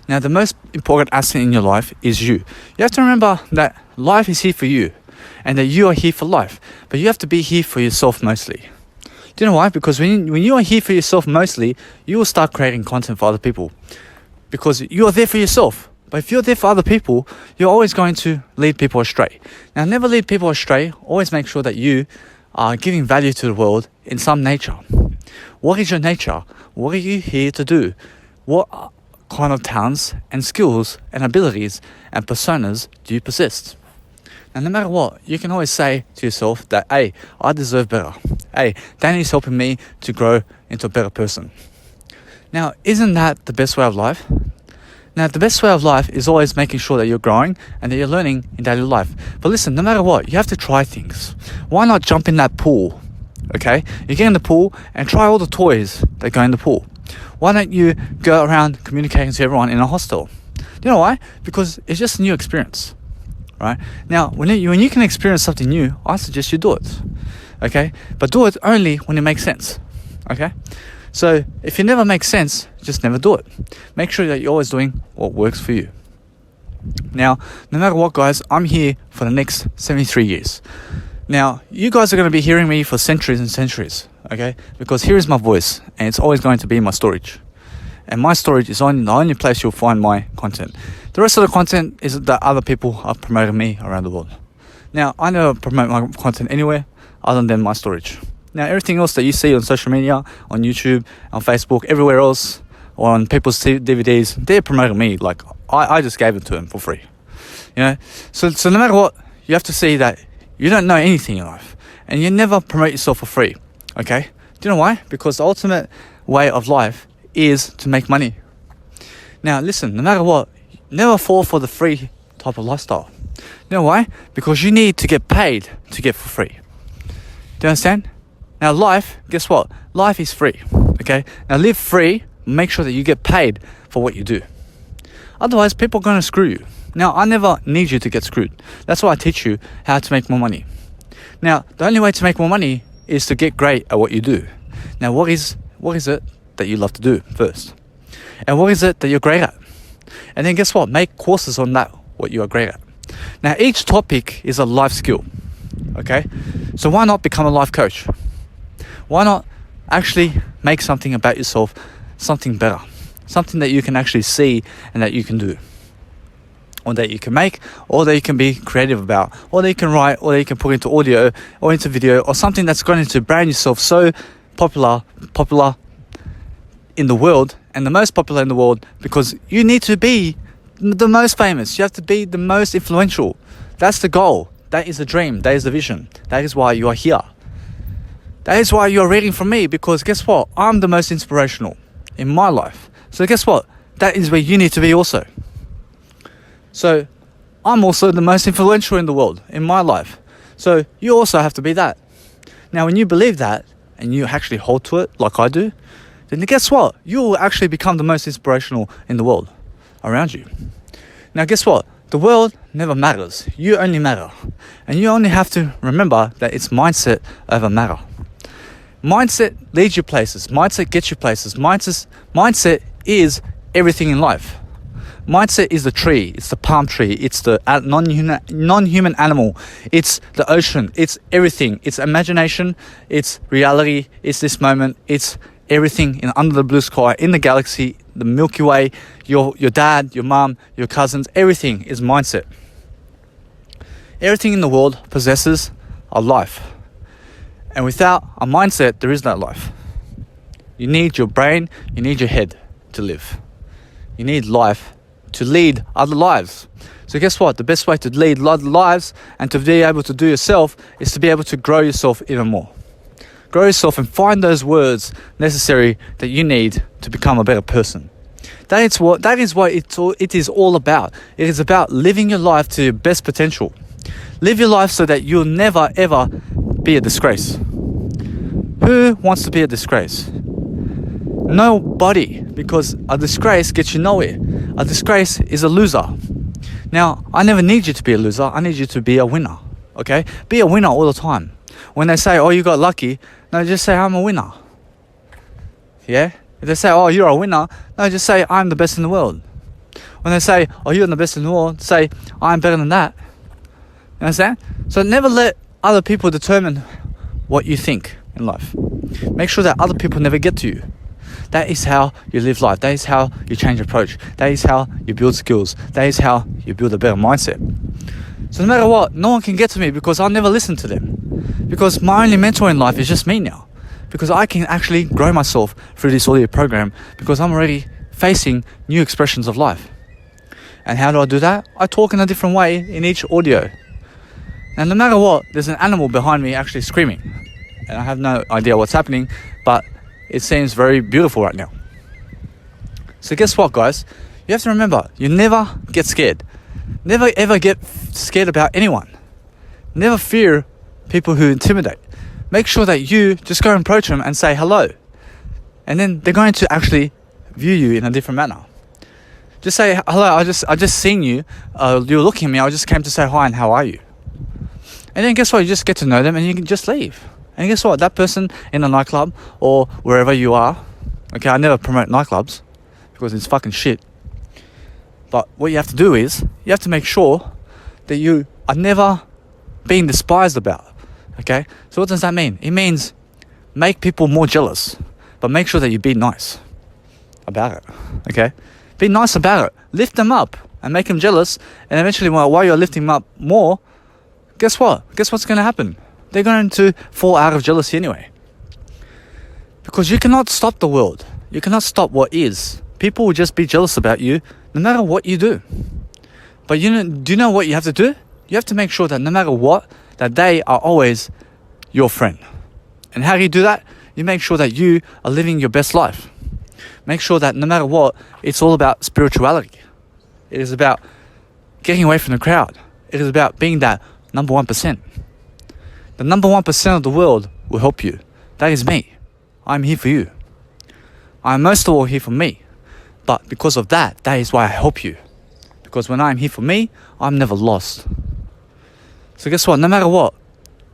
Now, the most important asset in your life is you. You have to remember that life is here for you, and that you are here for life. But you have to be here for yourself mostly. Do you know why? Because when you are here for yourself mostly, you will start creating content for other people. Because you are there for yourself. But if you're there for other people, you're always going to lead people astray. Now, never lead people astray. Always make sure that you are giving value to the world in some nature. What is your nature? What are you here to do? What kind of talents and skills and abilities and personas do you possess? And no matter what, you can always say to yourself that, hey, I deserve better. Hey, Danny's helping me to grow into a better person. Now, isn't that the best way of life? Now, the best way of life is always making sure that you're growing and that you're learning in daily life. But listen, no matter what, you have to try things. Why not jump in that pool? Okay? You get in the pool and try all the toys that go in the pool. Why don't you go around communicating to everyone in a hostel? Do you know why? Because it's just a new experience. Right? Now, when you can experience something new, I suggest you do it. Okay? But do it only when it makes sense. Okay? So, if it never makes sense, just never do it. Make sure that you're always doing what works for you. Now, no matter what, guys, I'm here for the next 73 years. Now, you guys are going to be hearing me for centuries and centuries, okay? Because here is my voice, and it's always going to be my storage. And my storage is the only place you'll find my content. The rest of the content is that other people are promoting me around the world. Now, I never promote my content anywhere other than my storage. Now, everything else that you see on social media, on YouTube, on Facebook, everywhere else, or on people's DVDs, they're promoting me. Like, I just gave it to them for free. You know? So no matter what, you have to see that you don't know anything in life. And you never promote yourself for free. Okay? Do you know why? Because the ultimate way of life is to make money. Now, listen, no matter what, never fall for the free type of lifestyle. You know why? Because you need to get paid to get for free. Do you understand? Now, life, guess what? Life is free. Okay? Now, live free. Make sure that you get paid for what you do. Otherwise, people are going to screw you. Now, I never need you to get screwed. That's why I teach you how to make more money. Now, the only way to make more money is to get great at what you do. Now, what is it that you love to do first? And what is it that you're great at? And then guess what? Make courses on that, what you are great at. Now, each topic is a life skill. Okay? So why not become a life coach? Why not actually make something about yourself, something better, something that you can actually see and that you can do, or that you can make, or that you can be creative about, or that you can write, or that you can put into audio or into video, or something that's going to brand yourself so popular in the world, and the most popular in the world, because you need to be the most famous. You have to be the most influential. That's the goal. That is the dream. That is the vision. That is why you are here. That is why you're reading from me, because guess what? I'm the most inspirational in my life. So guess what? That is where you need to be also. So I'm also the most influential in the world in my life. So you also have to be that. Now, when you believe that and you actually hold to it like I do, then guess what? You will actually become the most inspirational in the world around you. Now, guess what? The world never matters. You only matter. And you only have to remember that it's mindset over matter. Mindset leads you places. Mindset gets you places. Mindset is everything in life. Mindset is the tree. It's the palm tree. It's the non-human animal. It's the ocean. It's everything. It's imagination. It's reality. It's this moment. It's everything under the blue sky, in the galaxy, the Milky Way, your dad, your mom, your cousins. Everything is mindset. Everything in the world possesses a life. And without a mindset, there is no life. You need your brain, you need your head to live. You need life to lead other lives. So guess what? The best way to lead other lives and to be able to do yourself is to be able to grow yourself even more. Grow yourself and find those words necessary that you need to become a better person. That is what it is all about. It is about living your life to your best potential. Live your life so that you'll never ever be a disgrace. Who wants to be a disgrace? Nobody, because a disgrace gets you nowhere. A disgrace is a loser. Now, I never need you to be a loser. I need you to be a winner. Okay? Be a winner all the time. When they say, oh, you got lucky, no, just say, I'm a winner. Yeah? If they say, oh, you're a winner, no, just say, I'm the best in the world. When they say, oh, you're the best in the world, say, I'm better than that. You understand? So never let other people determine what you think in life. Make sure that other people never get to you. That is how you live life. That is how you change approach. That is how you build skills. That is how you build a better mindset. So no matter what, no one can get to me because I'll never listen to them. Because my only mentor in life is just me now. Because I can actually grow myself through this audio program because I'm already facing new expressions of life. And how do I do that? I talk in a different way in each audio. And no matter what, there's an animal behind me actually screaming. And I have no idea what's happening, but it seems very beautiful right now. So guess what, guys? You have to remember, you never get scared. Never ever get scared about anyone. Never fear people who intimidate. Make sure that you just go and approach them and say hello. And then they're going to actually view you in a different manner. Just say, hello, I just seen you. You're looking at me. I just came to say hi and how are you? And then guess what? You just get to know them and you can just leave. And guess what? That person in a nightclub or wherever you are. Okay, I never promote nightclubs because it's fucking shit. But what you have to do is, you have to make sure that you are never being despised about. Okay? So what does that mean? It means make people more jealous, but make sure that you be nice about it. Okay? Be nice about it. Lift them up and make them jealous. And eventually, while you're lifting them up more, guess what? Guess what's going to happen? They're going to fall out of jealousy anyway. Because you cannot stop the world. You cannot stop what is. People will just be jealous about you no matter what you do. But do you know what you have to do? You have to make sure that no matter what, that they are always your friend. And how do you do that? You make sure that you are living your best life. Make sure that no matter what, it's all about spirituality. It is about getting away from the crowd. It is about being that number 1%. The number 1% of the world will help you. That is me. I'm here for you. I'm most of all here for me. But because of that, that is why I help you. Because when I'm here for me, I'm never lost. So guess what? No matter what,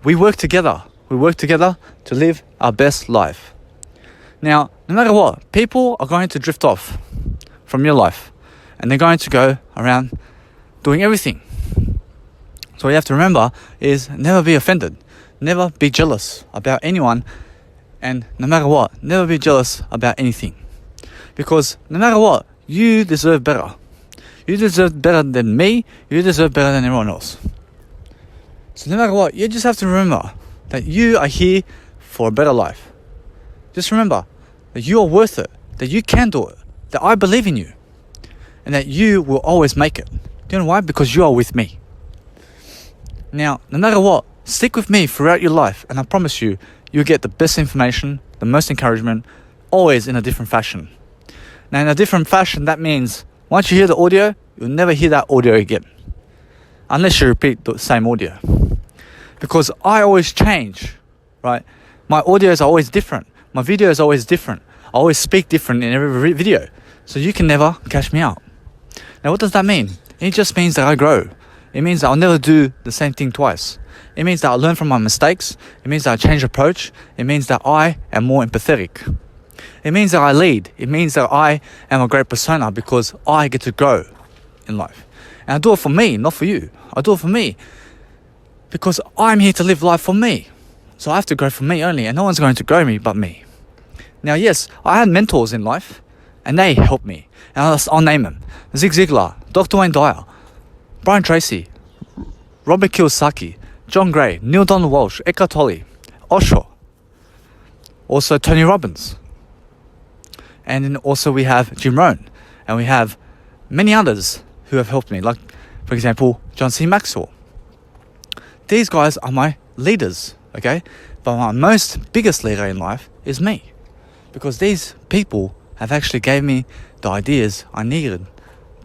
we work together. We work together to live our best life. Now, no matter what, people are going to drift off from your life. And they're going to go around doing everything. So what you have to remember is never be offended. Never be jealous about anyone. And no matter what, never be jealous about anything. Because no matter what, you deserve better. You deserve better than me. You deserve better than everyone else. So no matter what, you just have to remember that you are here for a better life. Just remember that you are worth it. That you can do it. That I believe in you. And that you will always make it. Do you know why? Because you are with me. Now, no matter what, stick with me throughout your life. And I promise you, you'll get the best information, the most encouragement, always in a different fashion. Now, in a different fashion, that means once you hear the audio, you'll never hear that audio again. Unless you repeat the same audio. Because I always change, right? My audios are always different. My video is always different. I always speak different in every video. So you can never catch me out. Now, what does that mean? It just means that I grow. It means that I'll never do the same thing twice. It means that I learn from my mistakes. It means that I change approach. It means that I am more empathetic. It means that I lead. It means that I am a great persona because I get to grow in life. And I do it for me, not for you. I do it for me because I'm here to live life for me. So I have to grow for me only, and no one's going to grow me but me. Now, yes, I had mentors in life, and they helped me. And I'll name them. Zig Ziglar, Dr. Wayne Dyer, Brian Tracy, Robert Kiyosaki, John Gray, Neil Donald Walsh, Eckhart Tolle, Osho, also Tony Robbins. And then also we have Jim Rohn, and we have many others who have helped me, like, for example, John C. Maxwell. These guys are my leaders, okay? But my biggest leader in life is me. Because these people have actually gave me the ideas I needed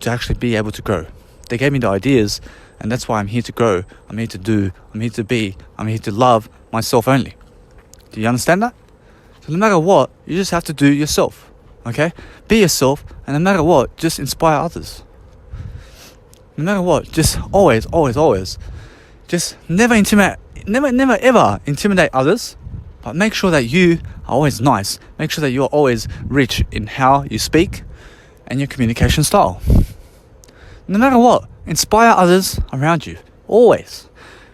to actually be able to grow. They gave me the ideas, and that's why I'm here to grow. I'm here to do. I'm here to be. I'm here to love myself only. Do you understand that? So no matter what, you just have to do yourself. Okay? Be yourself, and no matter what, just inspire others. No matter what, just always, just never ever intimidate others, but make sure that you are always nice. Make sure that you are always rich in how you speak and your communication style. No matter what, inspire others around you. Always.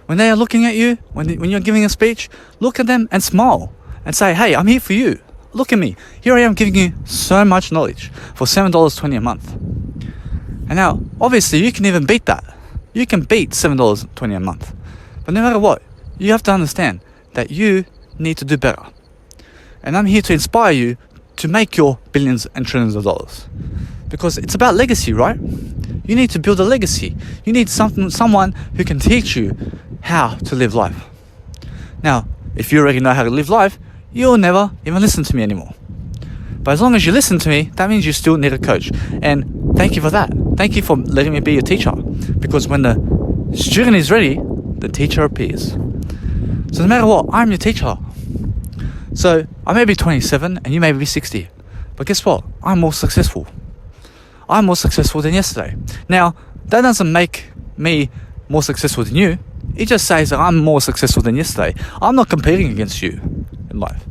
When they are looking at you, when you're giving a speech, look at them and smile and say, hey, I'm here for you. Look at me. Here I am giving you so much knowledge for $7.20 a month. And now, obviously, you can even beat that. You can beat $7.20 a month. But no matter what, you have to understand that you need to do better. And I'm here to inspire you to make your billions and trillions of dollars. Because it's about legacy, right? You need to build a legacy. You need someone who can teach you how to live life. Now, if you already know how to live life, you'll never even listen to me anymore. But as long as you listen to me, that means you still need a coach. And thank you for that. Thank you for letting me be your teacher. Because when the student is ready, the teacher appears. So no matter what, I'm your teacher. So I may be 27 and you may be 60. But guess what? I'm more successful. I'm more successful than yesterday. Now, that doesn't make me more successful than you. It just says that I'm more successful than yesterday. I'm not competing against you in life.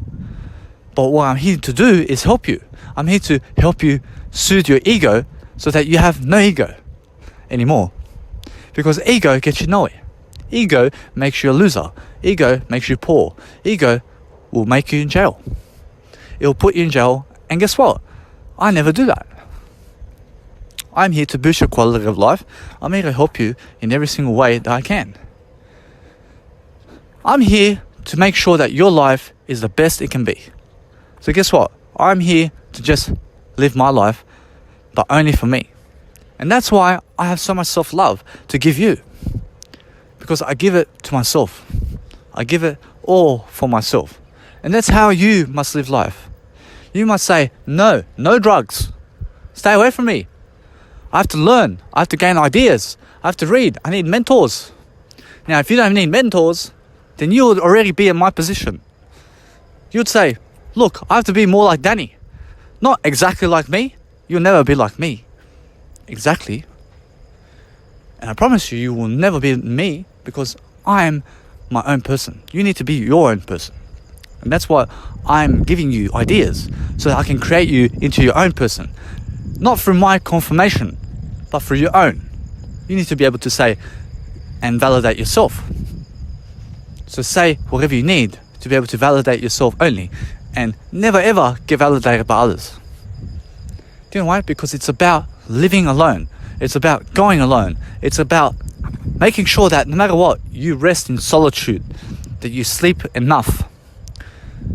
But what I'm here to do is help you. I'm here to help you soothe your ego so that you have no ego anymore. Because ego gets you nowhere. Ego makes you a loser. Ego makes you poor. Ego will make you in jail. It will put you in jail, and guess what? I never do that. I'm here to boost your quality of life. I'm here to help you in every single way that I can. I'm here to make sure that your life is the best it can be. So guess what? I'm here to just live my life, but only for me. And that's why I have so much self-love to give you. Because I give it to myself. I give it all for myself. And that's how you must live life. You must say, no drugs. Stay away from me. I have to learn. I have to gain ideas. I have to read. I need mentors. Now, if you don't need mentors, then you would already be in my position. You'd say, look, I have to be more like Danny. Not exactly like me. You'll never be like me. Exactly. And I promise you, you will never be me because I am my own person. You need to be your own person. And that's why I'm giving you ideas so that I can create you into your own person. Not through my confirmation, but through your own. You need to be able to say and validate yourself. So say whatever you need to be able to validate yourself only and never ever get validated by others. Do you know why? Because it's about living alone. It's about going alone. It's about making sure that no matter what, you rest in solitude, that you sleep enough.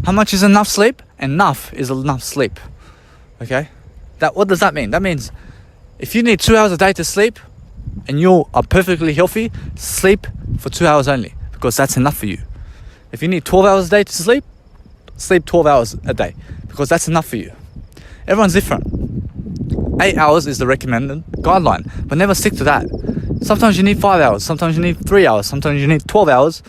How much is enough sleep? Enough is enough sleep. Okay? What does that mean? That means if you need 2 hours a day to sleep and you are perfectly healthy, sleep for 2 hours only because that's enough for you. If you need 12 hours a day to sleep, sleep 12 hours a day because that's enough for you. Everyone's different. 8 hours is the recommended guideline, but never stick to that. Sometimes you need 5 hours, sometimes you need 3 hours, sometimes you need 12 hours.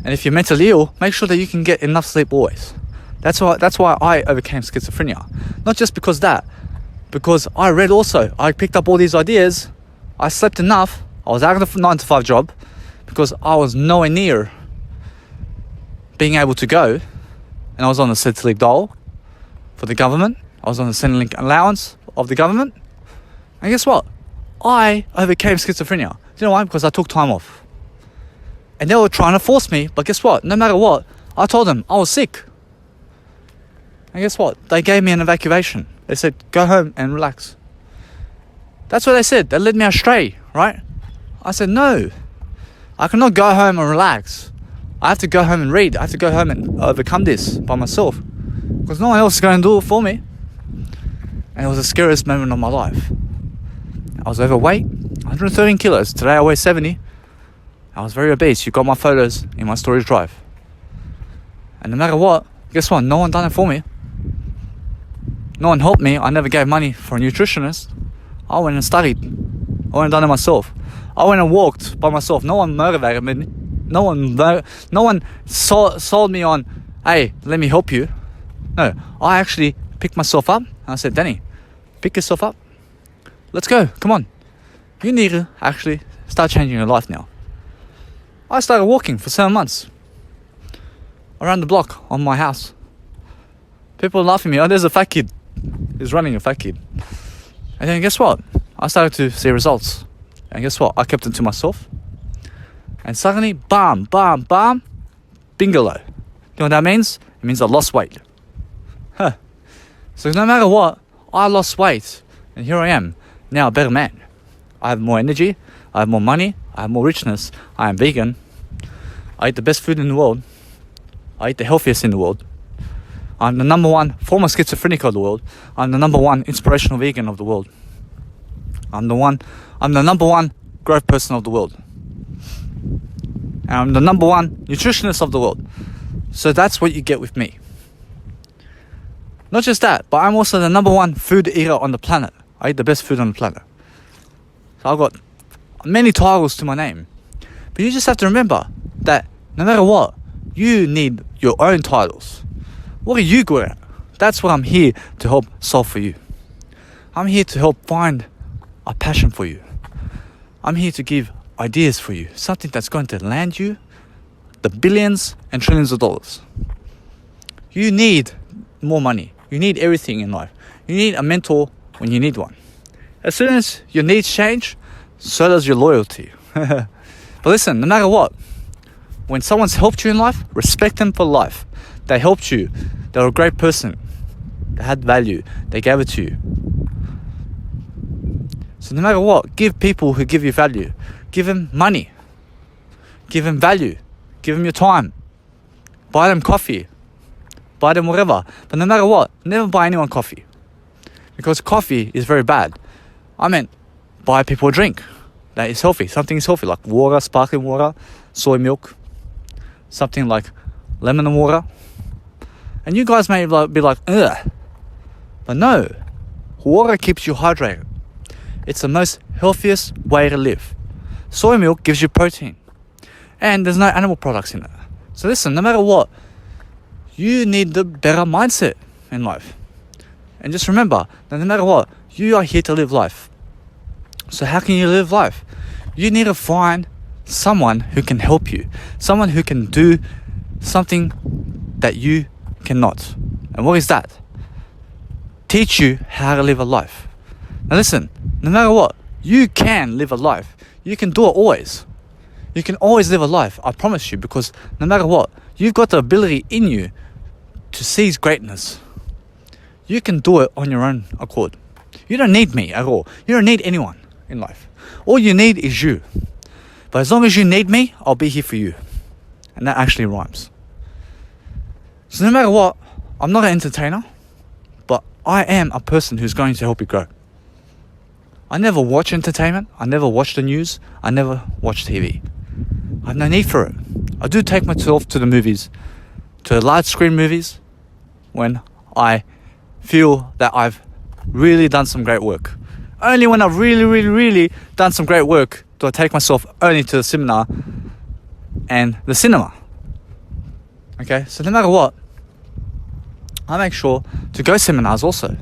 And if you're mentally ill, make sure that you can get enough sleep always. That's why I overcame schizophrenia. Not just because because I read also. I picked up all these ideas. I slept enough. I was out of the 9 to 5 job because I was nowhere near being able to go. And I was on the Centrelink dole for the government. I was on the Centrelink allowance of the government. And guess what? I overcame schizophrenia. Do you know why? Because I took time off. And they were trying to force me, but guess what? No matter what, I told them I was sick. And guess what? They gave me an evacuation. They said, go home and relax. That's what they said. They led me astray, right? I said, no. I cannot go home and relax. I have to go home and read. I have to go home and overcome this by myself. Because no one else is going to do it for me. And it was the scariest moment of my life. I was overweight, 113 kilos. Today I weigh 70. I was very obese. You got my photos in my storage drive. And no matter what, guess what? No one done it for me. No one helped me. I never gave money for a nutritionist. I went and studied. I went and done it myself. I went and walked by myself. No one motivated me. No one sold me on, hey, let me help you. No, I actually picked myself up and I said, Danny, pick yourself up. Let's go. Come on. You need to actually start changing your life now. I started walking for 7 months around the block on my house. People were laughing at me. Oh, there's a fat kid. He's running, a fat kid. And then guess what? I started to see results. And guess what? I kept it to myself. And suddenly, bam, bam, bam, bingalo. You know what that means? It means I lost weight. So no matter what, I lost weight. And here I am, now a better man. I have more energy. I have more money. I have more richness. I am vegan. I eat the best food in the world. I eat the healthiest in the world. I'm the number one former schizophrenic of the world. I'm the number one inspirational vegan of the world. I'm the number one growth person of the world. And I'm the number one nutritionist of the world. So that's what you get with me. Not just that, but I'm also the number one food eater on the planet. I eat the best food on the planet. So I've got many titles to my name. But you just have to remember that no matter what, you need your own titles. What are you good at? That's what I'm here to help solve for you. I'm here to help find a passion for you. I'm here to give ideas for you. Something that's going to land you the billions and trillions of dollars. You need more money. You need everything in life. You need a mentor when you need one. As soon as your needs change, so does your loyalty. But listen, no matter what, when someone's helped you in life, respect them for life. They helped you. They were a great person. They had value. They gave it to you. So no matter what, give people who give you value. Give them money. Give them value. Give them your time. Buy them coffee. Buy them whatever. But no matter what, never buy anyone coffee. Because coffee is very bad. I meant buy people a drink that is healthy. Something is healthy, like water, sparkling water, soy milk, something like lemon water. And you guys may be like, ugh. But no, water keeps you hydrated. It's the most healthiest way to live. Soy milk gives you protein. And there's no animal products in it. So listen, no matter what, you need the better mindset in life. And just remember that no matter what, you are here to live life. So how can you live life? You need to find someone who can help you. Someone who can do something that you cannot. And what is that? Teach you how to live a life. Now listen, no matter what, you can live a life. You can do it always. You can always live a life, I promise you, because no matter what, you've got the ability in you to seize greatness. You can do it on your own accord. You don't need me at all. You don't need anyone in life. All you need is you. But as long as you need me, I'll be here for you. And that actually rhymes. So no matter what, I'm not an entertainer, but I am a person who's going to help you grow. I never watch entertainment. I never watch the news. I never watch TV. I have no need for it. I do take myself to the movies, to large screen movies, when I feel that I've really done some great work. Only when I've really done some great work do I take myself only to the seminar and the cinema. Okay, so no matter what, I make sure to go seminars also.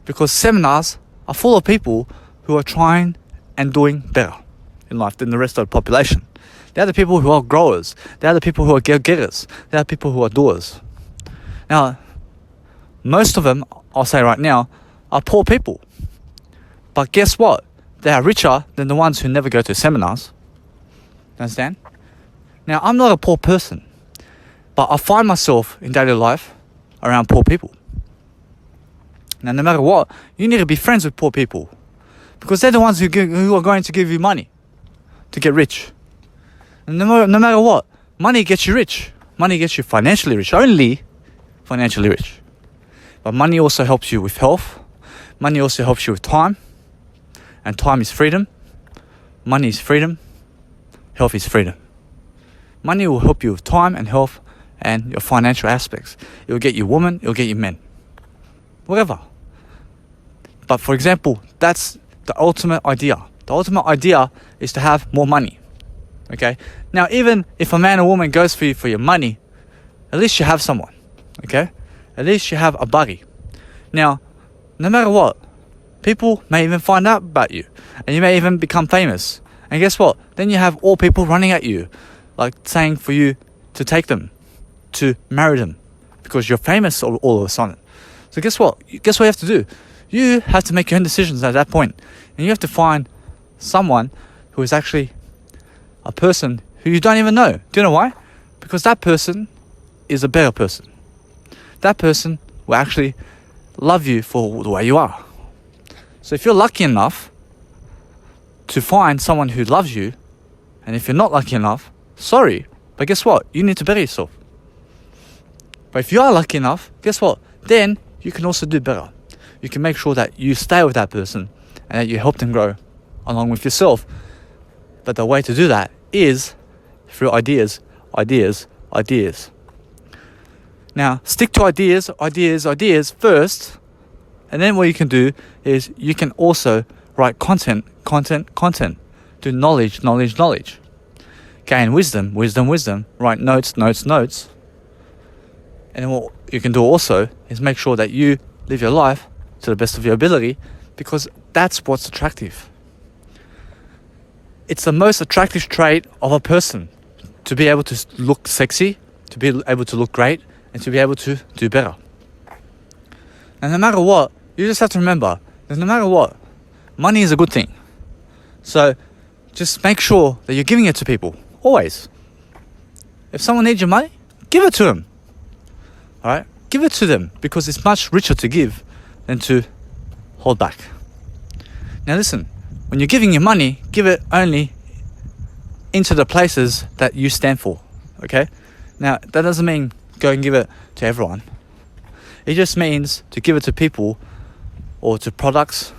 Because seminars are full of people who are trying and doing better in life than the rest of the population. They are the people who are growers. They are the people who are go-getters. They are people who are doers. Now, most of them, I'll say right now, are poor people. But guess what? They are richer than the ones who never go to seminars. You understand? Now, I'm not a poor person, but I find myself in daily life around poor people. Now, no matter what, you need to be friends with poor people, because they're the ones who are going to give you money to get rich. And no matter what, money gets you rich. Money gets you financially rich, only financially rich. But money also helps you with health. Money also helps you with time. And time is freedom. Money is freedom. Health is freedom. Money will help you with time and health and your financial aspects. It will get you women, it will get you men. Whatever. But for example, that's the ultimate idea. The ultimate idea is to have more money. Okay? Now, even if a man or woman goes for you for your money, at least you have someone. Okay? At least you have a buddy. Now, no matter what, people may even find out about you. And you may even become famous. And guess what? Then you have all people running at you, like saying for you to take them, to marry them, because you're famous all of a sudden. So guess what? Guess what you have to do? You have to make your own decisions at that point. And you have to find someone who is actually a person who you don't even know. Do you know why? Because that person is a better person. That person will actually love you for the way you are. So if you're lucky enough to find someone who loves you, and if you're not lucky enough, sorry, but guess what? You need to better yourself. But if you are lucky enough, guess what? Then you can also do better. You can make sure that you stay with that person and that you help them grow along with yourself. But the way to do that is through ideas. Now, stick to ideas first. And then what you can do is you can also write content. Do knowledge. Gain wisdom. Write notes. And then what you can do also is make sure that you live your life to the best of your ability, because that's what's attractive. It's the most attractive trait of a person, to be able to look sexy, to be able to look great, and to be able to do better. And no matter what, you just have to remember no matter what, money is a good thing. So just make sure that you're giving it to people, always. If someone needs your money, give it to them. Alright? Give it to them, because it's much richer to give than to hold back. Now listen, when you're giving your money, give it only into the places that you stand for. Okay? Now, that doesn't mean go and give it to everyone. It just means to give it to people, or to products,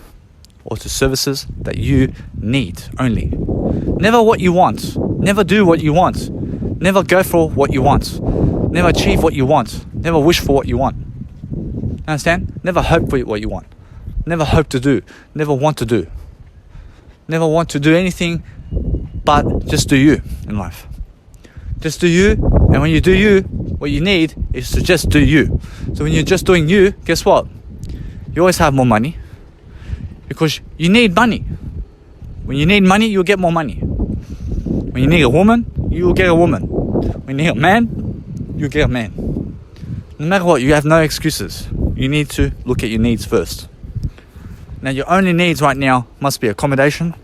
or to services that you need only. Never what you want. Never do what you want. Never go for what you want. Never achieve what you want. Never wish for what you want. Understand? Never hope for what you want. Never hope to do. Never want to do. Never want to do anything but just do you in life. Just do you, and when you do you, what you need is to just do you. So when you're just doing you, guess what? You always have more money, because you need money. When you need money, you'll get more money. When you need a woman, you will get a woman. When you need a man, you'll get a man. No matter what, you have no excuses. You need to look at your needs first. Now, your only needs right now must be accommodation,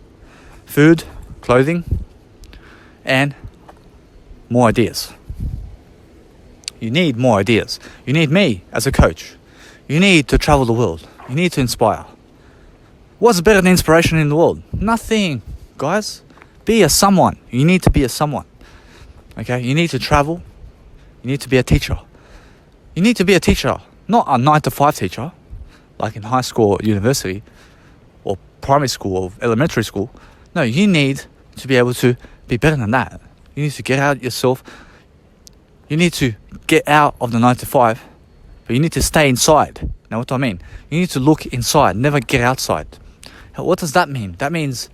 food, clothing, and more ideas. You need more ideas. You need me as a coach. You need to travel the world. You need to inspire. What's better than inspiration in the world? Nothing, guys. Be a someone. You need to be a someone. Okay? You need to travel. You need to be a teacher. You need to be a teacher, not a 9-to-5 teacher, like in high school or university, or primary school or elementary school. No, you need to be able to be better than that. You need to get out yourself. You need to get out of the 9-to-5, but you need to stay inside. Now, what do I mean? You need to look inside, never get outside. What does that mean? That means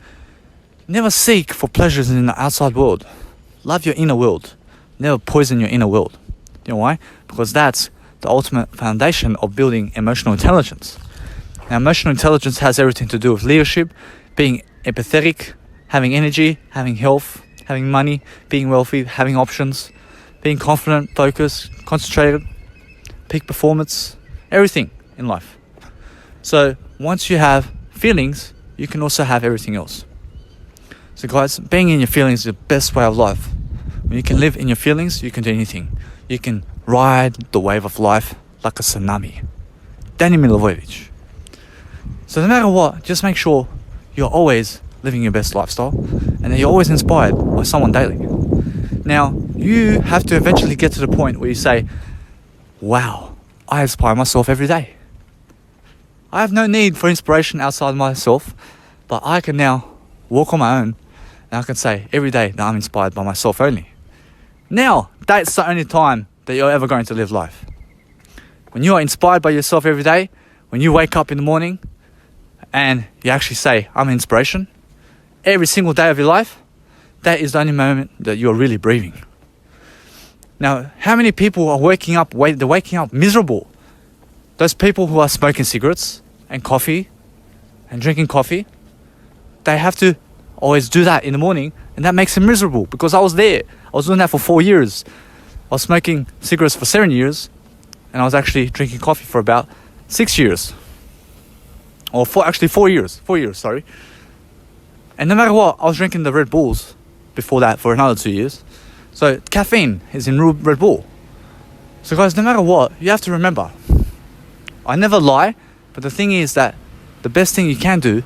never seek for pleasures in the outside world. Love your inner world. Never poison your inner world. You know why? Because that's the ultimate foundation of building emotional intelligence. Now, emotional intelligence has everything to do with leadership, being empathetic, having energy, having health, having money, being wealthy, having options, being confident, focused, concentrated, peak performance, everything in life. So once you have feelings, you can also have everything else. So guys, being in your feelings is the best way of life. When you can live in your feelings, you can do anything. You can ride the wave of life like a tsunami. Danny Milivojevic. So no matter what, just make sure you're always living your best lifestyle, and that you're always inspired by someone daily. Now, you have to eventually get to the point where you say, wow, I inspire myself every day. I have no need for inspiration outside myself, but I can now walk on my own, and I can say every day that I'm inspired by myself only. Now, that's the only time that you're ever going to live life. When you are inspired by yourself every day, when you wake up in the morning and you actually say, I'm inspiration, every single day of your life, that is the only moment that you're really breathing. Now, how many people are waking up miserable? Those people who are smoking cigarettes and coffee and drinking coffee, they have to always do that in the morning, and that makes them miserable, because I was there. I was doing that for 4 years. I was smoking cigarettes for 7 years, and I was actually drinking coffee for about 6 years. Or 4 years. 4 years, sorry. And no matter what, I was drinking the Red Bulls before that for another 2 years. So caffeine is in Red Bull. So guys, no matter what, you have to remember, I never lie, but the thing is that the best thing you can do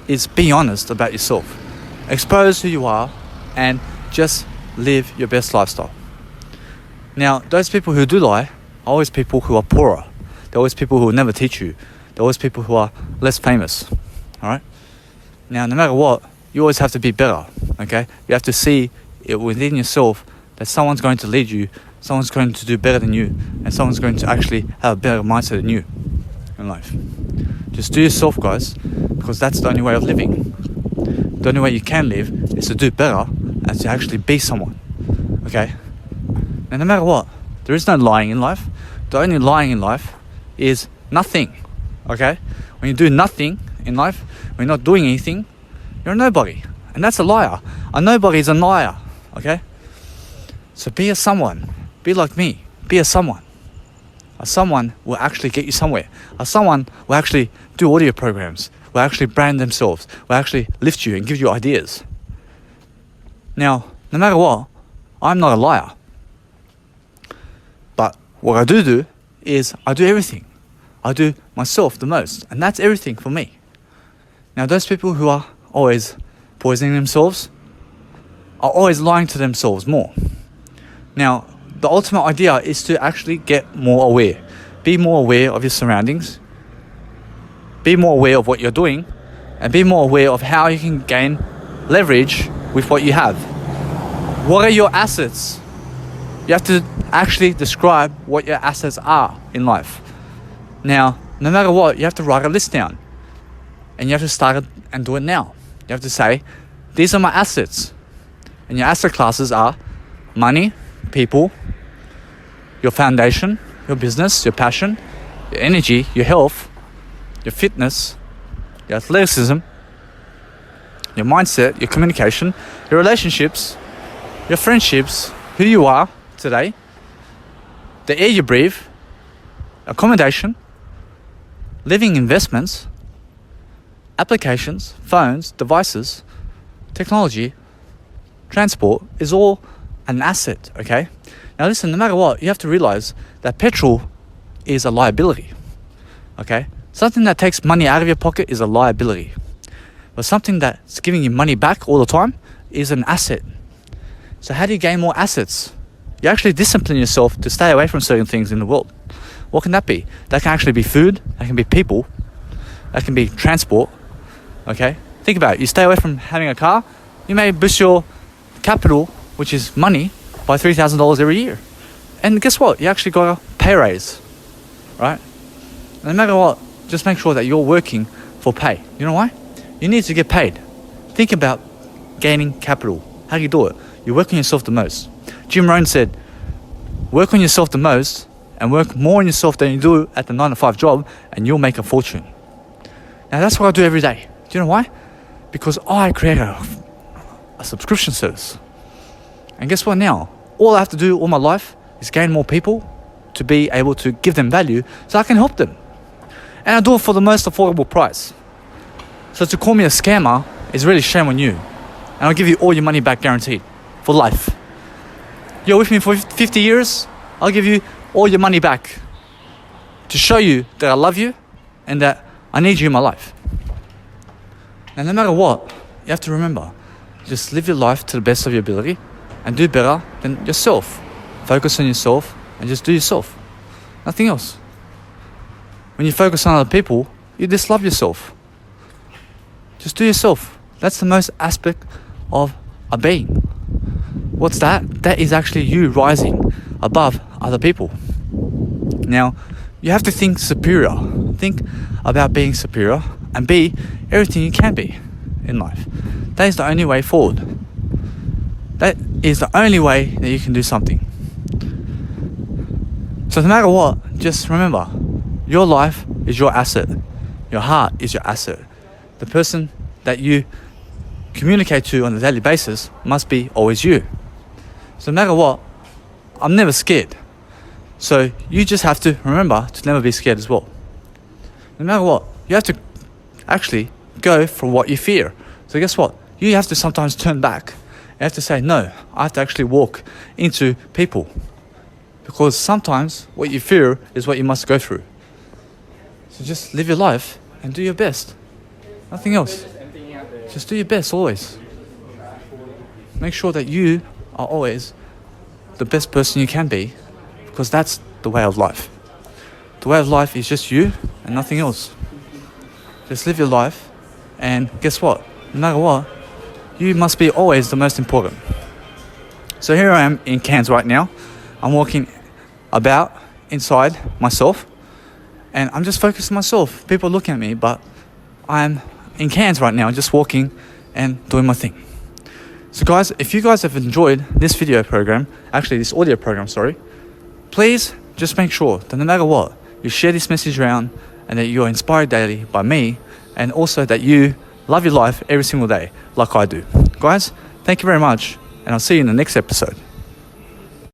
is be honest about yourself. Expose who you are and just live your best lifestyle. Now, those people who do lie are always people who are poorer. They're always people who will never teach you. They're always people who are less famous. Alright? Now, no matter what, you always have to be better. Okay? You have to see it within yourself that someone's going to lead you, someone's going to do better than you, and someone's going to actually have a better mindset than you in life. Just do yourself, guys, because that's the only way of living. The only way you can live is to do better and to actually be someone. Okay? And no matter what, there is no lying in life. The only lying in life is nothing. Okay? When you do nothing in life, when you're not doing anything, you're a nobody. And that's a liar. A nobody is a liar. Okay? So be a someone. Be like me. Be a someone. A someone will actually get you somewhere. A someone will actually do audio programs, will actually brand themselves, will actually lift you and give you ideas. Now, no matter what, I'm not a liar. But what I do is I do everything. I do myself the most, and that's everything for me. Now, those people who are always poisoning themselves are always lying to themselves more. Now, the ultimate idea is to actually get more aware. Be more aware of your surroundings. Be more aware of what you're doing, and be more aware of how you can gain leverage with what you have. What are your assets? You have to actually describe what your assets are in life. Now, no matter what, you have to write a list down. And you have to start it and do it now. You have to say, these are my assets. And your asset classes are money, people, your foundation, your business, your passion, your energy, your health, your fitness, your athleticism, your mindset, your communication, your relationships, your friendships, who you are today, the air you breathe, accommodation, living investments, applications, phones, devices, technology, transport is all an asset, okay? Now listen, no matter what, you have to realize that petrol is a liability, okay? Something that takes money out of your pocket is a liability. But something that's giving you money back all the time is an asset. So how do you gain more assets? You actually discipline yourself to stay away from certain things in the world. What can that be? That can actually be food, that can be people, that can be transport, okay? Think about it. You stay away from having a car, you may boost your capital, which is money, by $3,000 every year. And guess what? You actually got a pay raise, right? No matter what, just make sure that you're working for pay. You know why? You need to get paid. Think about gaining capital. How do you do it? You work on yourself the most. Jim Rohn said, work on yourself the most and work more on yourself than you do at the 9-to-5 job, and you'll make a fortune. Now that's what I do every day. Do you know why? Because I create a subscription service. And guess what now? All I have to do all my life is gain more people to be able to give them value so I can help them. And I do it for the most affordable price. So to call me a scammer is really shame on you. And I'll give you all your money back guaranteed for life. You're with me for 50 years, I'll give you all your money back to show you that I love you and that I need you in my life. And no matter what, you have to remember, just live your life to the best of your ability and do better than yourself. Focus on yourself and just do yourself. Nothing else. When you focus on other people, you just love yourself. Just do yourself. That's the most aspect of a being. What's that? That is actually you rising above other people. Now, you have to think superior. Think about being superior and be everything you can be in life. That is the only way forward. That is the only way that you can do something. So no matter what, just remember, your life is your asset. Your heart is your asset. The person that you communicate to on a daily basis must be always you. So no matter what, I'm never scared. So you just have to remember to never be scared as well. No matter what, you have to actually go for what you fear. So guess what? You have to sometimes turn back. You have to say, no, I have to actually walk into people. Because sometimes what you fear is what you must go through. So just live your life and do your best. Nothing else. Just do your best always. Make sure that you are always the best person you can be, because that's the way of life. The way of life is just you and nothing else. Just live your life, and guess what? No matter what, you must be always the most important. So here I am in Cairns right now. I'm walking about inside myself, and I'm just focused on myself. People are looking at me, but I'm in Cairns right now, just walking and doing my thing. So guys, if you guys have enjoyed this video program, actually this audio program, sorry, please just make sure that no matter what, you share this message around and that you're inspired daily by me, and also that you love your life every single day like I do. Guys, thank you very much, and I'll see you in the next episode.